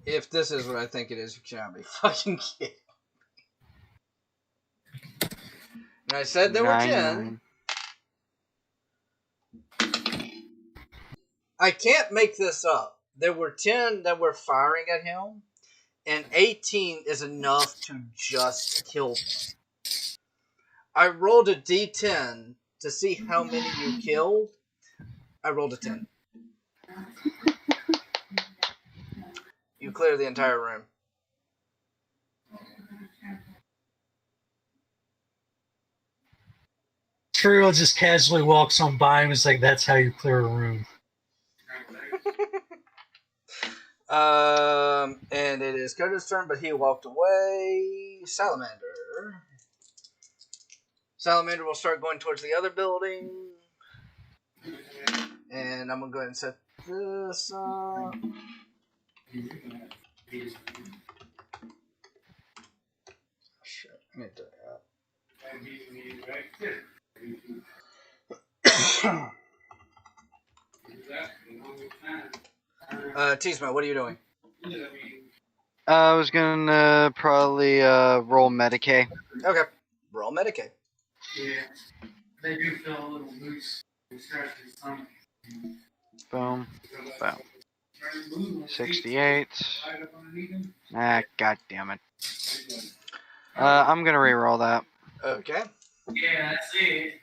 If this is what I think it is, you cannot be fucking kidding. And I said there were 10. I can't make this up. There were 10 that were firing at him, and 18 is enough to just kill him. I rolled a d10 to see how many you killed. I rolled a 10. You clear the entire room. Trill just casually walks on by and is like, that's how you clear a room. And it is Coda's turn, but he walked away. Salamander will start going towards the other building. And I'm going to go ahead and set this up. Shit, I need to Tisma, what are you doing? I was gonna probably roll Medicaid. Okay, roll Medicaid. Yeah, they do feel a little loose. Boom. Boom. 68. Ah, god damn it. I'm gonna re-roll that. Okay. Yeah, that's it.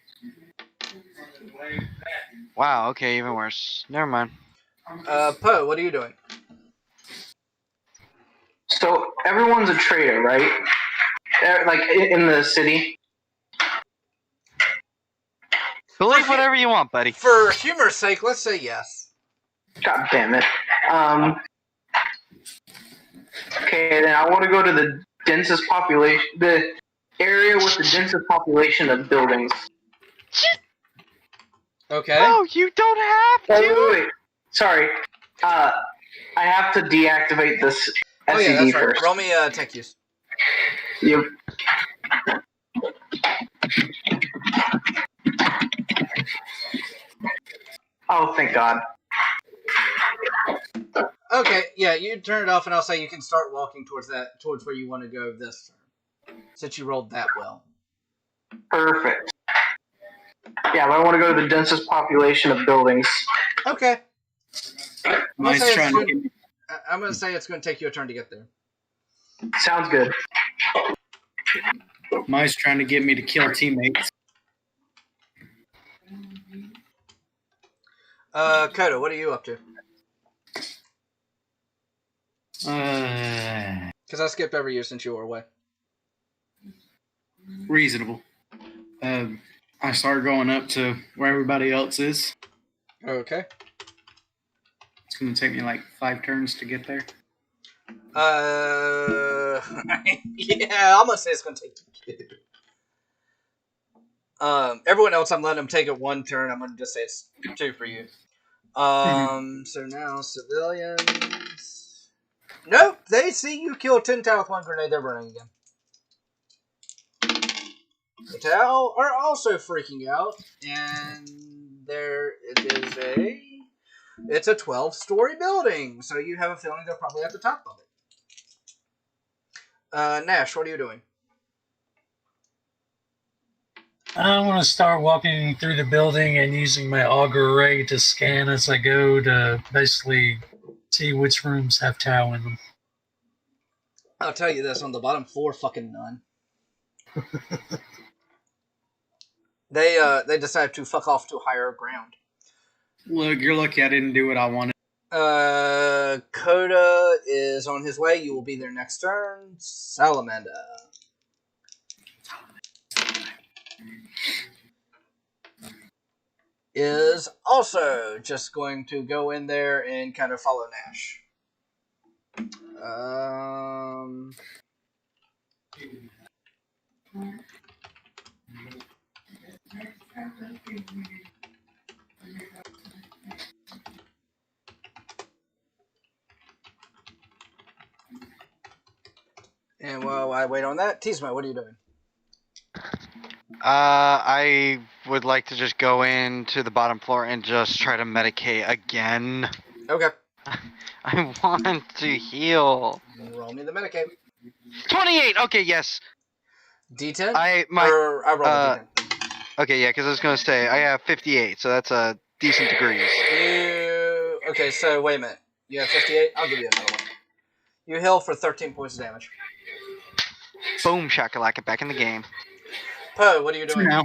Wow, okay, even worse. Never mind. Poe, what are you doing? So everyone's a traitor, right? Like in the city. Believe whatever you want, buddy. For humor's sake, let's say yes. God damn it. Okay, then I want to go to the densest population, the area with the densest population of buildings. Okay. Oh, you don't have to. Wait. Sorry. I have to deactivate this SCD yeah, that's right. first. Roll me tech use. Yep. Oh, thank God. Okay, yeah, you turn it off, and I'll say you can start walking towards where you want to go this turn, since you rolled that well. Perfect. Yeah, but I want to go to the densest population of buildings. Okay. I'm Mine's trying to get me. going to say it's going to take you a turn to get there. Sounds good. Mine's trying to get me to kill teammates. Coda, what are you up to? Because I skipped over you since you were away. Reasonable. I started going up to where everybody else is. Okay. It's going to take me like 5 turns to get there. Yeah, I'm going to say it's going to take you 2. Everyone else, I'm letting them take it 1 turn. I'm going to just say it's 2 for you. So now civilians. Nope, they see you kill 10 Tau with 1 grenade. They're running again. The Tau are also freaking out, and it's a 12-story building, so you have a feeling they're probably at the top of it. Nash, what are you doing? I want to start walking through the building and using my auger ray to scan as I go to basically see which rooms have Tau in them. I'll tell you this, on the bottom floor, fucking none. They decided to fuck off to higher ground. Look, you're lucky I didn't do what I wanted. Coda is on his way. You will be there next turn. Salamander is also just going to go in there and kind of follow Nash. And while I wait on that, Tisma, what are you doing? I would like to just go into the bottom floor and just try to medicate again. Okay. I want to heal. Roll me the Medicaid. 28! Okay, yes. D10? I Or I rolled a D10. Okay, yeah, because I was gonna say I have 58, so that's a decent degrees. Okay, so wait a minute. You have 58? I'll give you another one. You heal for 13 points of damage. Boom shakalaka, back in the game. Poe, what are you doing? Now,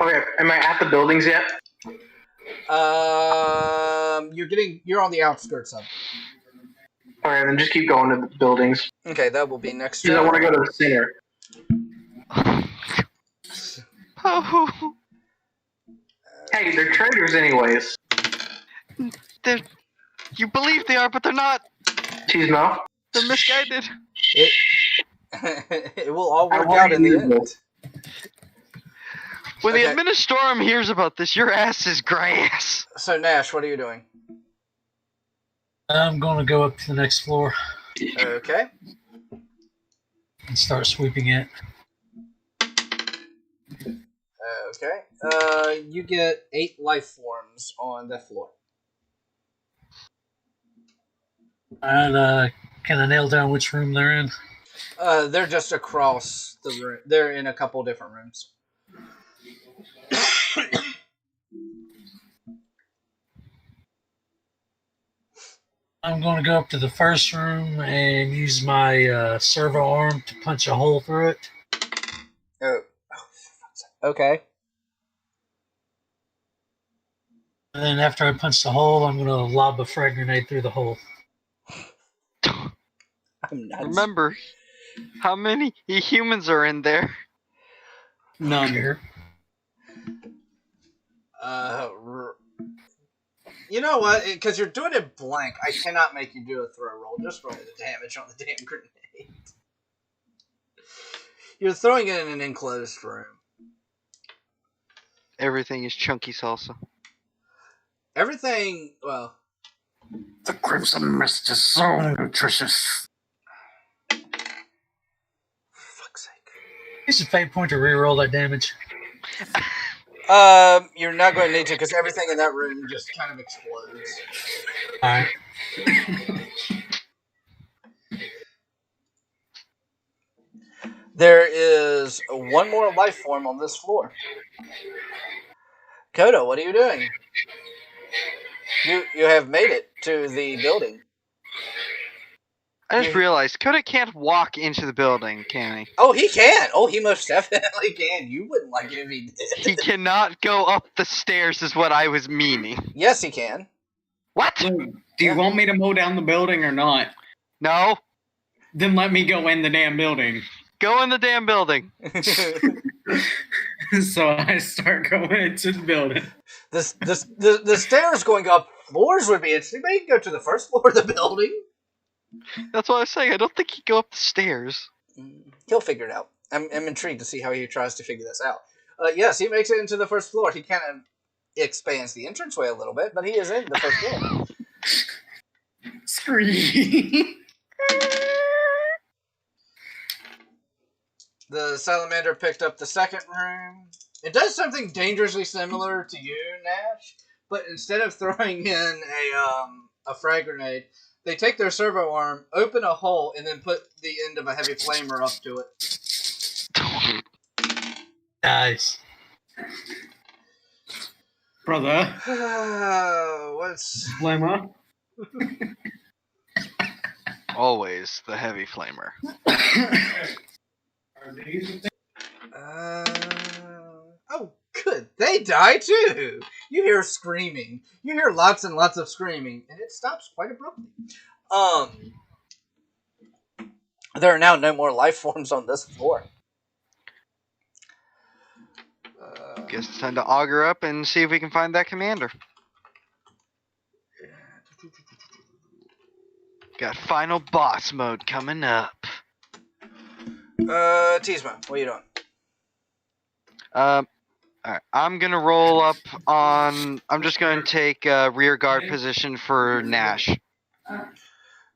Okay, am I at the buildings yet? You're on the outskirts of. Alright, then just keep going to the buildings. Okay, that will be next Because I turn. want to go to the center. Oh, Hey, they're traitors anyways. you believe they are, but they're not. Cheesemo. They're misguided. It will all I work want out in the you end. to- When Okay. the Administorum hears about this, your ass is grass. So, Nash, what are you doing? I'm going to go up to the next floor Okay. and start sweeping it. Okay. You get 8 life forms on the floor. And can I nail down which room they're in? They're just across the room. They're in a couple different rooms. I'm going to go up to the first room and use my servo arm to punch a hole through it. Oh. Okay. And then after I punch the hole, I'm going to lob a frag grenade through the hole. I'm nuts. Remember, how many humans are in there? none. Here. You know what? Because you're doing it blank, I cannot make you do a throw roll. Just roll the damage on the damn grenade. You're throwing it in an enclosed room. Everything is chunky salsa. Everything, well, The Crimson Mist is so nutritious. for fuck's sake. Use a fate point to reroll that damage. You're not going to need to because everything in that room just kind of explodes. Alright. There is one more life form on this floor. Kodo, what are you doing? You have made it to the building. I just realized Kodak can't walk into the building, can he? Oh, he can. Oh, he most definitely can. You wouldn't like it if he did. He cannot go up the stairs, is what I was meaning. Yes, he can. What? Do you want me to mow down the building or not? No. Then let me go in the damn building. Go in the damn building. So I start going into the building. The stairs going up floors would be interesting, but you can go to the first floor of the building. That's what I was saying. I don't think he'd go up the stairs. He'll figure it out. I'm intrigued to see how he tries to figure this out. Yes, he makes it into the first floor. He kind of expands the entranceway a little bit, but he is in the first floor. Scream. The salamander picked up the second room. It does something dangerously similar to you, Nash, but instead of throwing in a frag grenade, they take their servo arm, open a hole, and then put the end of a heavy flamer up to it. Nice. Brother. What's... Flammer. Always the heavy flamer. Oh, good. They die too. You hear screaming. You hear lots and lots of screaming, and it stops quite abruptly. There are now no more life forms on this floor. Guess it's time to auger up and see if we can find that commander. Got final boss mode coming up. Tizma, what are you doing? Alright, I'm gonna roll up on. I'm just gonna take a rear guard position for Nash.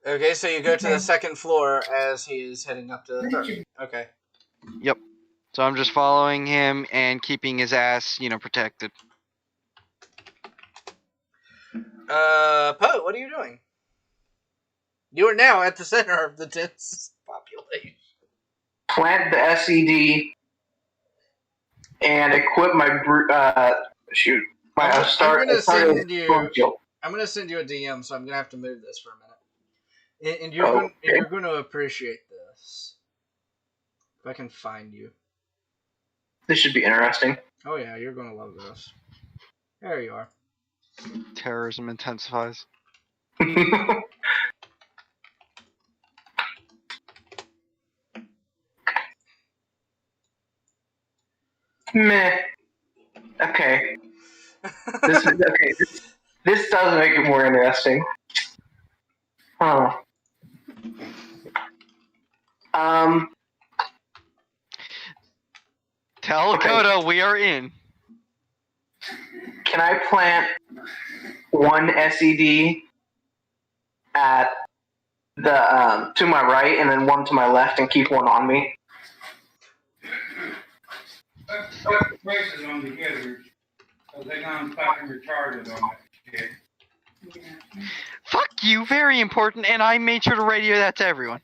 Okay, so you go to the second floor as he is heading up to the third. Okay. Yep. So I'm just following him and keeping his ass, protected. Poe, what are you doing? You are now at the center of the dense population. Plant the SED and equip my I'm gonna send you. shield. I'm gonna send you a DM, so I'm gonna have to move this for a minute. And Okay. you're going to appreciate this. If I can find you. This should be interesting. Oh yeah, you're gonna love this. There you are. Terrorism intensifies. Meh. Okay. This does make it more interesting. Huh. Tell Okay. Coda we are in. Can I plant one SED at the to my right and then one to my left and keep one on me? Places on together, so they're not fucking retarded on that shit. Fuck you, very important, and I made sure to radio that to everyone.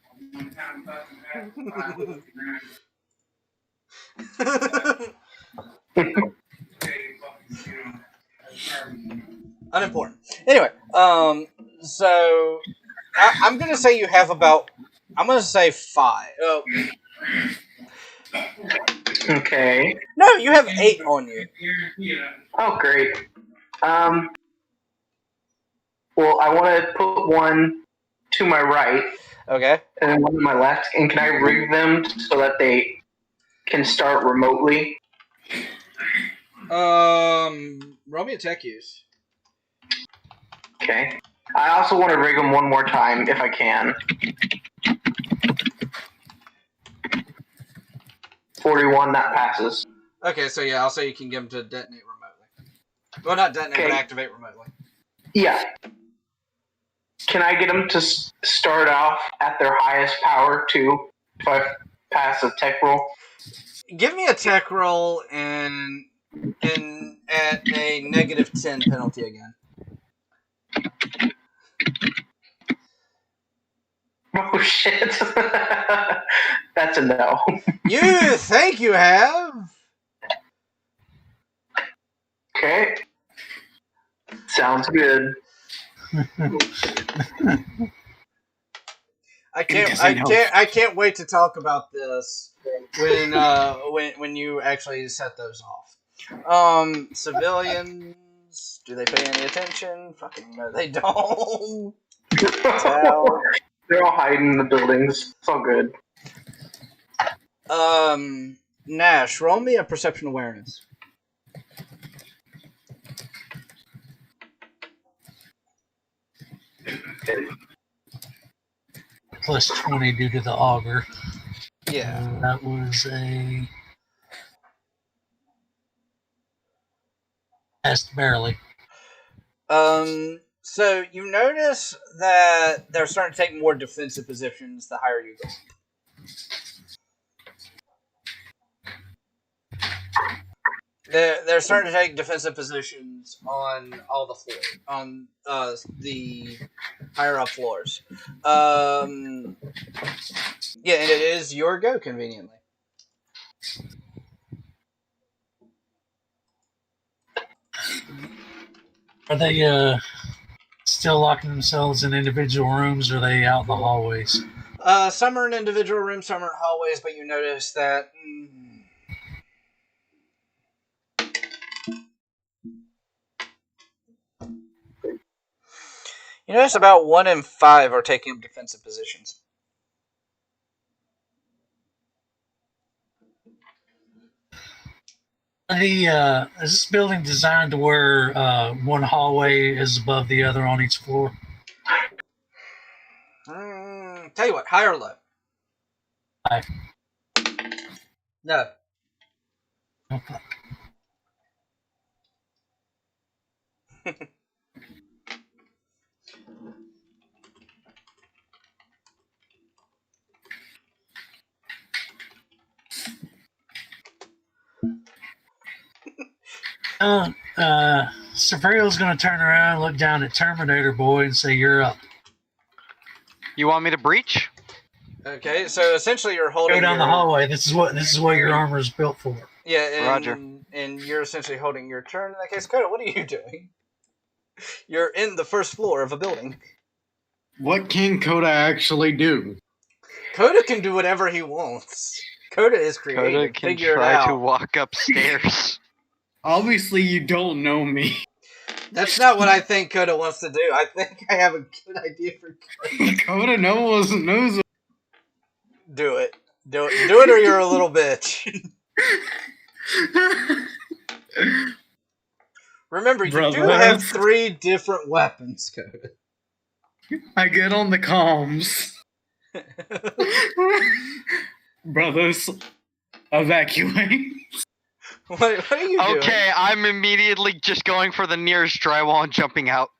Unimportant. Anyway, so I'm gonna say you have about. I'm gonna say 5. Oh. Okay. No, you have 8 on you. Oh, great. Well, I want to put one to my right Okay. and then one to my left. And can I rig them so that they can start remotely? Roll me a tech use. Okay. I also want to rig them one more time if I can. 41, that passes. Okay, so yeah, I'll say you can get them to detonate remotely. Well, not detonate, but activate remotely. Yeah. Can I get them to start off at their highest power too? If I pass a tech roll. Give me a tech roll and at a -10 penalty again. Oh shit! That's a no. You think you have? Okay. Sounds good. I can't wait to talk about this when you actually set those off. Civilians, do they pay any attention? Fucking no, they don't. They're all hiding in the buildings. It's all good. Nash, roll me a perception awareness. Plus 20 due to the auger. Yeah. That was a... Just barely. So you notice that they're starting to take more defensive positions the higher you go. They're starting to take defensive positions on all the floors, on the higher up floors. Yeah, and it is your go, conveniently. Are they still locking themselves in individual rooms, or are they out in the hallways? Some are in individual rooms, some are in hallways, but you notice that... You notice about 1 in 5 are taking up defensive positions. Is this building designed to where one hallway is above the other on each floor? Tell you what, high or low? High. No. Oh, fuck. Severial's going to turn around, look down at Terminator Boy, and say, "You're up." You want me to breach? Okay, so essentially you're holding. Go down the hallway. This is what your armor is built for. Yeah, and, Roger. And you're essentially holding your turn. In that case, Coda, what are you doing? You're in the first floor of a building. What can Coda actually do? Coda can do whatever he wants. Coda is creative. Coda can Figure it try out. to walk upstairs. Obviously, you don't know me. That's not what I think Coda wants to do. I think I have a good idea for Coda. Coda knows. Do it. Do it or you're a little bitch. Remember, you do have 3 different weapons, Coda. I get on the comms. Brothers, evacuate. What are you doing? Okay, I'm immediately just going for the nearest drywall and jumping out.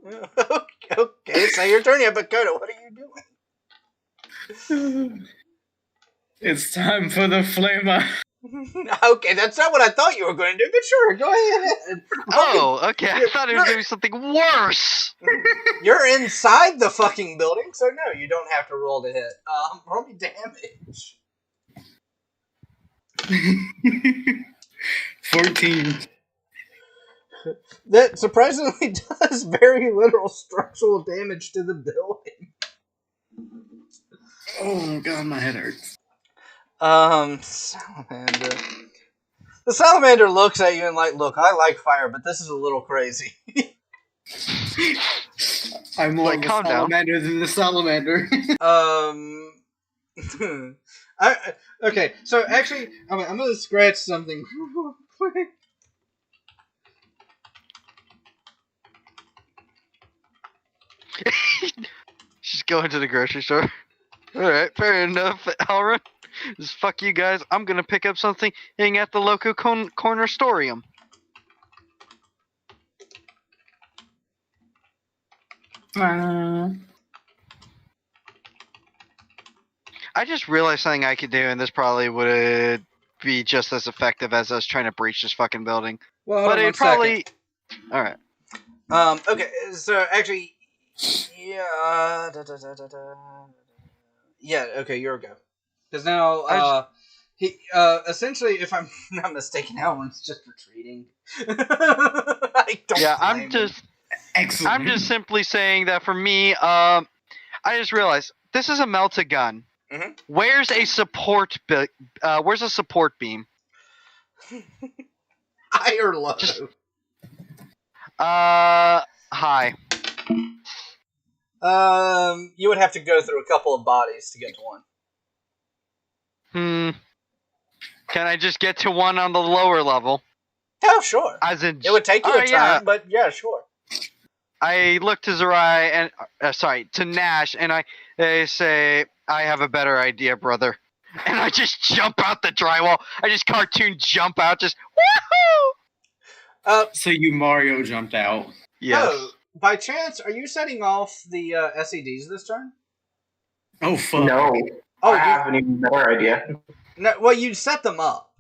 Okay, say your turn yet, but Coda, what are you doing? It's time for the flamer. Okay, that's not what I thought you were going to do, but sure, go ahead. Oh, okay, I thought it was going to be something worse. You're inside the fucking building, so no, you don't have to roll to hit. Roll me damage. 14. That surprisingly does very little structural damage to the building. Oh god, my head hurts. Salamander. The salamander looks at you and like, look, I like fire, but this is a little crazy. I'm more Like, of a calm down. salamander than the salamander. Okay, so actually, I'm gonna scratch something real quick. Just go into the grocery store. Alright, fair enough, Alron. Just fuck you guys. I'm gonna pick up something at the local corner storium. I just realized something I could do, and this probably would be just as effective as us trying to breach this fucking building. Well, hold But on it one probably. second. Alright. Okay, so actually, yeah, yeah, okay, you're a go. Because now, he, essentially, if I'm not mistaken, Alan's just retreating. I don't blame him. Excellent. I'm just simply saying that for me, I just realized this is a melta gun. Mhm. Where's a support where's a support beam? High or low? High. You would have to go through a couple of bodies to get to one. Can I just get to one on the lower level? Oh, sure. As in, It would take you a turn, yeah. but yeah, sure. I look to Zerai and to Nash, and I say, "I have a better idea, brother." And I just jump out the drywall. I just cartoon jump out, just woohoo! So you Mario jumped out. Yes. Oh, by chance, are you setting off the SEDs this turn? Oh fuck. No. Oh, I have an even better idea. No, well, you set them up.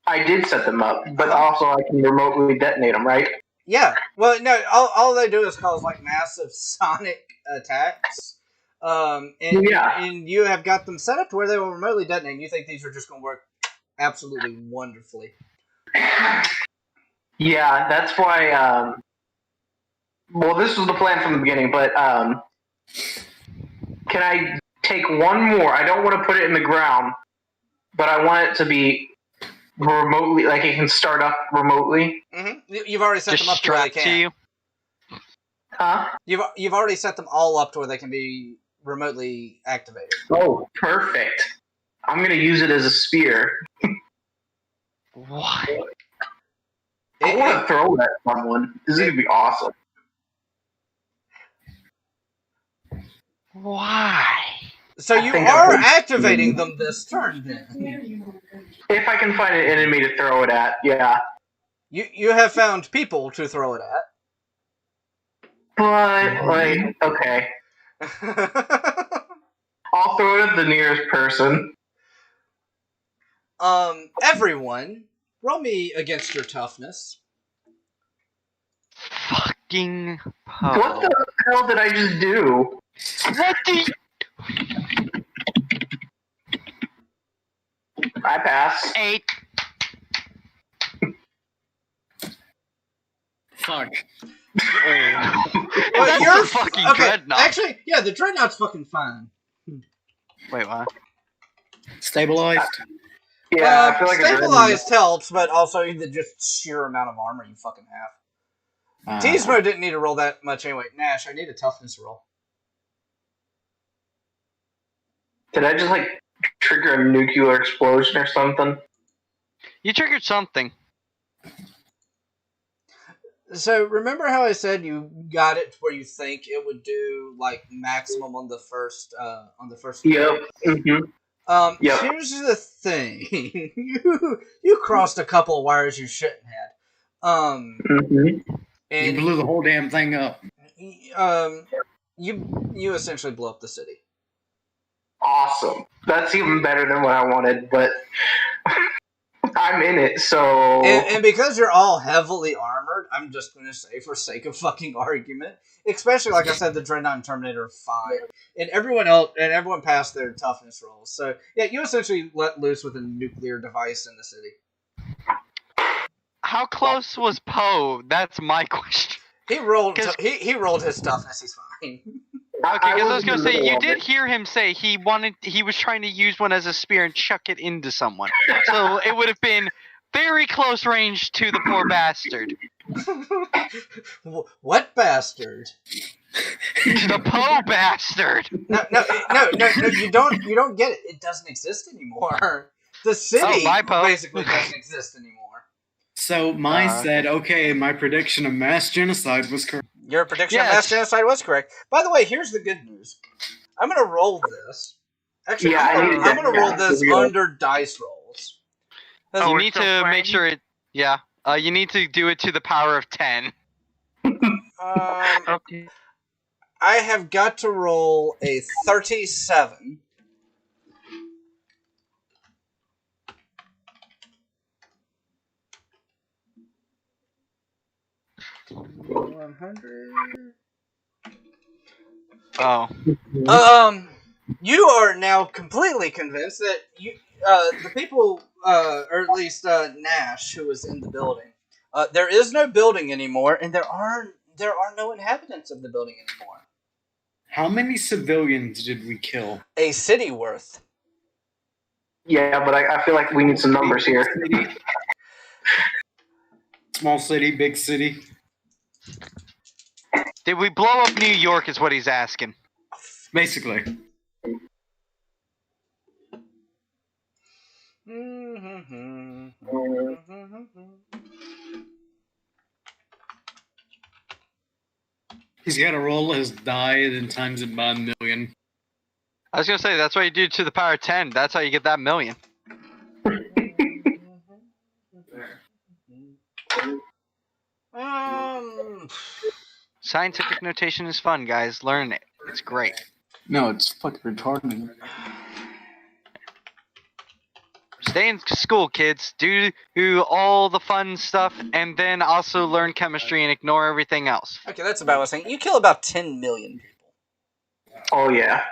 I did set them up, but also I can remotely detonate them, right? Yeah. Well, no, all they do is cause like massive sonic attacks. And you have got them set up to where they will remotely detonate. And you think these are just going to work absolutely wonderfully. Yeah, that's why. Well, this was the plan from the beginning, but can I take one more? I don't want to put it in the ground, but I want it to be remotely, like it can start up remotely. Mm-hmm. You've already set Just them up to where they strapped can. to you. Huh? You've already set them all up to where they can be remotely activated. Oh, perfect. I'm going to use it as a spear. What? I want to throw that at someone. This is going to be awesome. Why? So you think are I'm going- activating them this turn, then. If I can find an enemy to throw it at, yeah. You have found people to throw it at. But, like, okay. I'll throw it at the nearest person. Everyone, roll me against your toughness. Fucking What the hell did I just do? What the? I pass. 8. Fuck. Well, That's you're the fucking okay. dreadnought. Actually, yeah, the dreadnought's fucking fine. Wait, what? Stabilized. Yeah, I feel like stabilized helps, but also the just sheer amount of armor you fucking have. Teasmo didn't need to roll that much anyway. Nash, I need a toughness roll. Did I just like trigger a nuclear explosion or something? You triggered something. So remember how I said you got it where you think it would do like maximum on the first Yep. Mm-hmm. Yep. Here's the thing. you crossed a couple of wires you shouldn't have. And You blew the whole damn thing up. you essentially blew up the city. Awesome. That's even better than what I wanted, but I'm in it, so... And because you're all heavily armored, I'm just going to say, for sake of fucking argument, especially, like I said, the Dreadnought and Terminator are fine. And everyone passed their toughness rolls. So, yeah, you essentially let loose with a nuclear device in the city. How close was Poe? That's my question. He rolled his toughness, he's fine. Okay, because I was in gonna the say, middle you of did it. hear him say he was trying to use one as a spear and chuck it into someone. So it would have been very close range to the poor bastard. What bastard? The Poe bastard! No, you don't get it. It doesn't exist anymore. The city bye, Poe. basically doesn't exist anymore. So mine said, okay, my prediction of mass genocide was correct. Your prediction of mass genocide was correct. By the way, here's the good news. I'm going to roll this. Actually, Yeah, I'm going to roll this under dice rolls. You need to make sure it... Yeah. You need to do it to the power of 10. Okay. I have got to roll a 37. Oh. You are now completely convinced that the people, or at least Nash, who was in the building, there is no building anymore, and there are no inhabitants of the building anymore. How many civilians did we kill? A city worth. Yeah, but I feel like we need some numbers here. Small city, big city. Did we blow up New York is what he's asking. Basically. He's got to roll his die and times it by 1,000,000. I was gonna say, that's why you do it to the power of 10. That's how you get that million. Scientific notation is fun, guys. Learn it. It's great. No, it's fucking retarded. Stay in school, kids. Do all the fun stuff, and then also learn chemistry and ignore everything else. Okay, that's about what I was saying. You kill about 10 million people. Oh, yeah.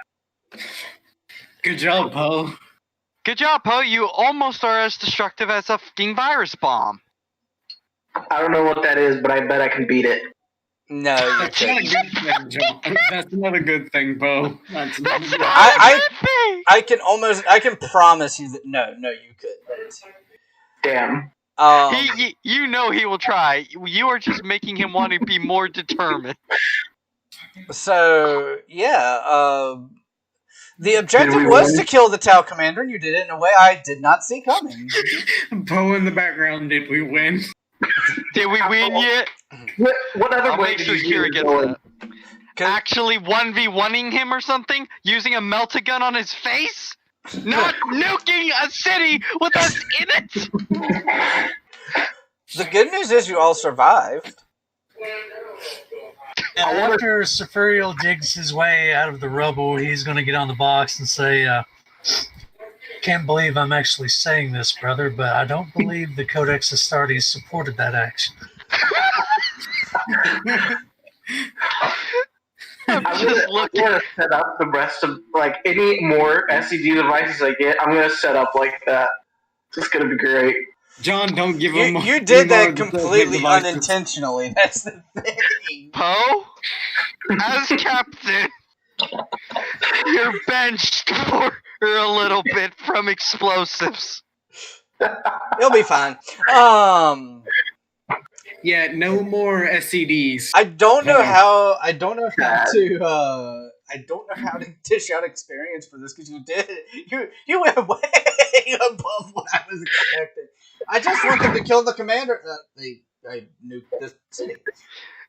Good job, Poe. Good job, Poe. You almost are as destructive as a fucking virus bomb. I don't know what that is, but I bet I can beat it. No, you That's not a couldn't. good thing, John. That's not a good thing, Poe. That's not a good I can promise you that no, you couldn't. Damn. You know he will try. You are just making him want to be more determined. So yeah, the objective we was win? to kill the Tau Commander, and you did it in a way I did not see coming. Poe in the background, did we win? Did we win yet? What other I'll way make did sure you Kira get gets going? that. Actually 1v1ing him or something? Using a melt-a-gun on his face? Not nuking a city with us in it? The good news is you all survived. After Safuriel digs his way out of the rubble, he's going to get on the box and say, can't believe I'm actually saying this, brother, but I don't believe the Codex Astartes supported that action. I'm just looking. gonna set up the rest of like any more SED devices I get. I'm gonna set up like that. It's gonna be great. John, don't give him. You did that more completely devices. unintentionally. That's the thing. Poe, as captain, you're benched for a little bit from explosives. You'll be fine. Yeah, no more SCDs. I don't know Yeah. how. I don't know how to. I don't know how to dish out experience for this because you did. You went way above what I was expecting. I just want them to kill the commander. They nuked the city.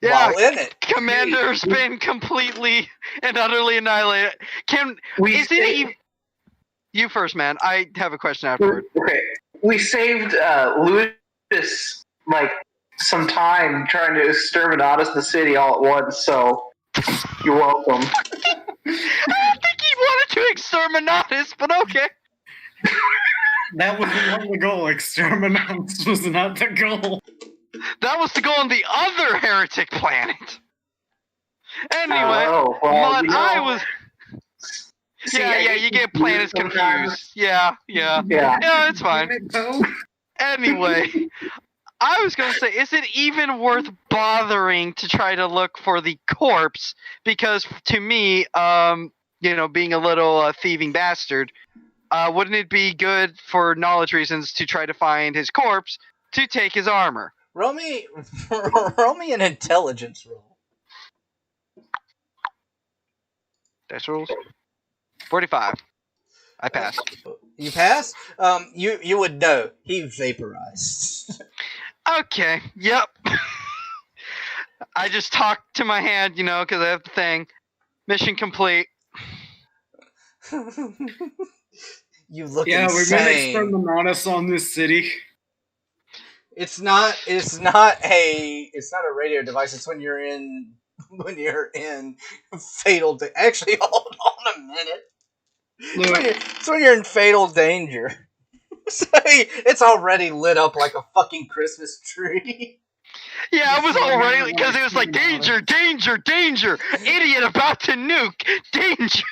Yeah, While in it. Commander's been completely and utterly annihilated. You first, man. I have a question afterward. Okay, we saved Ludus like some time trying to exterminate us the city all at once. So you're welcome. I don't think he wanted to exterminate us, but okay. That was not the goal. Exterminatus was not the goal. That was to go on the other heretic planet. Anyway, Oh, well, what you know, I was. see, Yeah, you get planets confused. Yeah. Yeah. Yeah, it's fine. Anyway, I was going to say, is it even worth bothering to try to look for the corpse? Because to me, being a little thieving bastard, wouldn't it be good for knowledge reasons to try to find his corpse to take his armor? Roll me an intelligence roll. Dice rolls. 45. I passed. You pass? You would know. He vaporized. Okay, yep. I just talked to my hand, because I have the thing. Mission complete. You look Yeah, we're gonna insane. exterminatus on this city. It's not a radio device. It's when you're in fatal. Actually, hold on a minute. It's when you're in fatal danger. It's already lit up like a fucking Christmas tree. Yeah, I was already because it was like danger, danger, danger, idiot about to nuke, danger.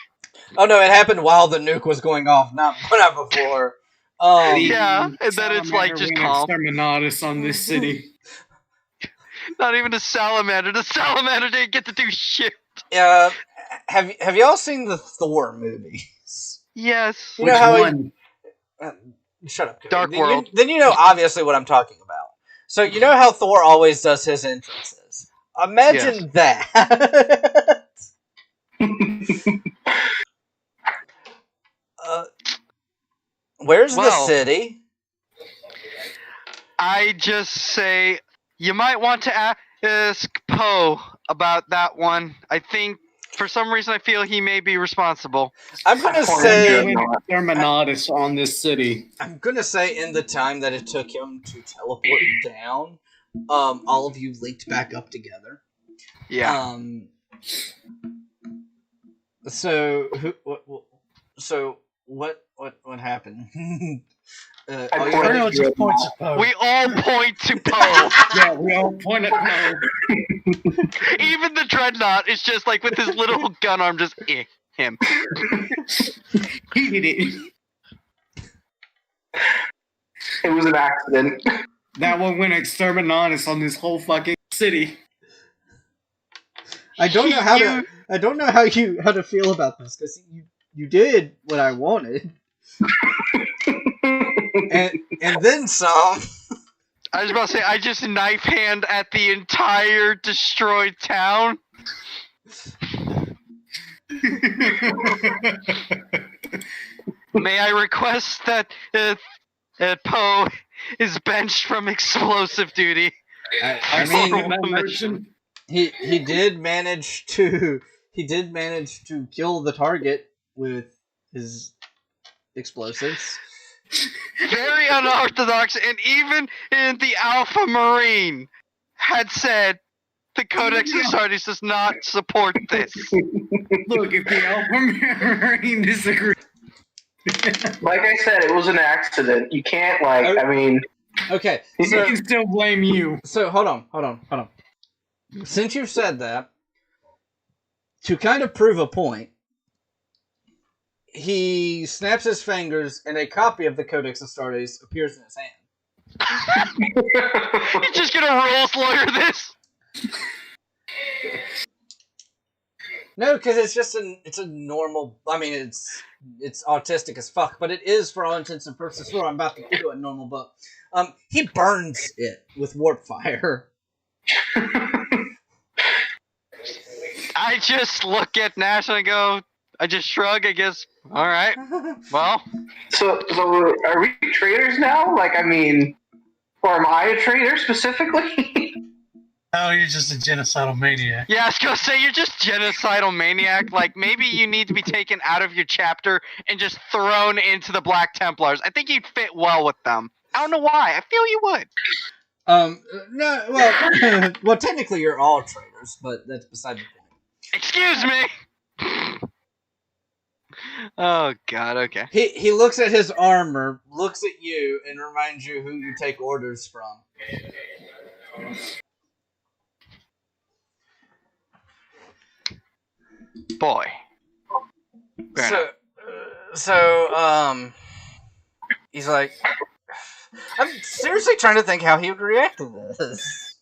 Oh no, it happened while the nuke was going off, not before. Yeah, and then it's like just calm. Exterminatus on this city. Not even a salamander. The salamander didn't get to do shit. Have y'all seen the Thor movies? Yes. You know Which how one? Shut up. Dark World. Then you know obviously what I'm talking about. So you know how Thor always does his entrances. Imagine that. Where's the city? I just say you might want to ask Poe about that one. I think for some reason I feel he may be responsible. I'm gonna say exterminatus on this city. I'm gonna say in the time that it took him to teleport down, all of you linked back up together. Yeah. So what happened? Ariel just points at Poe. We all point to Poe. Yeah, we all point at Poe. Even the Dreadnought is just like with his little gun arm, just him. He did it. It was an accident. That one went exterminatus on this whole fucking city. I don't know how to feel about this because you did what I wanted. and then some. I was about to say, I just knife hand at the entire destroyed town. May I request that Poe is benched from explosive duty? I mean, he did manage to kill the target with his explosives. Very unorthodox, and even in the Alpha Marine had said the Codex Astartes does not support this. Look, if the Alpha Marine disagrees. Like I said, it was an accident. You can't Okay, He so can still blame you. hold on. Since you've said that, to kind of prove a point, he snaps his fingers, and a copy of the Codex Astartes appears in his hand. You're just gonna rules lawyer this? No, because it's just it's a normal. I mean, it's autistic as fuck, but it is for all intents and purposes. I'm about to do a normal book. He burns it with warp fire. I just look at Nash and I go. I just shrug. I guess. All right. Well. So are we traitors now? Like, I mean, or am I a traitor specifically? Oh, you're just a genocidal maniac. Yeah, I was gonna say you're just genocidal maniac. Like maybe you need to be taken out of your chapter and just thrown into the Black Templars. I think you'd fit well with them. I don't know why. I feel you would. No, well, well, technically you're all traitors, but that's beside the point. Excuse me. Oh God. Okay. He looks at his armor, looks at you, and reminds you who you take orders from. Boy. So, he's like, I'm seriously trying to think how he would react to this.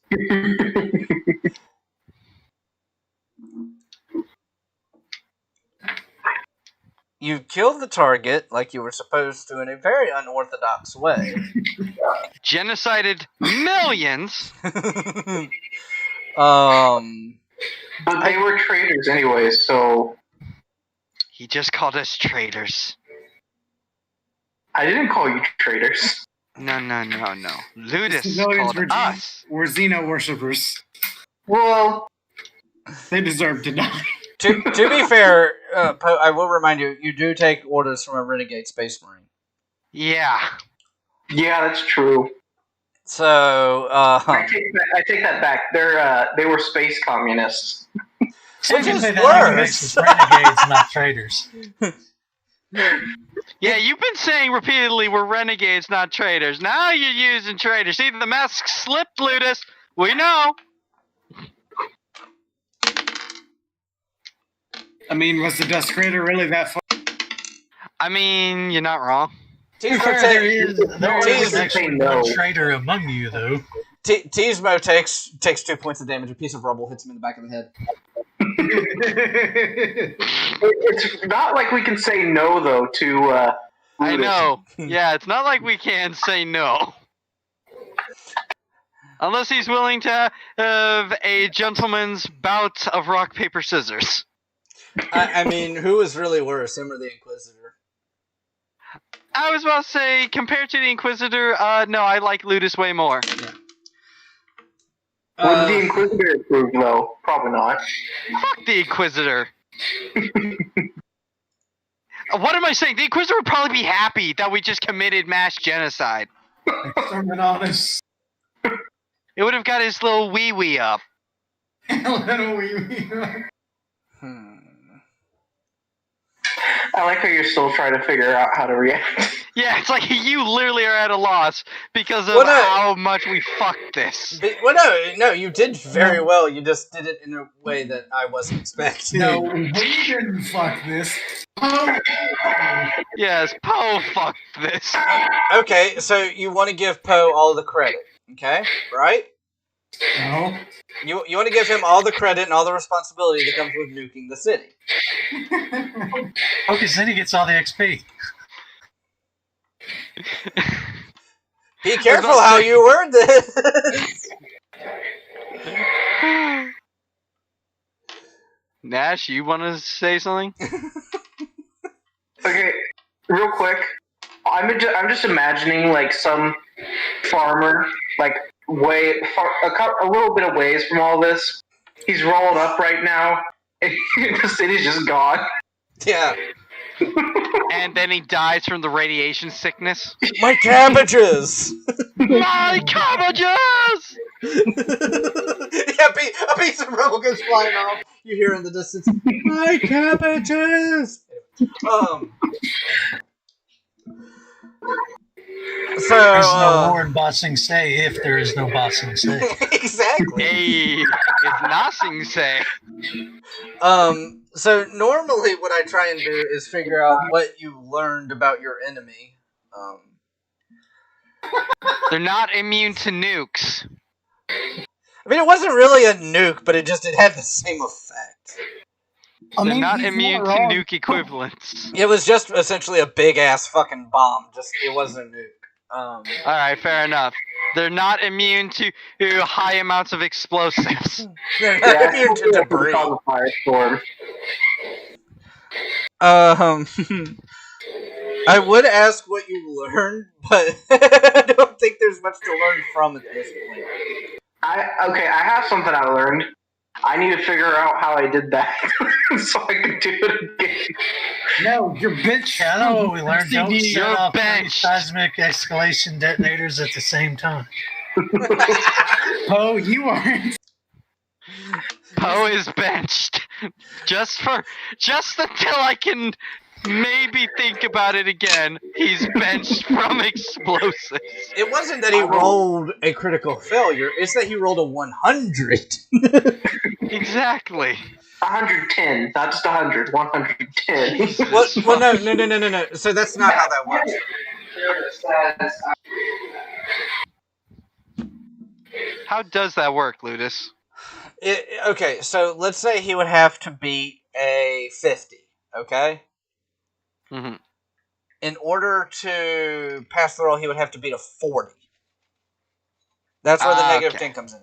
You killed the target like you were supposed to in a very unorthodox way. Genocided millions. But they were traitors anyway, so... He just called us traitors. I didn't call you traitors. No. Ludus The millions called us. were Xeno worshippers. Well... They deserve to die. To be fair, Poe, I will remind you, you do take orders from a renegade space marine. Yeah. Yeah, that's true. So, I take that back. They were space communists. Which is That worse. makes us renegades, not traitors. Yeah, you've been saying repeatedly we're renegades, not traitors. Now you're using traitors. See, the mask slipped, Ludus. We know. I mean, was the Dust Crater really that far? I mean, you're not wrong. There is Teasmo actually no. one traitor among you, though. Teasmo takes 2 points of damage. A piece of rubble hits him in the back of the head. It's not like we can say no, though, to... I Ludus. know. Yeah, it's not like we can say no. Unless he's willing to have a gentleman's bout of rock, paper, scissors. I mean, who is really worse, him or the Inquisitor? I was about to say, compared to the Inquisitor, no, I like Ludus way more. Yeah. Would the Inquisitor approve, though? Probably not. Fuck the Inquisitor. What am I saying? The Inquisitor would probably be happy that we just committed mass genocide. Something honest. It would have got his little wee-wee up. I like how you're still trying to figure out how to react. Yeah, it's like you literally are at a loss because of Well, no. how much we fucked this. Well, no, you did very well. You just did it in a way that I wasn't expecting. No, we didn't fuck this. Yes, Poe fucked this. Okay, so you want to give Poe all the credit, okay? Right? No. You want to give him all the credit and all the responsibility that comes with nuking the city. Okay, so then he gets all the XP. Be careful how you word this. Nash, you want to say something? Okay, real quick. I'm just imagining, like, some farmer, like, a little bit of ways from all this. He's rolling up right now, and the city's just gone. Yeah. And then he dies from the radiation sickness. My cabbages! My cabbages! Yeah, a piece of rubble goes flying off. You hear in the distance, my cabbages! So There's no war in Bossing Say if there is no Bossing Say. exactly. Hey, it's nothing say. So normally what I try and do is figure out what you learned about your enemy. They're not immune to nukes. I mean, it wasn't really a nuke, but it had the same effect. They're not immune to nuke equivalents. It was just essentially a big ass fucking bomb. It wasn't a nuke. Alright, fair enough. They're not immune to high amounts of explosives. They're not Yeah, immune to debris. cause a firestorm. I would ask what you learned, but I don't think there's much to learn from at this point. I have something I learned. I need to figure out how I did that so I can do it again. No, you're bitch. Yeah, I know what we learned. Don't CD. set You're off benched. seismic escalation detonators at the same time. Oh, you aren't. Poe is benched. Just until I can maybe think about it again. He's benched from explosives. It wasn't that he rolled a critical failure, it's that he rolled a 100. Exactly. 110, not just 100, 110. Well, no. So that's not how that works. How does that work, Ludus? Okay, so let's say he would have to beat a 50, okay? Mm-hmm. In order to pass the roll, he would have to beat a 40. That's where the negative 10 comes in.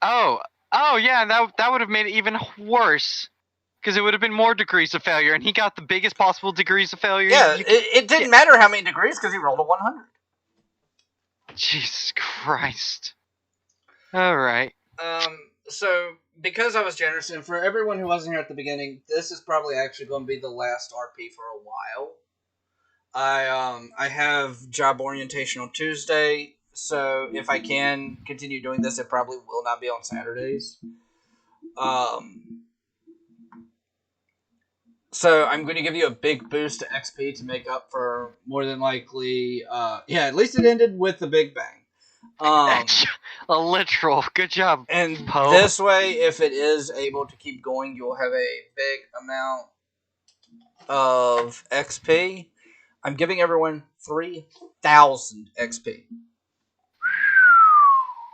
Oh, yeah, that would have made it even worse. Because it would have been more degrees of failure, and he got the biggest possible degrees of failure. Yeah, it didn't matter how many degrees because he rolled a 100. Jesus Christ. Alright. So, because I was generous, and for everyone who wasn't here at the beginning, this is probably actually going to be the last RP for a while. I have job orientation on Tuesday, so if I can continue doing this, it probably will not be on Saturdays. So I'm going to give you a big boost to XP to make up for more than likely. At least it ended with the Big Bang. A literal. Good job. And Poe. this way, if it is able to keep going, you'll have a big amount of XP. I'm giving everyone 3,000 XP.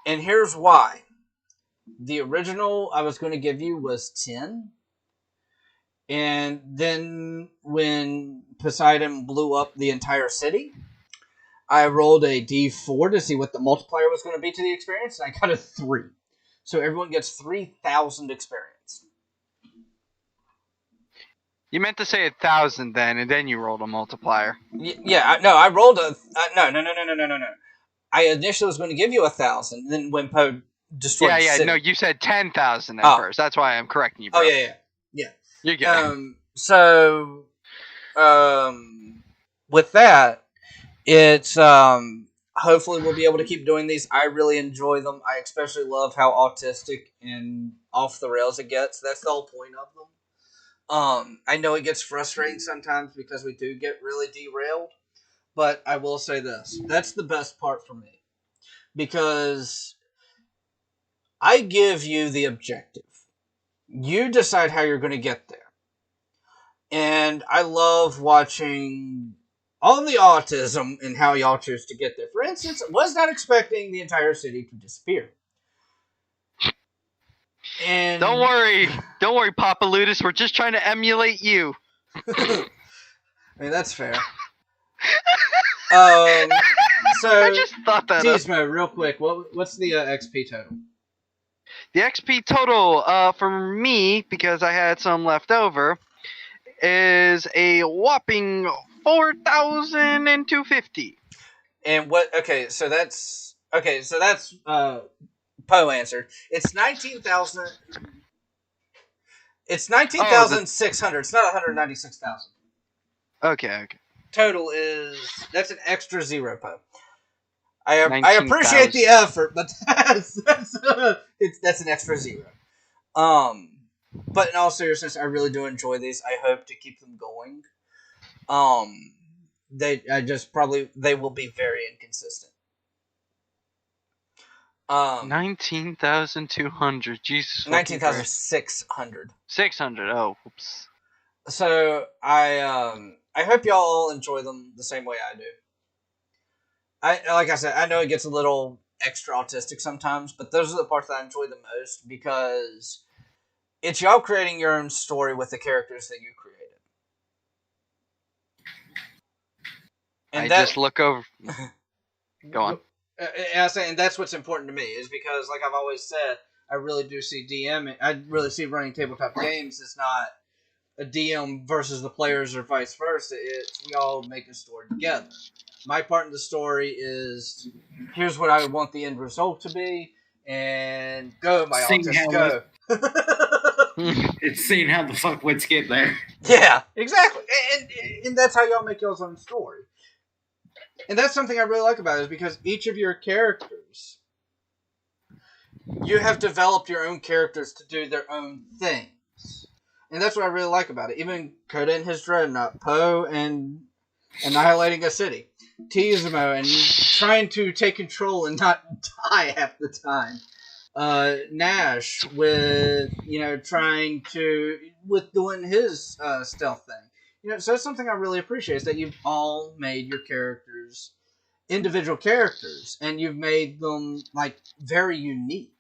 And here's why. The original I was going to give you was 10. And then when Poseidon blew up the entire city, I rolled a d4 to see what the multiplier was going to be to the experience, and I got a 3. So everyone gets 3,000 experience. You meant to say 1,000 then, and then you rolled a multiplier. I rolled a... No. I initially was going to give you 1,000, then when Poe destroyed the city. No, you said 10,000 at first. That's why I'm correcting you, bro. Oh, yeah. You're good. With that, it's hopefully we'll be able to keep doing these. I really enjoy them. I especially love how autistic and off the rails it gets. That's the whole point of them. I know it gets frustrating sometimes because we do get really derailed, but I will say this. That's the best part for me. Because I give you the objective. You decide how you're going to get there. And I love watching all the autism and how y'all choose to get there. For instance, I was not expecting the entire city to disappear. And Don't worry, Papa Ludus. We're just trying to emulate you. I mean, that's fair. So, I just thought that up. Gizmo, real quick, what's the XP total? The XP total for me, because I had some left over, is a whopping 4,250. And what? Okay, so that's Poe answered. It's 19,000. It's 19,600. It's not 196,000. Okay. Total that's an extra 0, Poe. I 19,000. appreciate the effort, but that's an extra 0. But in all seriousness, I really do enjoy these. I hope to keep them going. they will be very inconsistent. 19,200. Jesus fucking Christ. 19,600. 600. Oh, oops. So I hope y'all all enjoy them the same way I do. Like I said, I know it gets a little extra autistic sometimes, but those are the parts that I enjoy the most because it's y'all creating your own story with the characters that you created. And just look over. Go on. And that's what's important to me is because, like I've always said, I really do see I really see running tabletop games as not a DM versus the players or vice versa. It's we all make a story together. My part in the story is here's what I want the end result to be, and go, my autist, go. It's seeing how the fuckwits get there. Yeah, exactly. And that's how y'all make y'all's own story. And that's something I really like about it is because each of your characters, you have developed your own characters to do their own things. And that's what I really like about it. Even Coda and his Dreadnought, Poe and annihilating a city, Tizmo and trying to take control and not die half the time. Nash with doing his stealth thing. So it's something I really appreciate is that you've all made your characters individual characters and you've made them like very unique.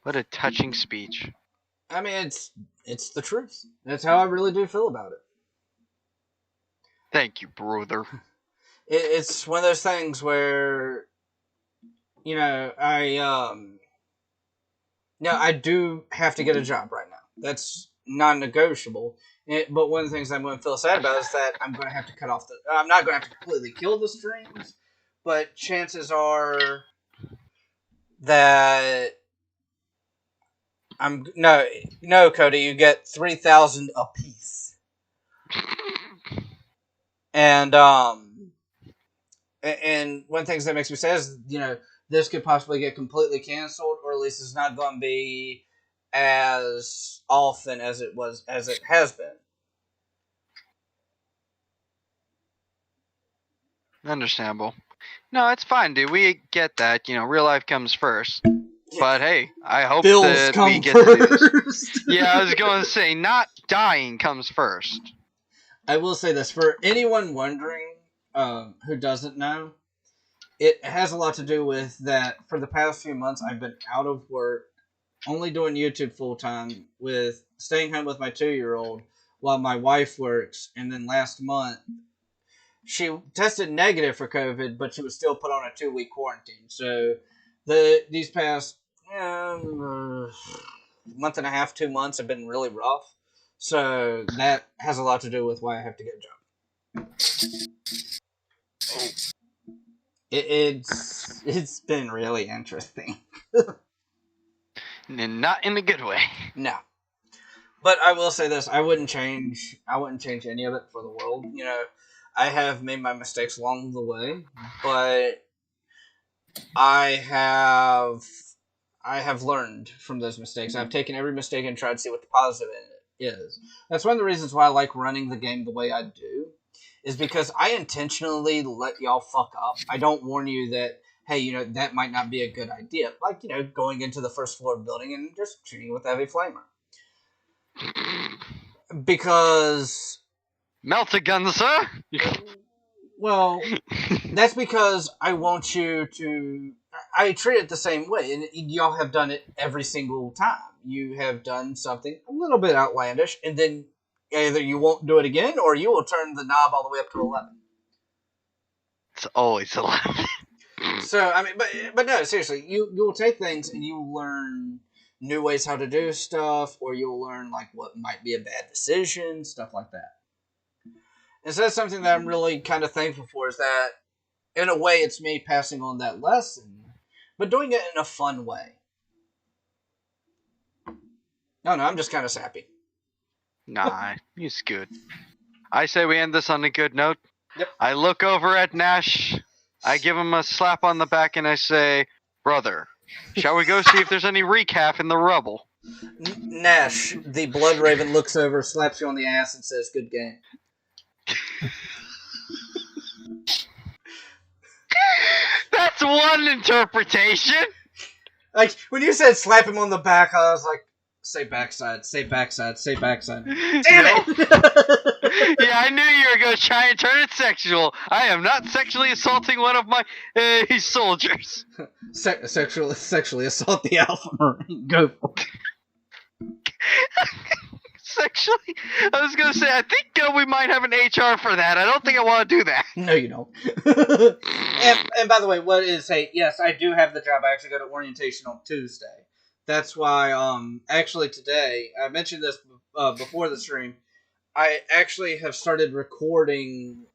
What a touching speech. I mean, it's the truth. That's how I really do feel about it. Thank you, brother. It's one of those things where, I do have to get a job right now. That's non-negotiable. But one of the things I'm going to feel sad about is that I'm going to have to I'm not going to have to completely kill the streams, but chances are that no, Cody, you get 3,000 a piece. And one of the things that makes me sad is, this could possibly get completely canceled, or at least it's not going to be as often as it has been. Understandable. No, it's fine, dude. We get that. Real life comes first. But hey, I hope that we get to do this. Yeah, I was going to say, not dying comes first. I will say this, for anyone wondering who doesn't know, it has a lot to do with that for the past few months I've been out of work, only doing YouTube full time, with staying home with my 2-year-old while my wife works, and then last month she tested negative for COVID, but she was still put on a 2-week quarantine. So these past month and a half, 2 months have been really rough. So that has a lot to do with why I have to get a job. It's been really interesting. And not in a good way. No. But I will say this, I wouldn't change any of it for the world. I have made my mistakes along the way, but I have learned from those mistakes. I've taken every mistake and tried to see what the positive in it is. That's one of the reasons why I like running the game the way I do, is because I intentionally let y'all fuck up. I don't warn you that, hey, that might not be a good idea. Like, going into the first floor building and just shooting with a heavy flamer. Because... Melt a gun, sir! Well, that's because I want you to... I treat it the same way, and y'all have done it every single time. You have done something a little bit outlandish, and then either you won't do it again, or you will turn the knob all the way up to 11. It's always 11. So, I mean, but no, seriously, you will take things and you will learn new ways how to do stuff, or you'll learn, like, what might be a bad decision, stuff like that. And so that's something that I'm really kind of thankful for, is that, in a way, it's me passing on that lesson, but doing it in a fun way. No, I'm just kind of sappy. Nah, he's good. I say we end this on a good note. Yep. I look over at Nash, I give him a slap on the back, and I say, brother, shall we go see if there's any recap in the rubble? Nash, the Blood Raven, looks over, slaps you on the ass, and says, "Good game." That's one interpretation. Like, when you said slap him on the back, I was like, say backside, say backside, say backside. Damn Nope. it! Yeah, I knew you were going to try and turn it sexual. I am not sexually assaulting one of my soldiers. Sexually assault the Alpha Marine. Go for it. Sexually? I was going to say, I think we might have an HR for that. I don't think I want to do that. No, you don't. and by the way, what is, hey, yes, I do have the job. I actually go to orientation on Tuesday. That's why, actually today, I mentioned this before the stream, I actually have started recording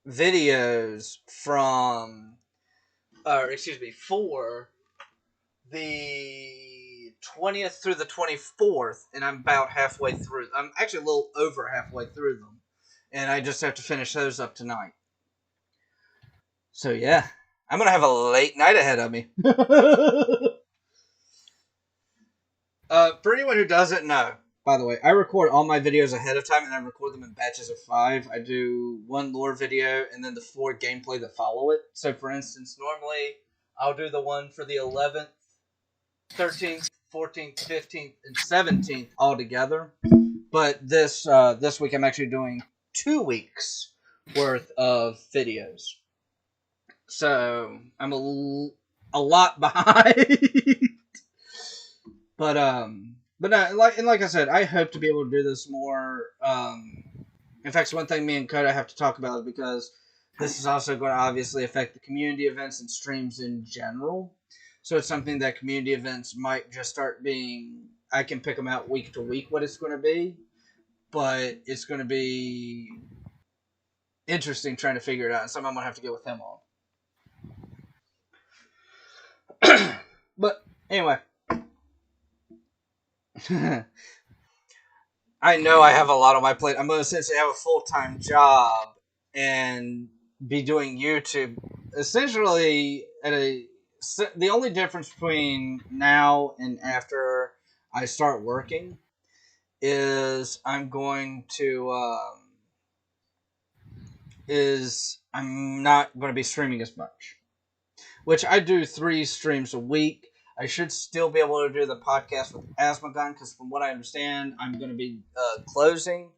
videos from, for the 20th through the 24th, and I'm about halfway through. I'm actually a little over halfway through them, and I just have to finish those up tonight. So yeah, I'm gonna have a late night ahead of me. For anyone who doesn't know, by the way, I record all my videos ahead of time, and I record them in batches of 5. I do 1 lore video, and then the 4 gameplay that follow it. So, for instance, normally I'll do the one for the 11th, 13th, 14th, 15th, and 17th all together. But this week I'm actually doing 2 weeks worth of videos. So I'm a lot behind. But like I said, I hope to be able to do this more. In fact, one thing me and Coda have to talk about is because this is also going to obviously affect the community events and streams in general. So it's something that community events might just start being, I can pick them out week to week what it's going to be, but it's going to be interesting trying to figure it out, and something I'm going to have to get with him on. But anyway, I know I have a lot on my plate. I'm going to essentially have a full-time job and be doing YouTube essentially the only difference between now and after I start working is I'm not going to be streaming as much, which I do 3 streams a week. I should still be able to do the podcast with Asmogon because from what I understand, I'm going to be closing.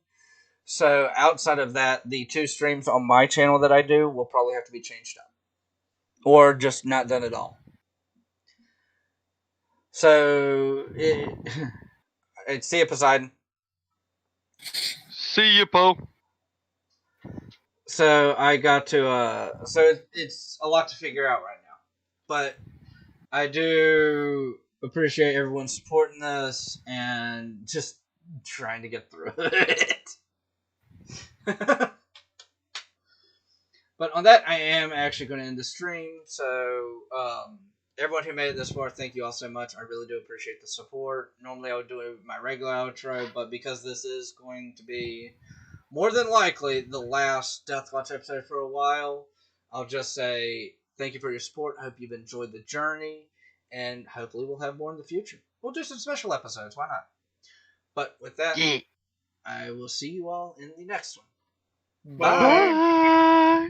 So outside of that, the 2 streams on my channel that I do will probably have to be changed up. Or just not done at all. So, see you, Poseidon. See you, Poe. So I got to, it's a lot to figure out right now. But I do appreciate everyone supporting this and just trying to get through it. But on that, I am actually going to end the stream. So, everyone who made it this far, thank you all so much. I really do appreciate the support. Normally, I would do my regular outro, but because this is going to be more than likely the last Deathwatch episode for a while, I'll just say thank you for your support. I hope you've enjoyed the journey, and hopefully we'll have more in the future. We'll do some special episodes. Why not? But with that, Yeah. I will see you all in the next one. Bye. Bye.